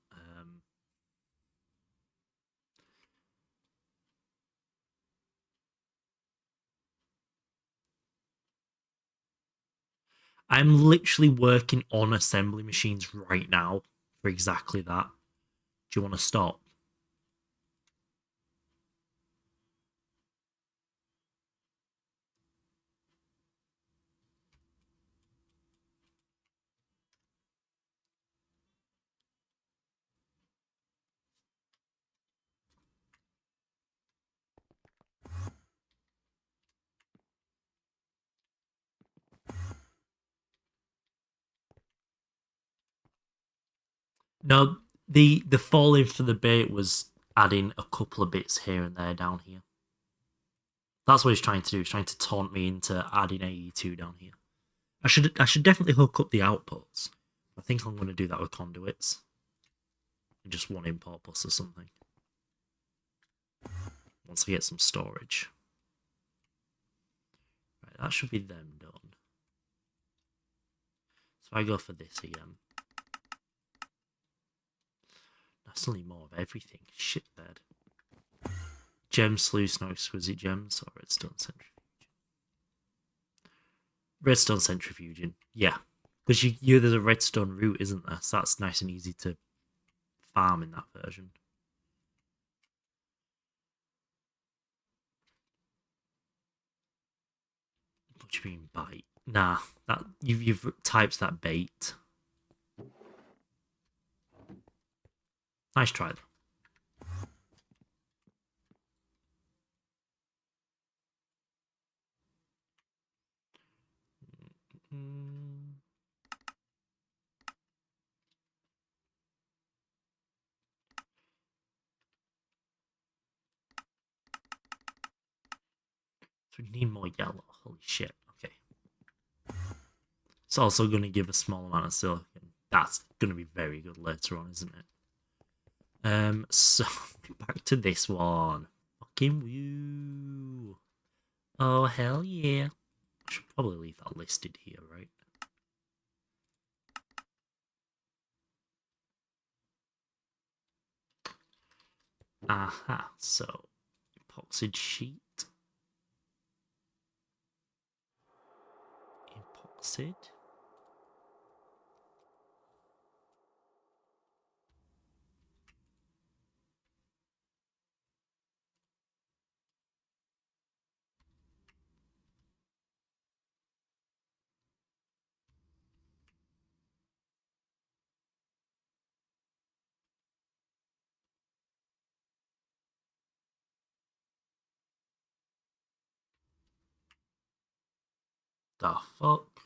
I'm literally working on assembly machines right now for exactly that. Do you want to stop? No, the falling for the bait was adding a couple of bits here and there down here. That's what he's trying to do. He's trying to taunt me into adding AE2 down here. I should definitely hook up the outputs. I think I'm going to do that with conduits. Just one import bus or something. Once I get some storage. Right, that should be them done. So I go for this again. That's only more of everything. Shitbed. Gem sluice, no exquisite gems, or redstone centrifuge. Redstone centrifuging, yeah. Because there's a redstone route, isn't there? So that's nice and easy to farm in that version. What do you mean bite? Nah, that you've typed that bait. Nice try though. Mm. We need more yellow. Holy shit. Okay. It's also going to give a small amount of silicon. That's going to be very good later on, isn't it? So back to this one. Fucking woo. Oh, hell yeah. I should probably leave that listed here, right? Aha, so epoxid sheet. Epoxid. The fuck?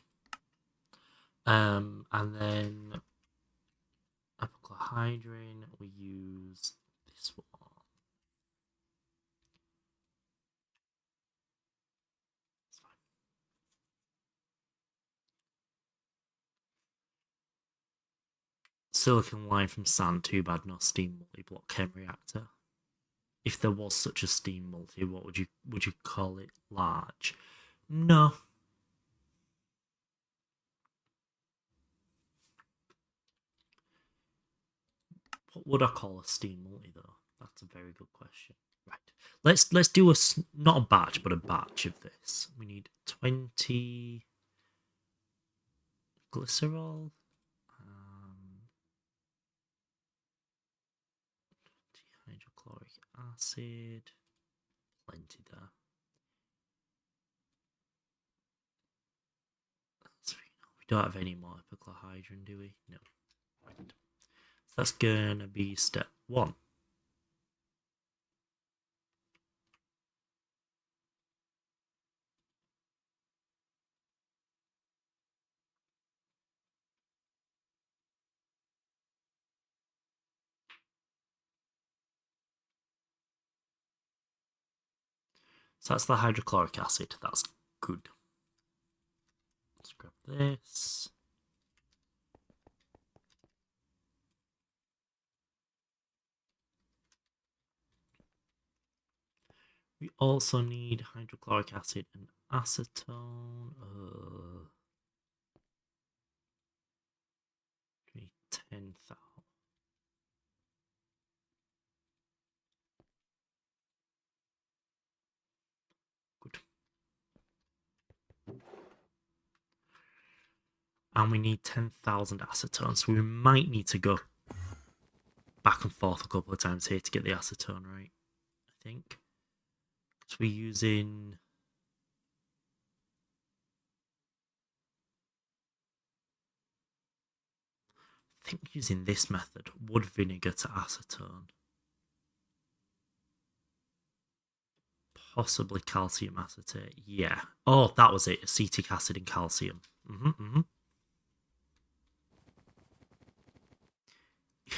And then epiclohydrin, we use this one. It's fine. Silicon line from sand, too bad, no steam multi-block chem reactor. If there was such a steam multi, what would you call it? Large? No. What would I call a steam multi though? That's a very good question. Right. Let's do not a batch, but a batch of this. We need 20 glycerol. Hydrochloric acid. Plenty there. We don't have any more epiclohydrin, do we? No. Right. So that's gonna be step 1. So that's the hydrochloric acid. That's good. Let's grab this. We also need hydrochloric acid and acetone. We need 10,000. Good. And we need 10,000 acetone, so we might need to go back and forth a couple of times here to get the acetone right, I think. So we're using... I think using this method, wood vinegar to acetone. Possibly calcium acetate. Yeah. Oh, that was it. Acetic acid and calcium.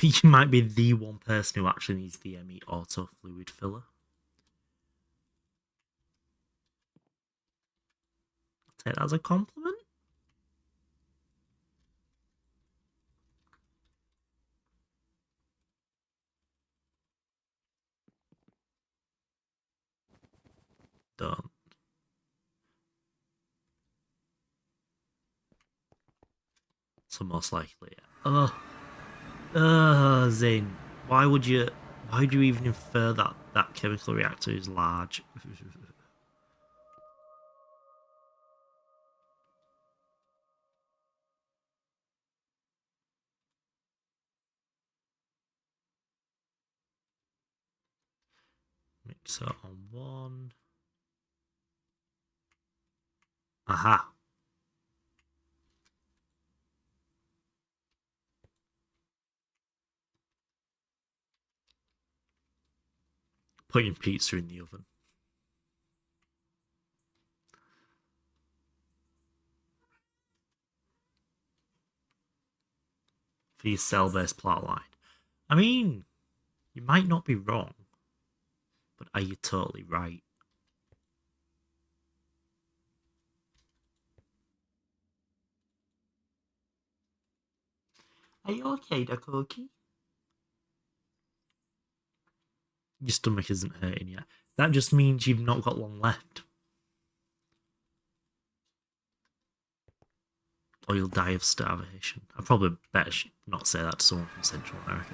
You might be the one person who actually needs the ME auto fluid filler. I'll take that as a compliment. Done. So most likely, yeah. Zane, why would you even infer that chemical reactor is large? Mixer on 1. Aha. Putting pizza in the oven. For your cell-based plot line. I mean, you might not be wrong, but are you totally right? Are you okay, Dakoki? Your stomach isn't hurting yet. That just means you've not got long left. Or you'll die of starvation. I probably better not say that to someone from Central America.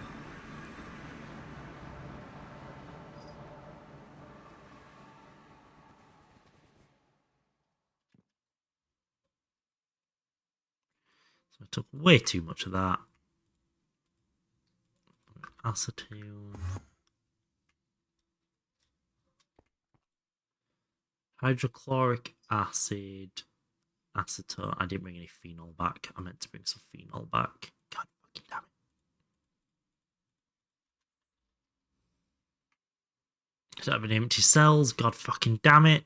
So I took way too much of that. Acetone. Hydrochloric acid. Acetone. I didn't bring any phenol back. I meant to bring some phenol back. God fucking damn it. I don't have any empty cells. God fucking damn it.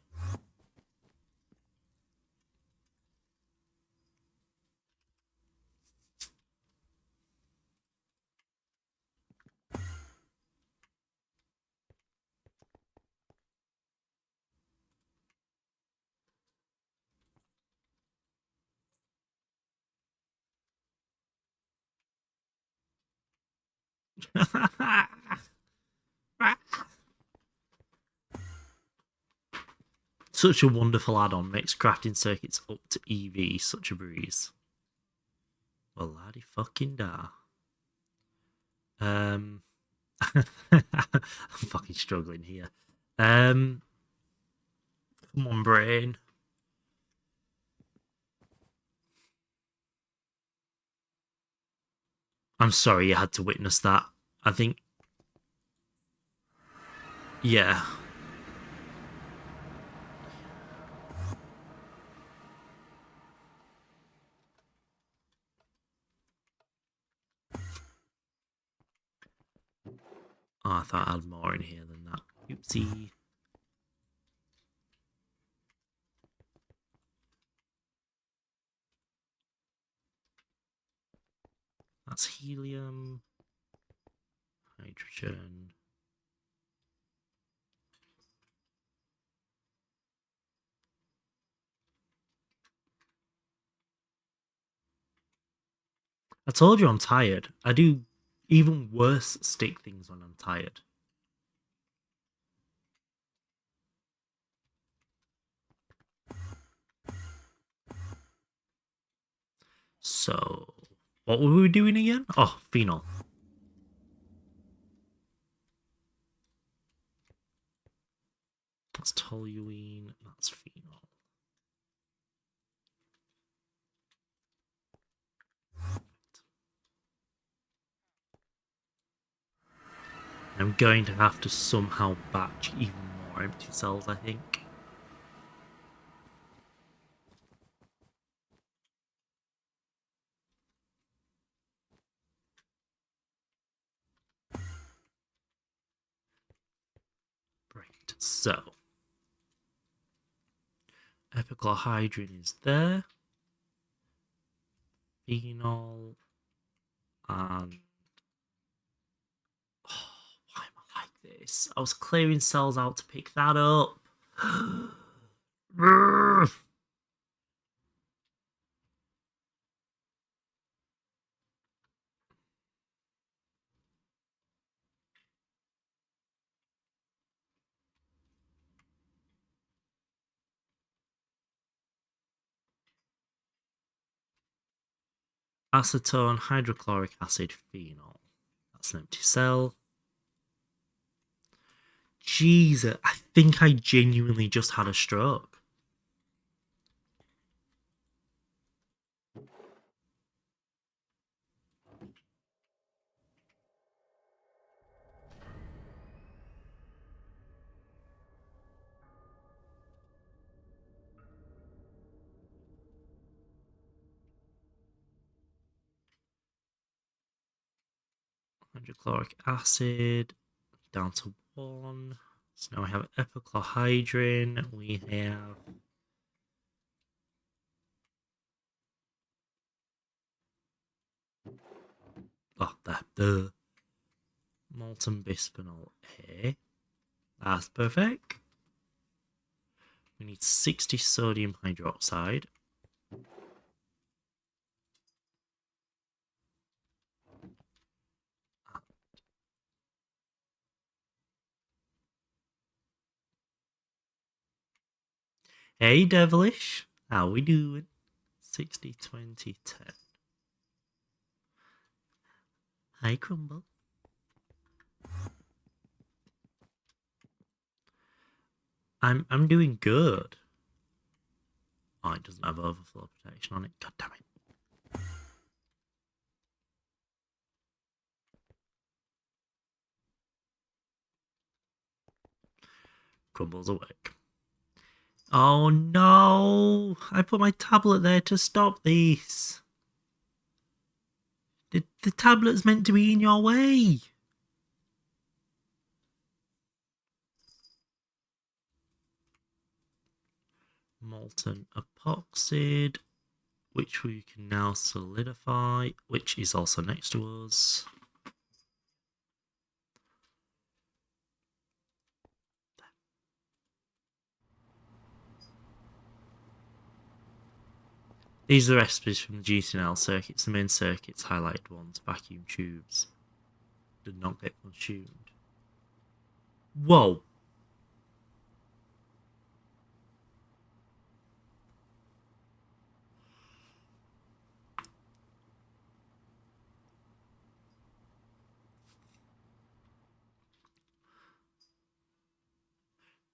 Such a wonderful add-on, makes crafting circuits up to EV such a breeze. Well, laddie fucking da. I'm fucking struggling here. Come on, brain. I'm sorry you had to witness that. I think, yeah. Oh, I thought I had more in here than that. Oopsie. That's helium. Hydrogen. I told you I'm tired. I do even worse stick things when I'm tired. So, what were we doing again? Oh, phenol. That's toluene. That's phenol. I'm going to have to somehow batch even more empty cells, I think. Right, so epichlorhydrin is there. Phenol and oh, why am I like this? I was clearing cells out to pick that up. Acetone, hydrochloric acid, phenol. That's an empty cell. Jesus, I think I genuinely just had a stroke. Hydrochloric acid down to 1. So now we have epichlorhydrin. We have the molten bisphenol A. That's perfect. We need 60 sodium hydroxide. Hey, Devilish. How we doing? 60, 20, 10. Hi, Crumble. I'm doing good. Oh, it doesn't have overflow protection on it. God damn it. Crumble's awake. Oh no! I put my tablet there to stop these. The tablet's meant to be in your way. Molten epoxide, which we can now solidify, which is also next to us. These are the recipes from the GTNH circuits, the main circuits, highlighted ones, vacuum tubes. Did not get consumed. Whoa!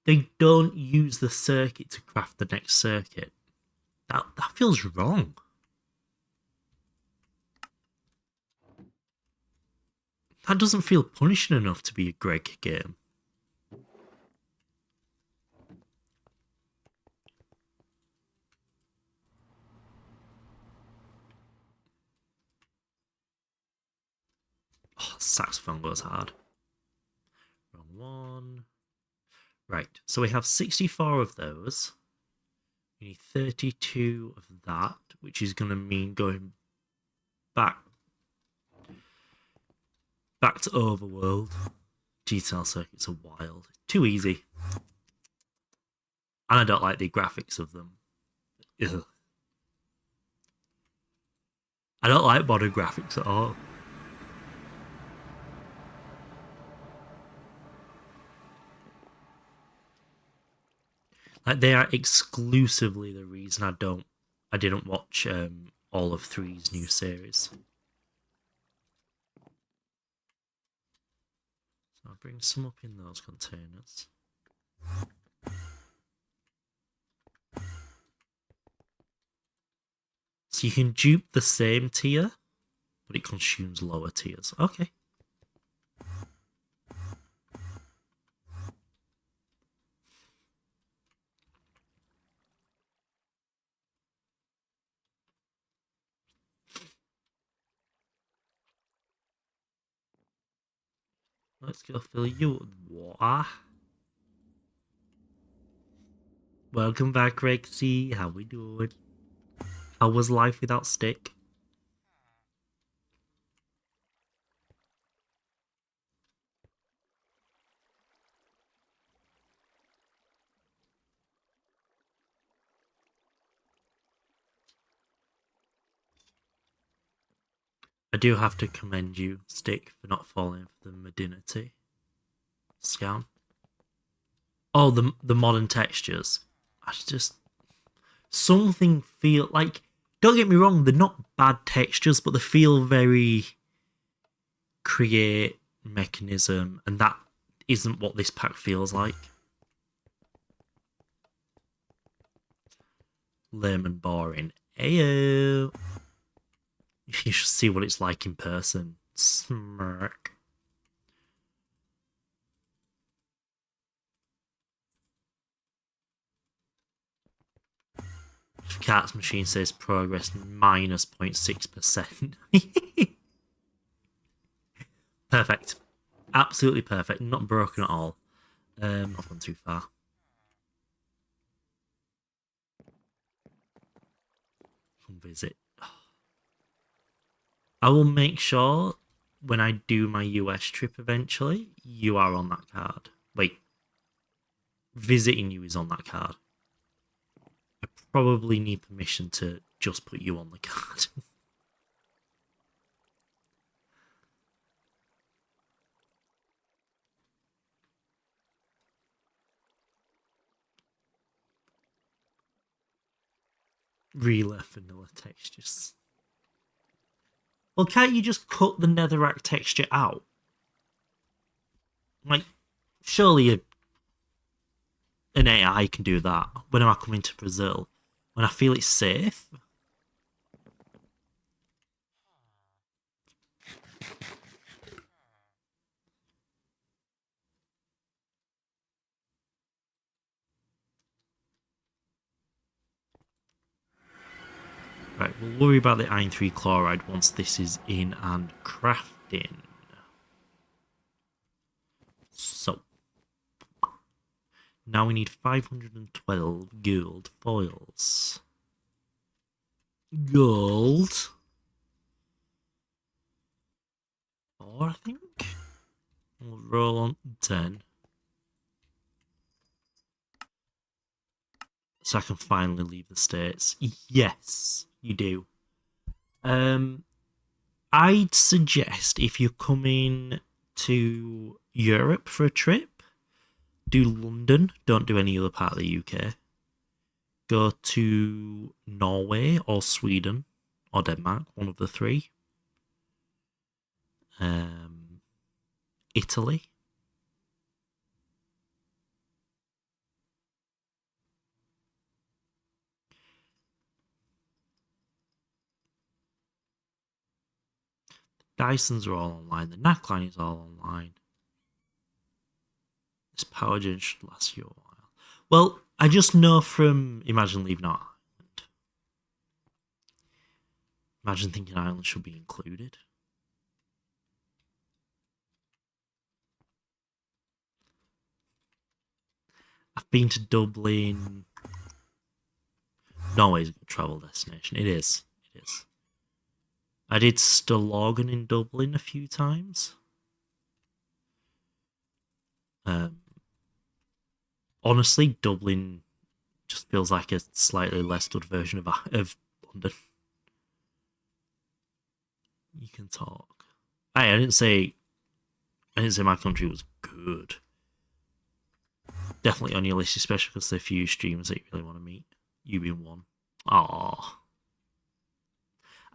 They don't use the circuit to craft the next circuit. That feels wrong. That doesn't feel punishing enough to be a Greg game. Oh, saxophone goes hard. Wrong one. Right, so we have 64 of those. We need 32 of that, which is going to mean going back to Overworld. GTL circuits are wild. Too easy. And I don't like the graphics of them. Ugh. I don't like modern graphics at all. Like they are exclusively the reason I didn't watch all of 3's new series. So I'll bring some up in those containers. So you can dupe the same tier, but it consumes lower tiers. Okay. Let's go fill you with water. Welcome back, Rexy. How we doing? How was life without Stick? I do have to commend you, Stick, for not falling for the modernity scam. Oh, the modern textures. I just something feel like. Don't get me wrong, they're not bad textures, but they feel very create mechanism, and that isn't what this pack feels like. Lame and boring. Ayo. You should see what it's like in person. Smirk. Cat's machine says progress minus 0.6%. Perfect. Absolutely perfect. Not broken at all. Not gone too far. Come visit. I will make sure when I do my US trip eventually, you are on that card. Wait. Visiting you is on that card. I probably need permission to just put you on the card. Real vanilla textures. Well, can't you just cut the netherrack texture out? Like, surely an AI can do that. When am I coming to Brazil? When I feel it's safe? Right, we'll worry about the iron 3 chloride once this is in and crafting. So, now we need 512 gold foils. Gold. Or I think. We'll roll on 10. So I can finally leave the States. Yes, you do. I'd suggest if you're coming to Europe for a trip, do London. Don't do any other part of the UK. Go to Norway or Sweden or Denmark, one of the three. Italy. Dysons are all online. The neckline is all online. This power gen should last you a while. Well, I just know from Imagine Leaving Our Island. Imagine thinking Ireland should be included. I've been to Dublin. Norway's a good travel destination. It is. It is. I did Stillorgan in Dublin a few times. Honestly, Dublin just feels like a slightly less good version of London. You can talk. Hey, I didn't say my country was good. Definitely on your list, especially because there are a few streamers that you really want to meet. You being one. Aww.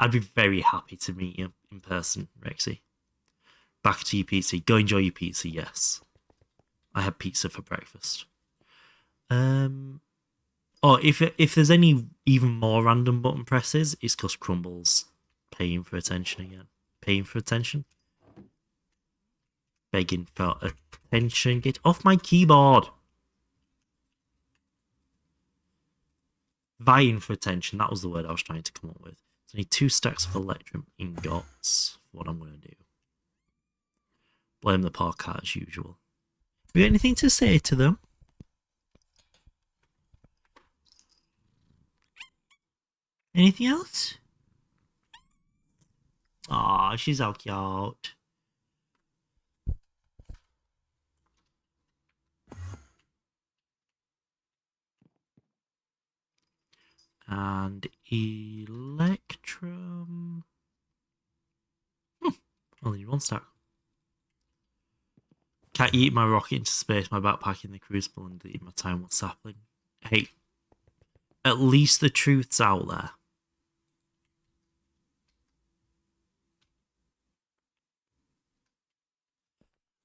I'd be very happy to meet you in person, Rexy. Back to your pizza. Go enjoy your pizza, yes. I had pizza for breakfast. If there's any even more random button presses, it's because Crumble's paying for attention again. Paying for attention? Begging for attention. Get off my keyboard! Vying for attention, that was the word I was trying to come up with. So I need 2 stacks of electrum ingots for what I'm going to do. Blame the poor cat as usual. Have you got anything to say to them? Anything else? Aw, she's all cute. And electrum. Only need 1 stack. Can't eat my rocket into space, my backpack in the crucible, and eat my time with sapling. Hey, at least the truth's out there.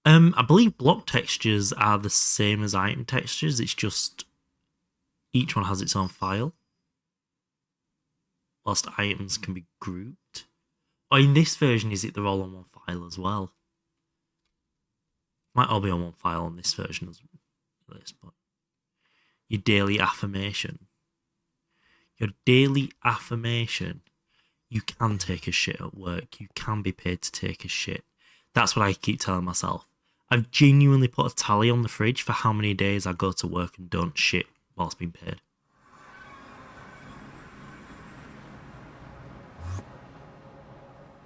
I believe block textures are the same as item textures. It's just each one has its own file. Whilst items can be grouped. Or in this version, is it they're all on one file as well? Might all be on one file on this version as this, but your daily affirmation. Your daily affirmation. You can take a shit at work. You can be paid to take a shit. That's what I keep telling myself. I've genuinely put a tally on the fridge for how many days I go to work and don't shit whilst being paid.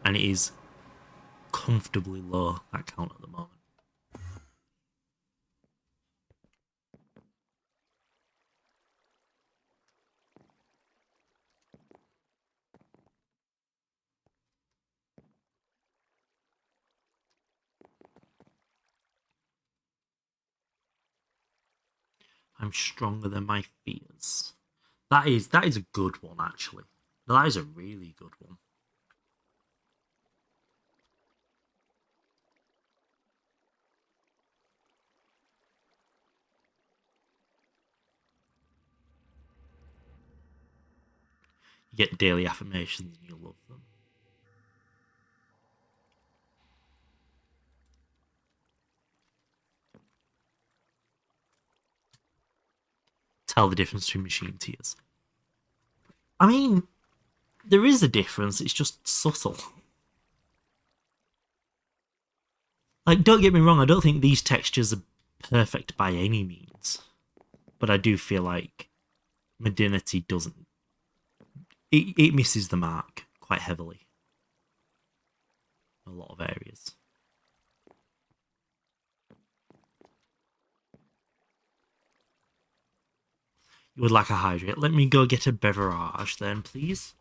And it is comfortably low, that count at the moment. I'm stronger than my fears. That is a good one, actually. That is a really good one. You get daily affirmations and you love them. Tell the difference between machine tears. I mean, there is a difference, it's just subtle. Like, don't get me wrong, I don't think these textures are perfect by any means. But I do feel like Modernity doesn't. It misses the mark quite heavily in a lot of areas. You would like a hydrate. Let me go get a beverage then, please.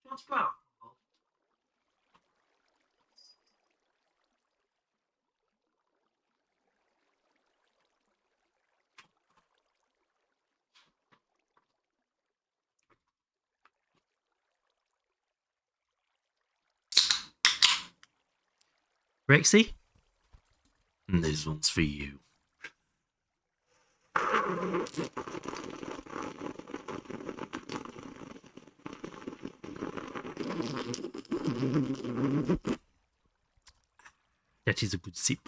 Do you want to go out? Rexy? And this one's for you. That is a good sip.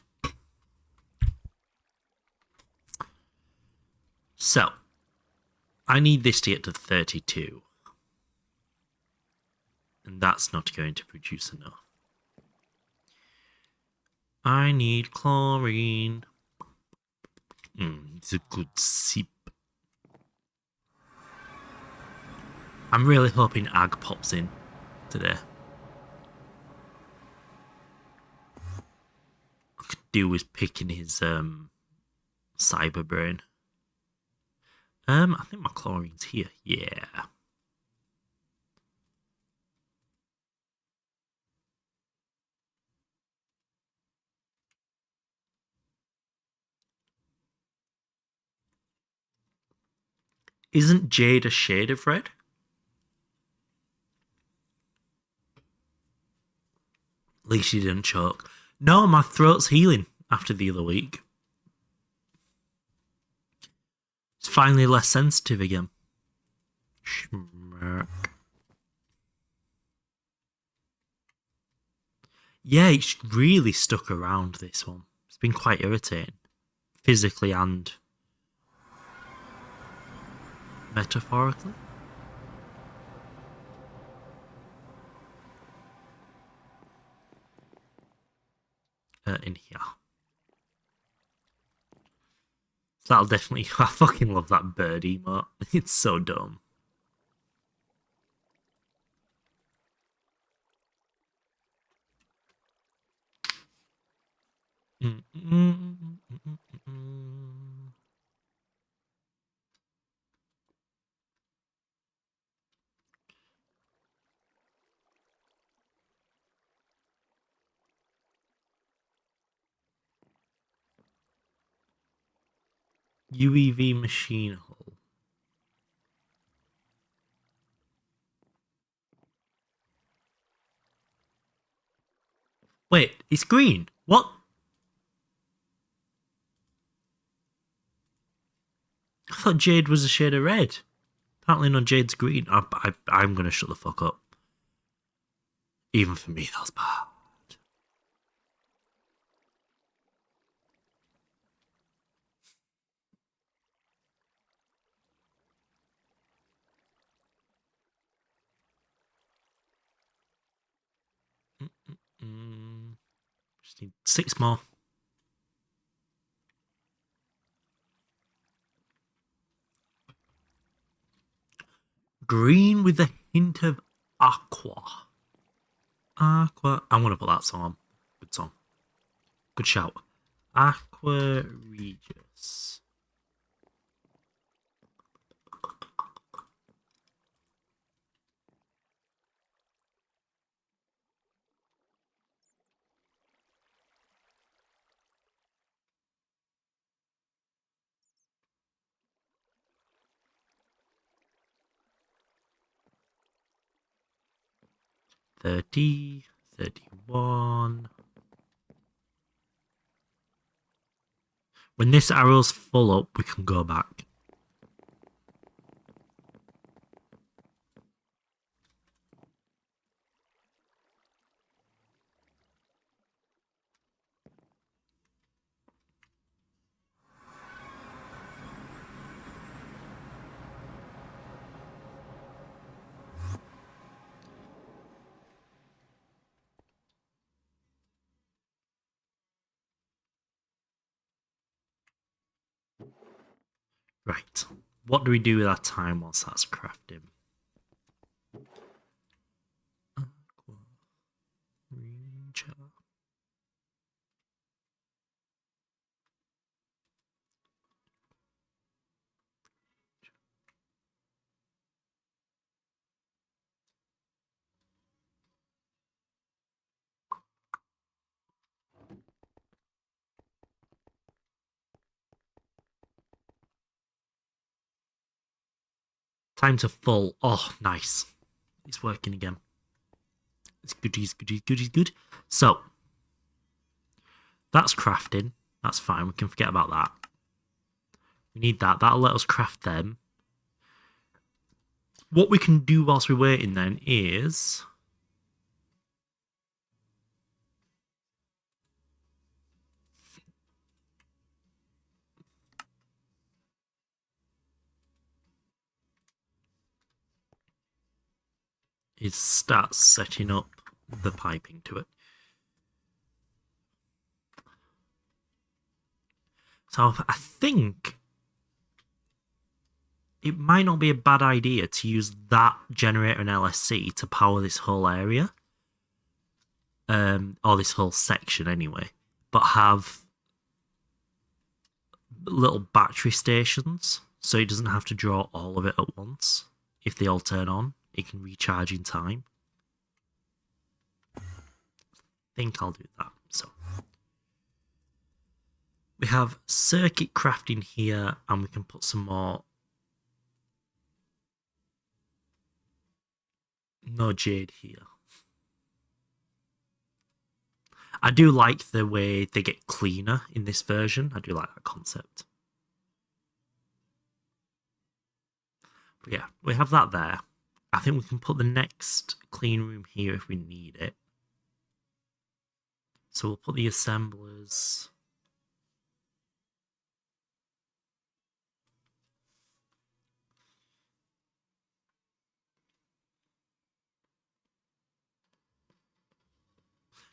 So, I need this to get to 32. And that's not going to produce enough. I need chlorine. It's a good sip. I'm really hoping Ag pops in today. I could do with picking his cyber brain. I think my chlorine's here. Yeah. Isn't jade a shade of red? At least you didn't choke. No, my throat's healing after the other week. It's finally less sensitive again. Schmirk. Yeah, it's really stuck around, this one. It's been quite irritating. Physically and metaphorically. In here. So that'll definitely... I fucking love that bird emote. It's so dumb. UEV machine hull. Wait, it's green. What? I thought jade was a shade of red. Apparently not, jade's green. I'm gonna shut the fuck up. Even for me, that's bad. Just need 6 more. Green with a hint of aqua. Aqua. I'm gonna put that song on. Good song. Good shout. Aqua Regis. 30, 31. When this arrow's full up, we can go back. Right. What do we do with our time whilst that's crafting? Ranger. Time to full. Oh, nice. It's working again. It's goodies, goodies, goodies, good. So, that's crafting. That's fine. We can forget about that. We need that. That'll let us craft them. What we can do whilst we're waiting then is... start setting up the piping to it. So I think it might not be a bad idea to use that generator and LSC to power this whole area. Or this whole section anyway. But have little battery stations so it doesn't have to draw all of it at once. If they all turn on, it can recharge in time. I think I'll do that. So we have circuit crafting here, and we can put some more. No jade here. I do like the way they get cleaner in this version. I do like that concept. But yeah, we have that there. I think we can put the next clean room here if we need it. So we'll put the assemblers.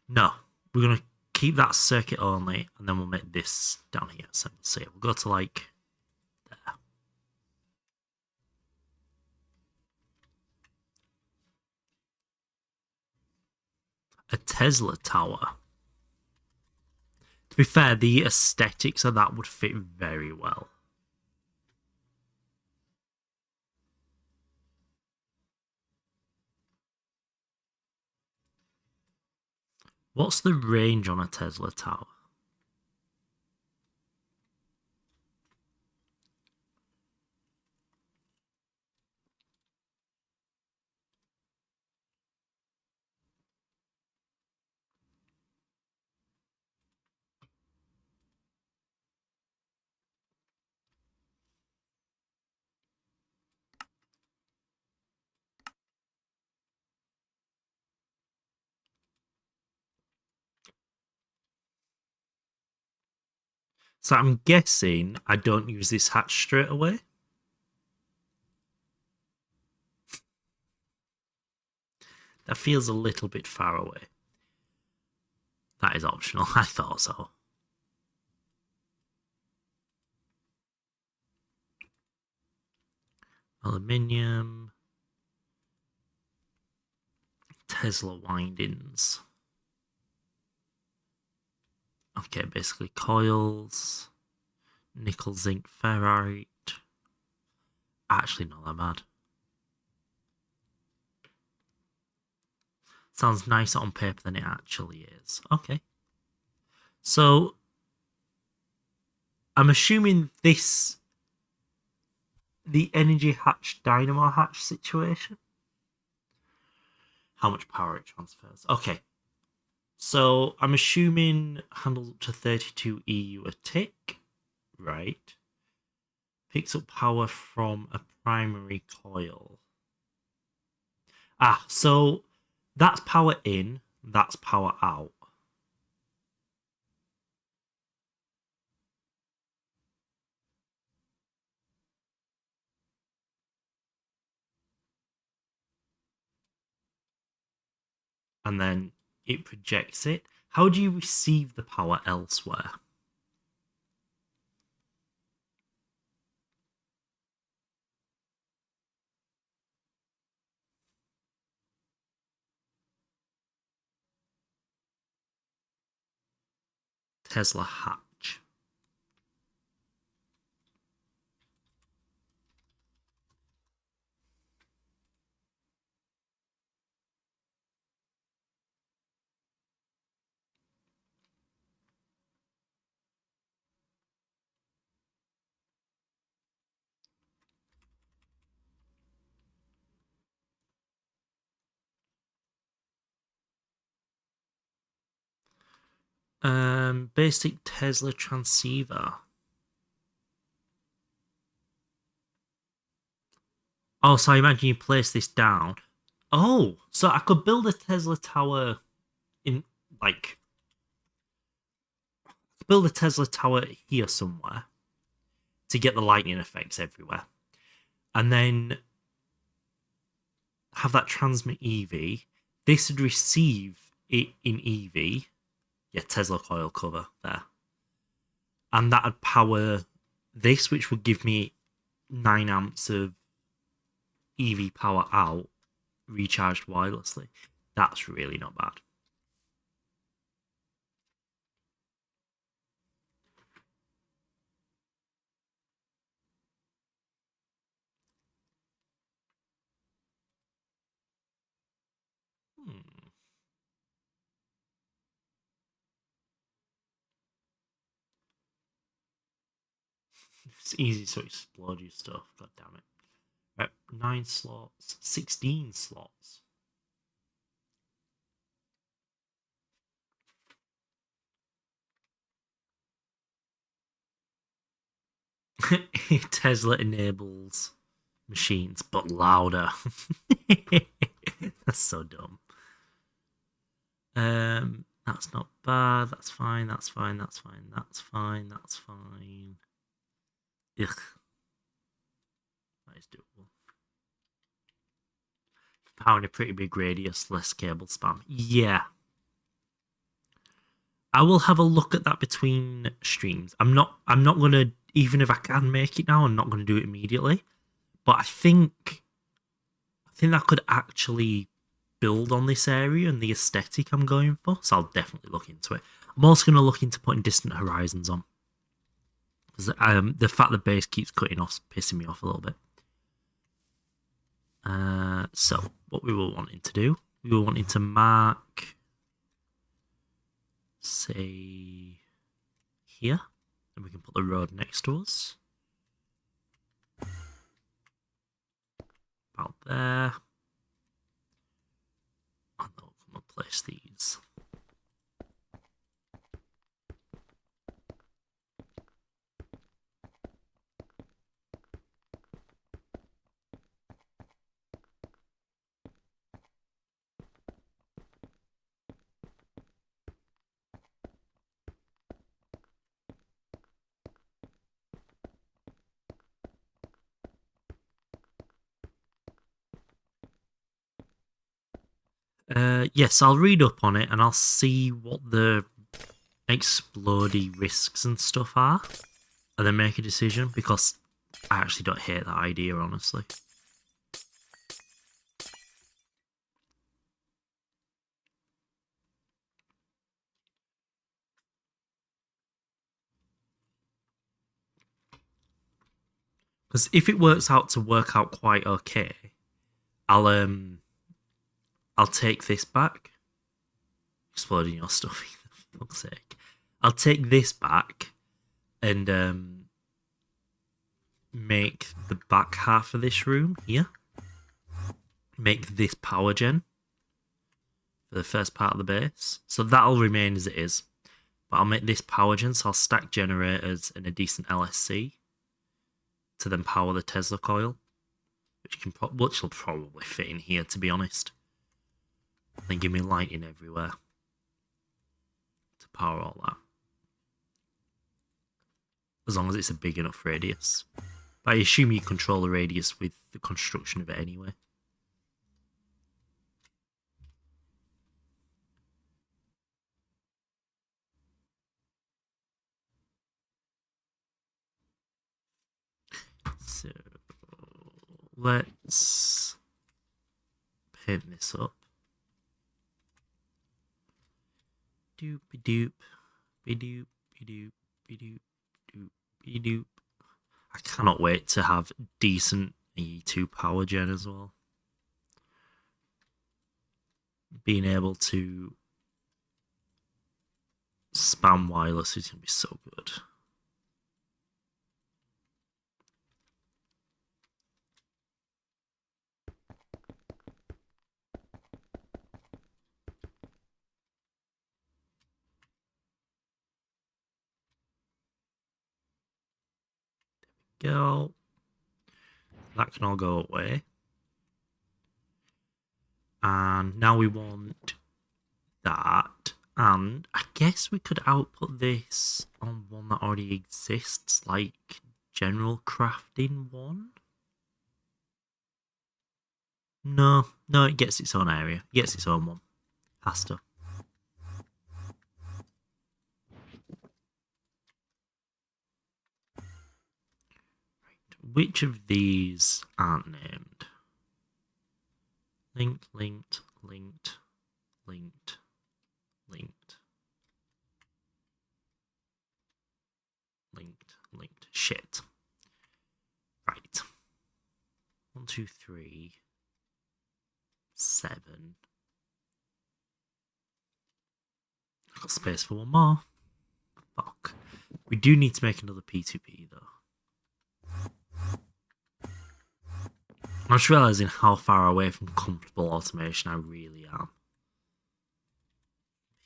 No, we're going to keep that circuit only, and then we'll make this down here. So we'll go to like there. A Tesla tower. To be fair, the aesthetics of that would fit very well. What's the range on a Tesla tower? So I'm guessing I don't use this hatch straight away. That feels a little bit far away. That is optional. I thought so. Aluminium. Tesla windings. Okay, basically coils. Nickel, zinc, ferrite. Actually, not that bad. Sounds nicer on paper than it actually is. Okay. So, I'm assuming this... the energy hatch, dynamo hatch situation. how much power it transfers. Okay. So I'm assuming handles up to 32 EU a tick. Right. Picks up power from a primary coil. Ah, so that's power in, that's power out. And then it projects it. How do you receive the power elsewhere? Tesla hatch. Basic Tesla transceiver. Oh, so I imagine you place this down. Oh, so I could build a Tesla tower in like build a Tesla tower here somewhere to get the lightning effects everywhere. And then have that transmit EV. This would receive it in EV. Yeah, Tesla coil cover there. And that'd power this, which would give me 9 amps of EV power out, recharged wirelessly. That's really not bad. Hmm. It's easy to explode your stuff. God damn it. Right, 9 slots, 16 slots. Tesla enables machines, but louder. That's so dumb. That's not bad. That's fine. That's fine. That's fine. That's fine. That's fine. Ugh. That is doable. Powering a pretty big radius, less cable spam. Yeah. I will have a look at that between streams. I'm not gonna, even if I can make it now, I'm not gonna do it immediately. But I think that could actually build on this area and the aesthetic I'm going for. So I'll definitely look into it. I'm also going to look into putting Distant Horizons on. Because the fact the base keeps cutting off is pissing me off a little bit. So what we were wanting to do, we were wanting to mark, say, here. And we can put the road next to us. About there. And then we'll come and place these. Yes, I'll read up on it and I'll see what the explodey risks and stuff are, and then make a decision, because I actually don't hate that idea, honestly. Because if it works out quite okay, I'll take this back. Exploding your stuff, for fuck's sake. I'll take this back and make the back half of this room here. Make this power gen. for the first part of the base. So that'll remain as it is. But I'll make this power gen, so I'll stack generators and a decent LSC to then power the Tesla coil, which will probably fit in here, to be honest. Then give me lighting everywhere to power all that. As long as it's a big enough radius. But I assume you control the radius with the construction of it anyway. So let's paint this up. Doop doop, be doop, be doop, be doop, doop, be doop. I cannot wait to have decent E2 power gen as well. Being able to spam wireless is going to be so good. Go. That can all go away. And now we want that. And I guess we could output this on one that already exists, like general crafting 1. No, it gets its own area. It gets its own one. Has to. Which of these aren't named? Linked, linked, linked, linked, linked, linked, linked. Shit. Right. 1, 2, 3, 7. I've got space for one more. Fuck. We do need to make another P2P though. I'm just realising how far away from comfortable automation I really am.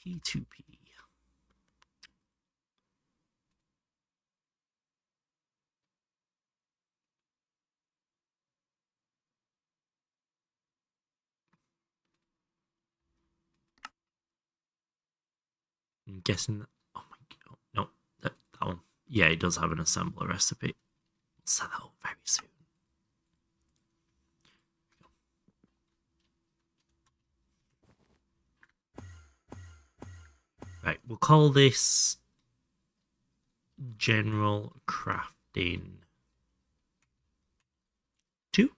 P2P. I'm guessing that. Oh my god. No, that one. Yeah, it does have an assembler recipe. We'll set that up very soon. Right, we'll call this General Crafting 2.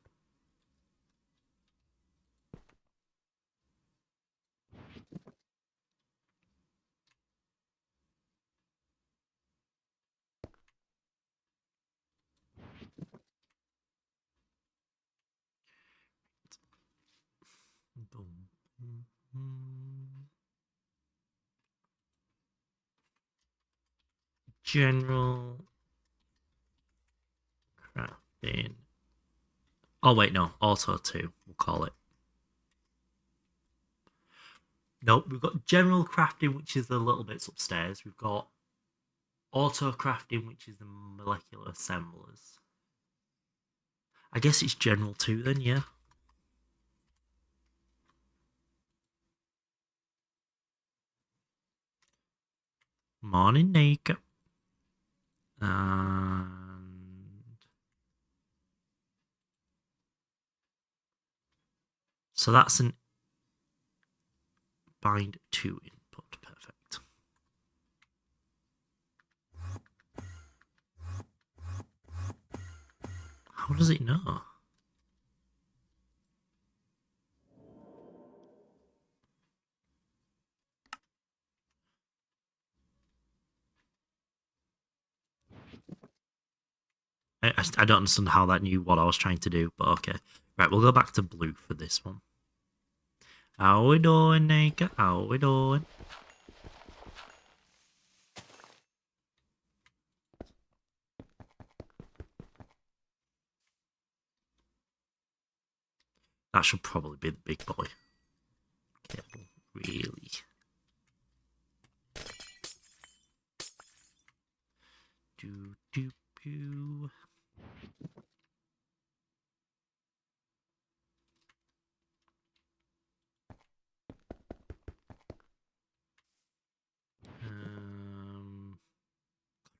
General Crafting. Oh, wait, no. Auto 2, we'll call it. Nope, we've got General Crafting, which is the little bits upstairs. We've got Auto Crafting, which is the molecular assemblers. I guess it's General 2 then, yeah. Morning, Naked. And so that's an bind to input. Perfect. How does it know? I don't understand how that knew what I was trying to do, but okay. Right, we'll go back to blue for this one. How we doing, Naked? How we doing? That should probably be the big boy. Cable, relay. do, do.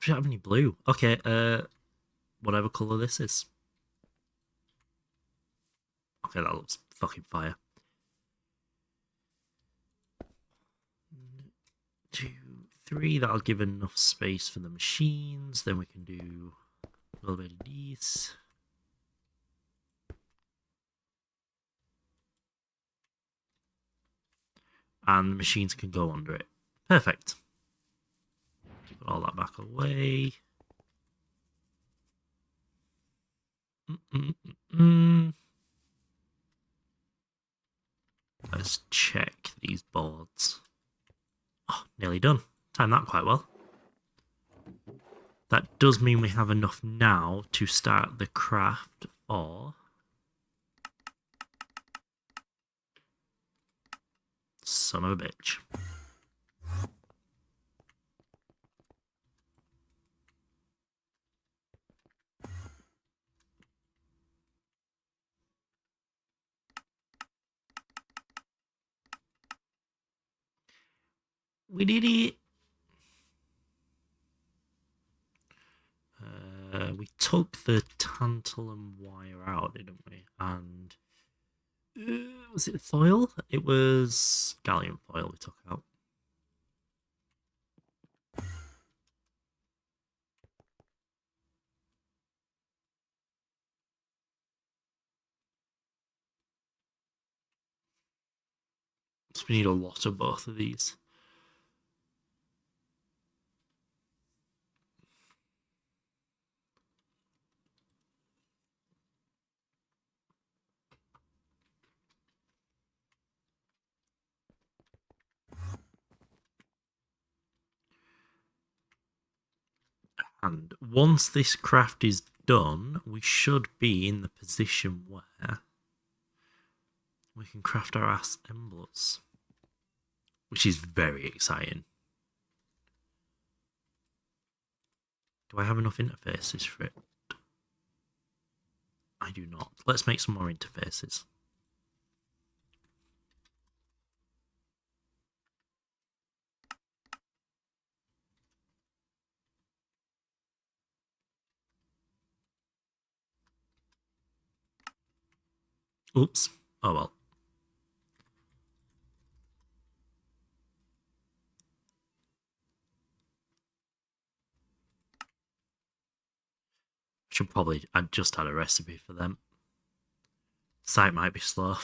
Do you have any blue? Okay, whatever colour this is. Okay, that looks fucking fire. 1, 2, 3. That'll give enough space for the machines. Then we can do a little bit of these. And the machines can go under it. Perfect. Put all that back away. Let's check these boards. Oh, nearly done. Timed that quite well. That does mean we have enough now to start the craft for... Son of a bitch. We did it. We took the tantalum wire out, didn't we? And was it foil? It was gallium foil we took out. So we need a lot of both of these. And once this craft is done, we should be in the position where we can craft our assemblers, which is very exciting. Do I have enough interfaces for it? I do not. Let's make some more interfaces. Oops. Oh well. Should probably... I just had a recipe for them. Site might be slow.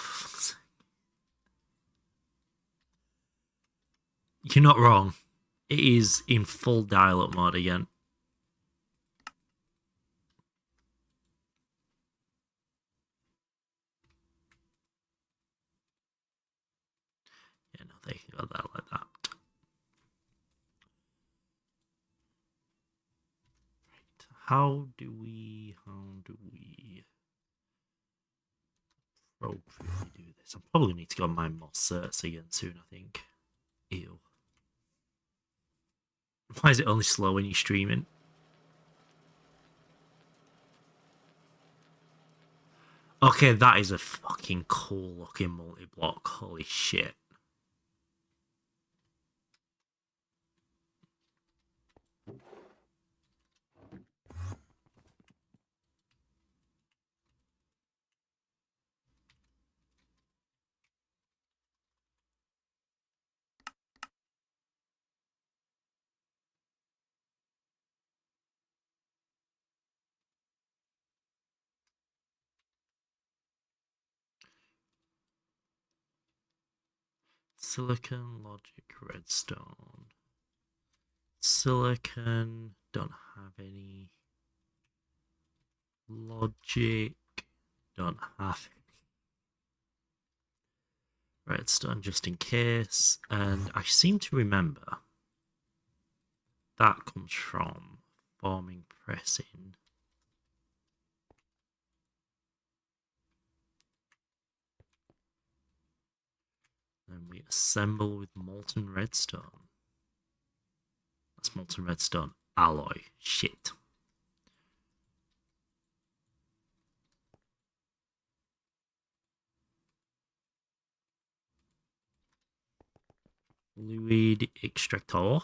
You're not wrong. It is in full dial-up mode again. Yeah, no, they can go there like that. Right. How do we appropriately do this? I probably need to go mine more certs again soon, I think. Ew. Why is it only slow when you're streaming? Okay, that is a fucking cool looking multi-block. Holy shit. Silicon, logic, redstone. Silicon, don't have any. Logic, don't have any. Redstone just in case. And I seem to remember that comes from forming pressing. Then we assemble with molten redstone. That's molten redstone alloy. Shit. Fluid extractor.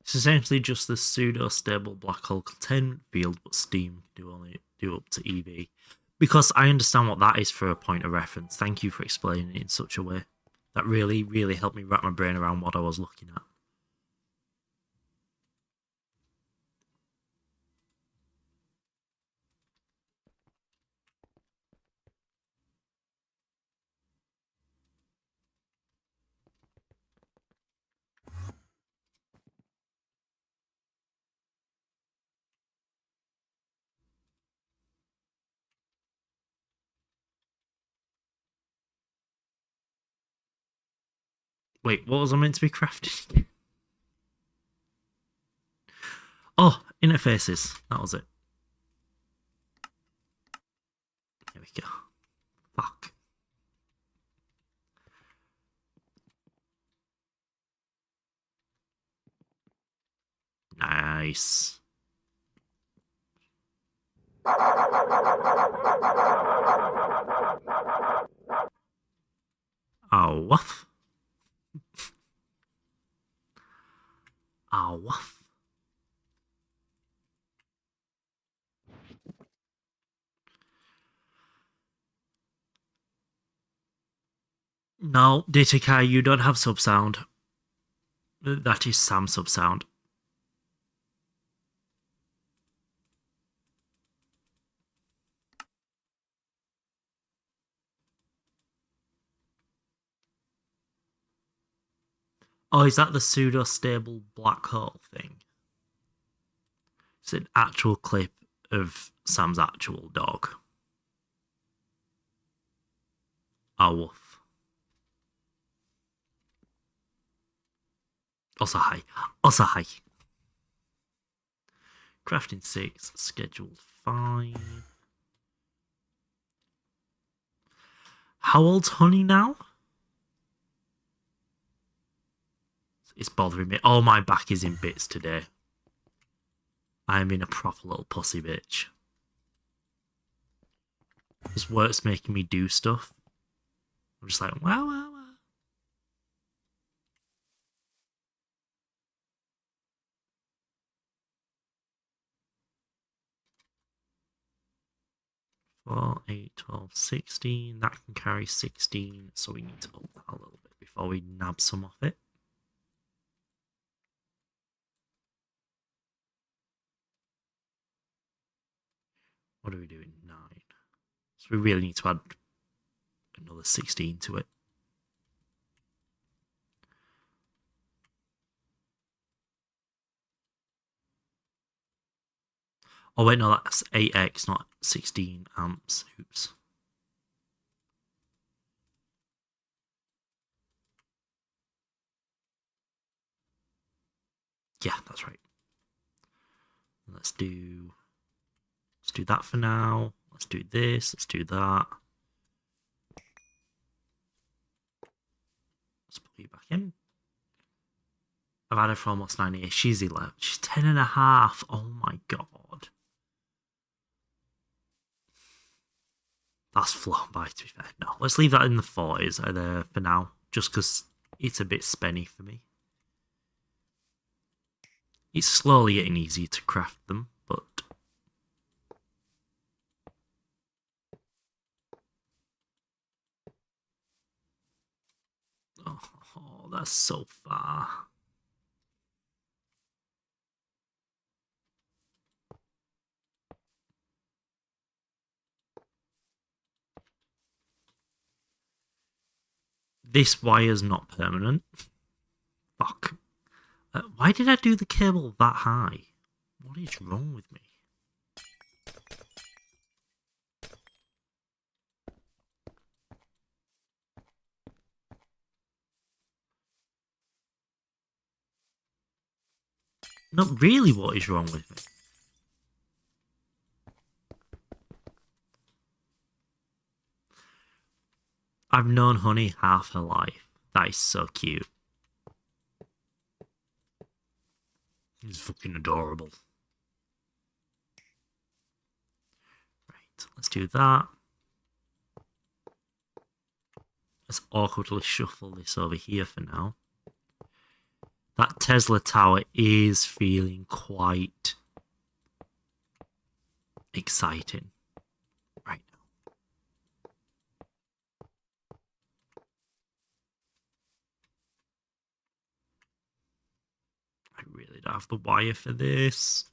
It's essentially just the pseudo-stable black hole containment field, but Steam can only do up to EV. Because I understand what that is for a point of reference. Thank you for explaining it in such a way. That really, really helped me wrap my brain around what I was looking at. Wait, what was I meant to be crafting? Oh, interfaces. That was it. There we go. Fuck. Nice. Oh, woof. Oh, woof. No, DTK, you don't have sub sound. That is Sam sub sound. Oh, is that the pseudo stable black hole thing? It's an actual clip of Sam's actual dog. Oh, woof. Also, hi. Also, hi. Crafting 6, scheduled 5. How old's Honey now? It's bothering me. Oh, my back is in bits today. I'm in a proper little pussy bitch. This work's making me do stuff. I'm just like, wow, wow, wow. Four, 8, 12, 16. That can carry 16, so we need to up that a little bit before we nab some off it. What are we doing? 9. So we really need to add another 16 to it. Oh wait, no, that's 8x, not 16 amps. Oops. Yeah, that's right. Let's do that for now. Let's do this. Let's do that. Let's put you back in. I've had her for almost 9 years. She's 11. She's 10 and a half. Oh my god. That's flown by, to be fair. No, let's leave that in the 40s for now. Just because it's a bit spenny for me. It's slowly getting easier to craft them, but... Oh, that's so far. This wire's not permanent. Fuck. Why did I do the cable that high? What is wrong with me? Not really what is wrong with me. I've known Honey half her life. That is so cute. He's fucking adorable. Right, let's do that. Let's awkwardly shuffle this over here for now. That Tesla tower is feeling quite exciting right now. I really don't have the wire for this.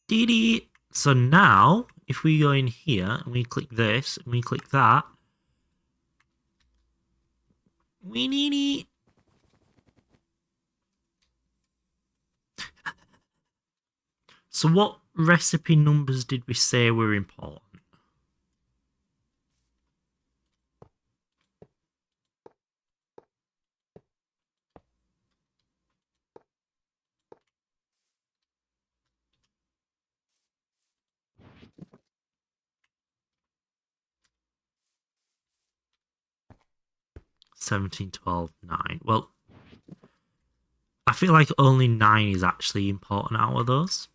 Dee. So now, if we go in here and we click this and we click that, we need it. So what recipe numbers did we say were important? Seventeen, 12, 9. Well, I feel like only 9 is actually important out of those.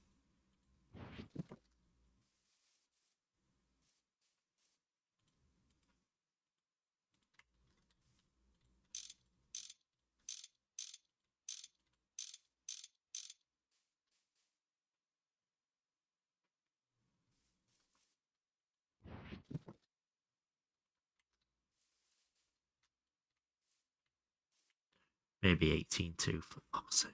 Maybe 18 too, for fuck's sake.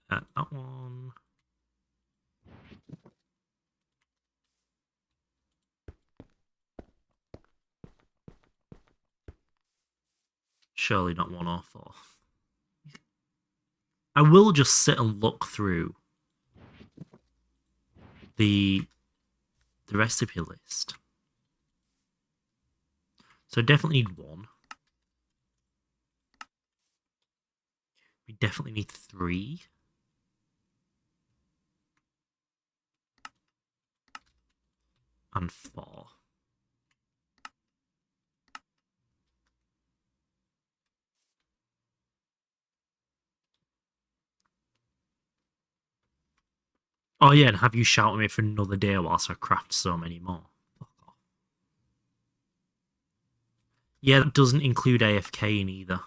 That one. Surely not 104. I will just sit and look through the recipe list. So definitely need 1. We definitely need 3. And 4. Oh yeah, and have you shouted me for another day whilst I craft so many more? Fuck off. Yeah, that doesn't include AFK in either.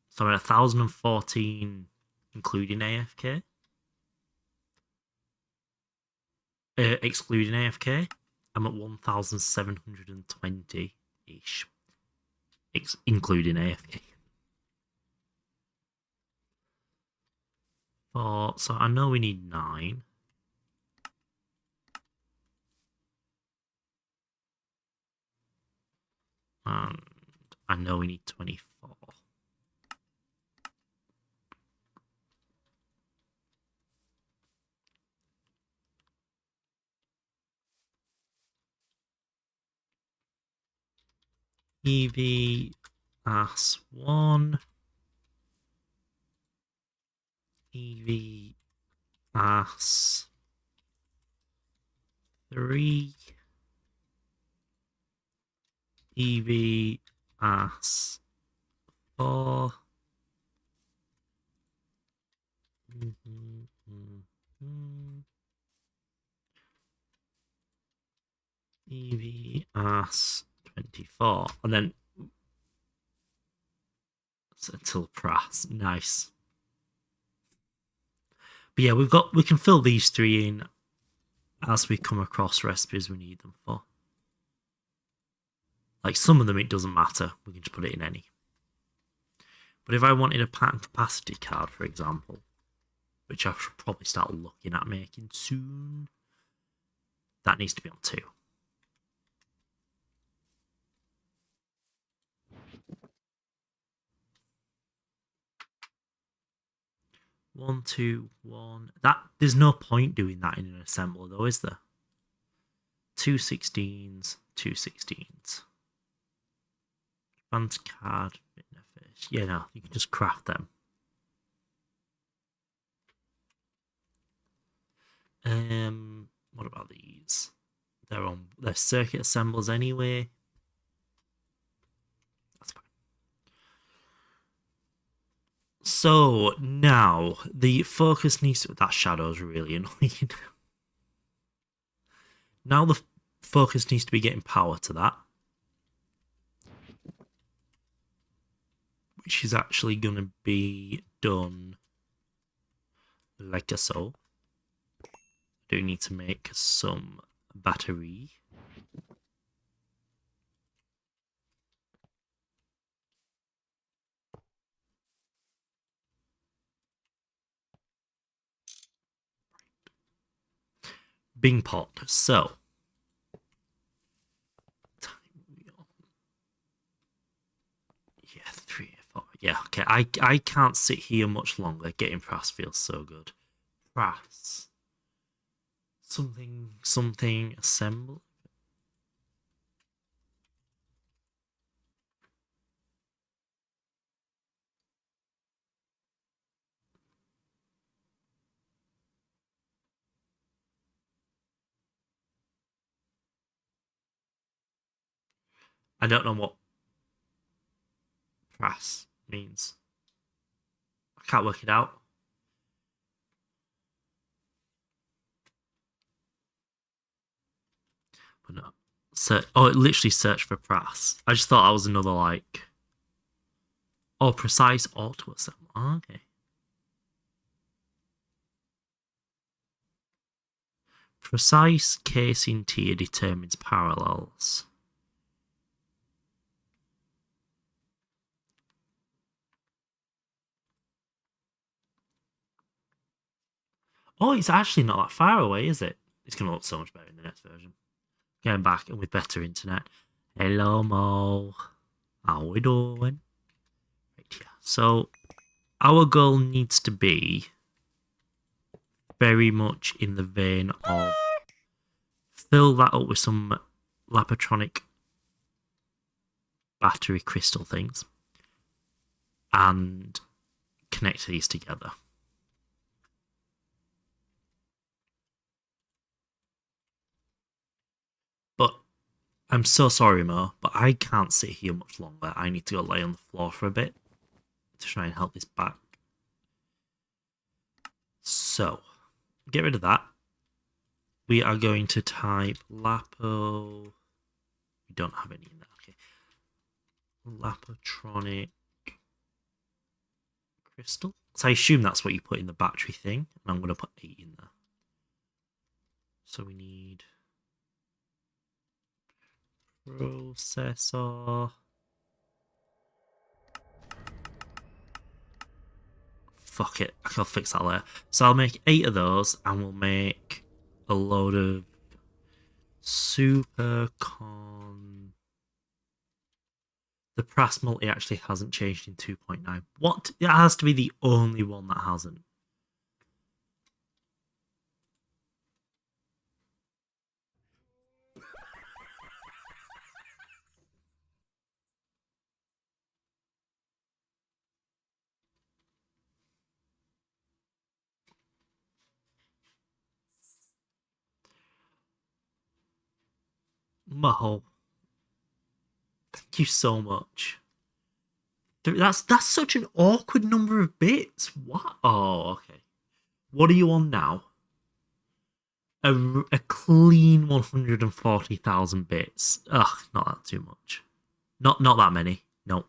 So I'm at 1014 including AFK. Excluding AFK, I'm at 1720-ish. Including AFK. So I know we need 9. And I know we need 24. EV AS1. EV AS3. EV AS4. EV AS24. And then until Prass. Nice. But yeah, we can fill these 3 in as we come across recipes we need them for. Like some of them it doesn't matter. We can just put it in any. But if I wanted a pattern capacity card, for example, which I should probably start looking at making soon, that needs to be on 2. 1, 2, 1. There's no point doing that in an assembler, though, is there? 2 16s, 2 16s. Advanced card, fish. Yeah, no, you can just craft them. What about these? They're circuit assemblers anyway. That's fine. So now the focus needs to. That shadow's really annoying. Now the focus needs to be getting power to that, which is actually going to be done like so. I do need to make some battery. Bing pot. So yeah, 3 4. Yeah, okay. I can't sit here much longer. Getting Prass feels so good. Prass. Something assemble. I don't know what Prass means. I can't work it out. But no. It literally searched for Prass. I just thought that was another like. Oh, precise auto assembly. Oh, okay. Precise casing tier determines parallels. Oh, it's actually not that far away, is it? It's going to look so much better in the next version. Getting back and with better internet. Hello, Mo. How we doing? Right here. So, our goal needs to be very much in the vein of fill that up with some Lapatronic battery crystal things and connect these together. But I'm so sorry, Mo, but I can't sit here much longer. I need to go lay on the floor for a bit to try and help this back. So, get rid of that. We are going to type Lapo. We don't have any in there. Okay. Lapatronic crystal. So I assume that's what you put in the battery thing, and I'm going to put 8 in there. So we need processor. Fuck it, I'll fix that later. So I'll make 8 of those, and we'll make a load of supercon. The Prass multi actually hasn't changed in 2.9. What? It has to be the only one that hasn't. Mo, thank you so much. That's such an awkward number of bits. What? Oh, okay. What are you on now? A clean 140,000 bits. Ugh, not that too much. Not that many. No.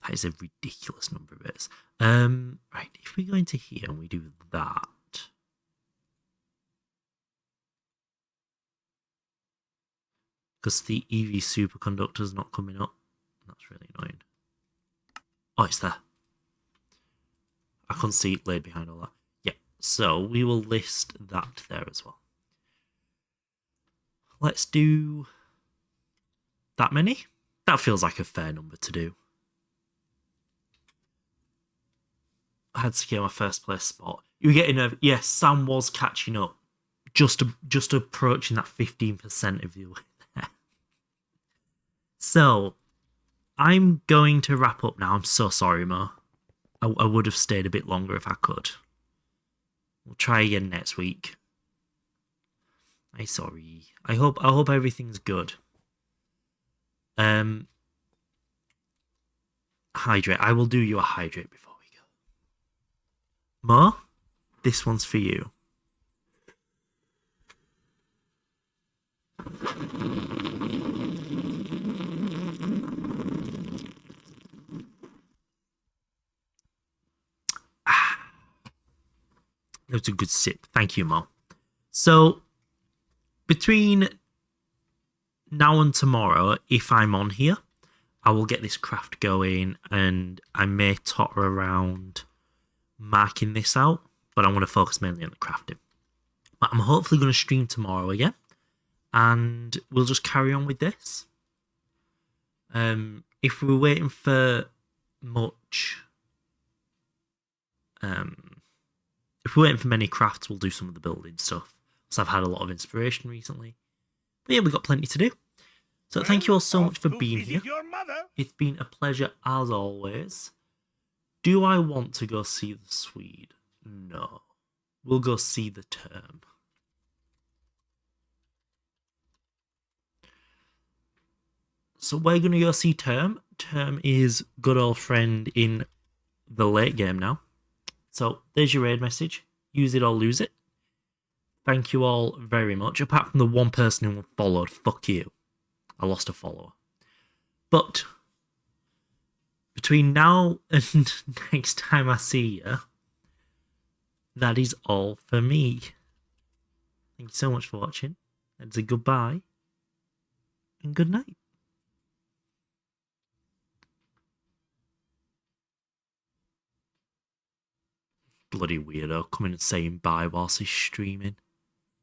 That is a ridiculous number of bits. Right, if we go into here and we do that. Because the EV superconductor is not coming up. That's really annoying. Oh, it's there. I couldn't see it laid behind all that. Yeah, so we will list that there as well. Let's do that many. That feels like a fair number to do. I had to secure my first place spot. You were getting a yes. Sam was catching up, just approaching that 15% of you. So I'm going to wrap up now. I'm so sorry, Mo. I would have stayed a bit longer if I could. We'll try again next week. I'm sorry. I hope everything's good. Um, hydrate. I will do you a hydrate before we go. Mo, this one's for you. That was a good sip. Thank you, Mo. So, between now and tomorrow, if I'm on here, I will get this craft going and I may totter around marking this out, but I want to focus mainly on the crafting. But I'm hopefully going to stream tomorrow again and we'll just carry on with this. If we're waiting for much, if we're waiting for many crafts, we'll do some of the building stuff. So I've had a lot of inspiration recently. But yeah, we've got plenty to do. So thank you all so much for being here. It's been a pleasure as always. Do I want to go see the Swede? No. We'll go see the term. So we're going to go see Term. Term is good old friend in the late game now. So there's your raid message. Use it or lose it. Thank you all very much. Apart from the one person who followed. Fuck you. I lost a follower. But between now and next time I see you, that is all for me. Thank you so much for watching. That's a goodbye and good night. Bloody weirdo coming and saying bye whilst he's streaming.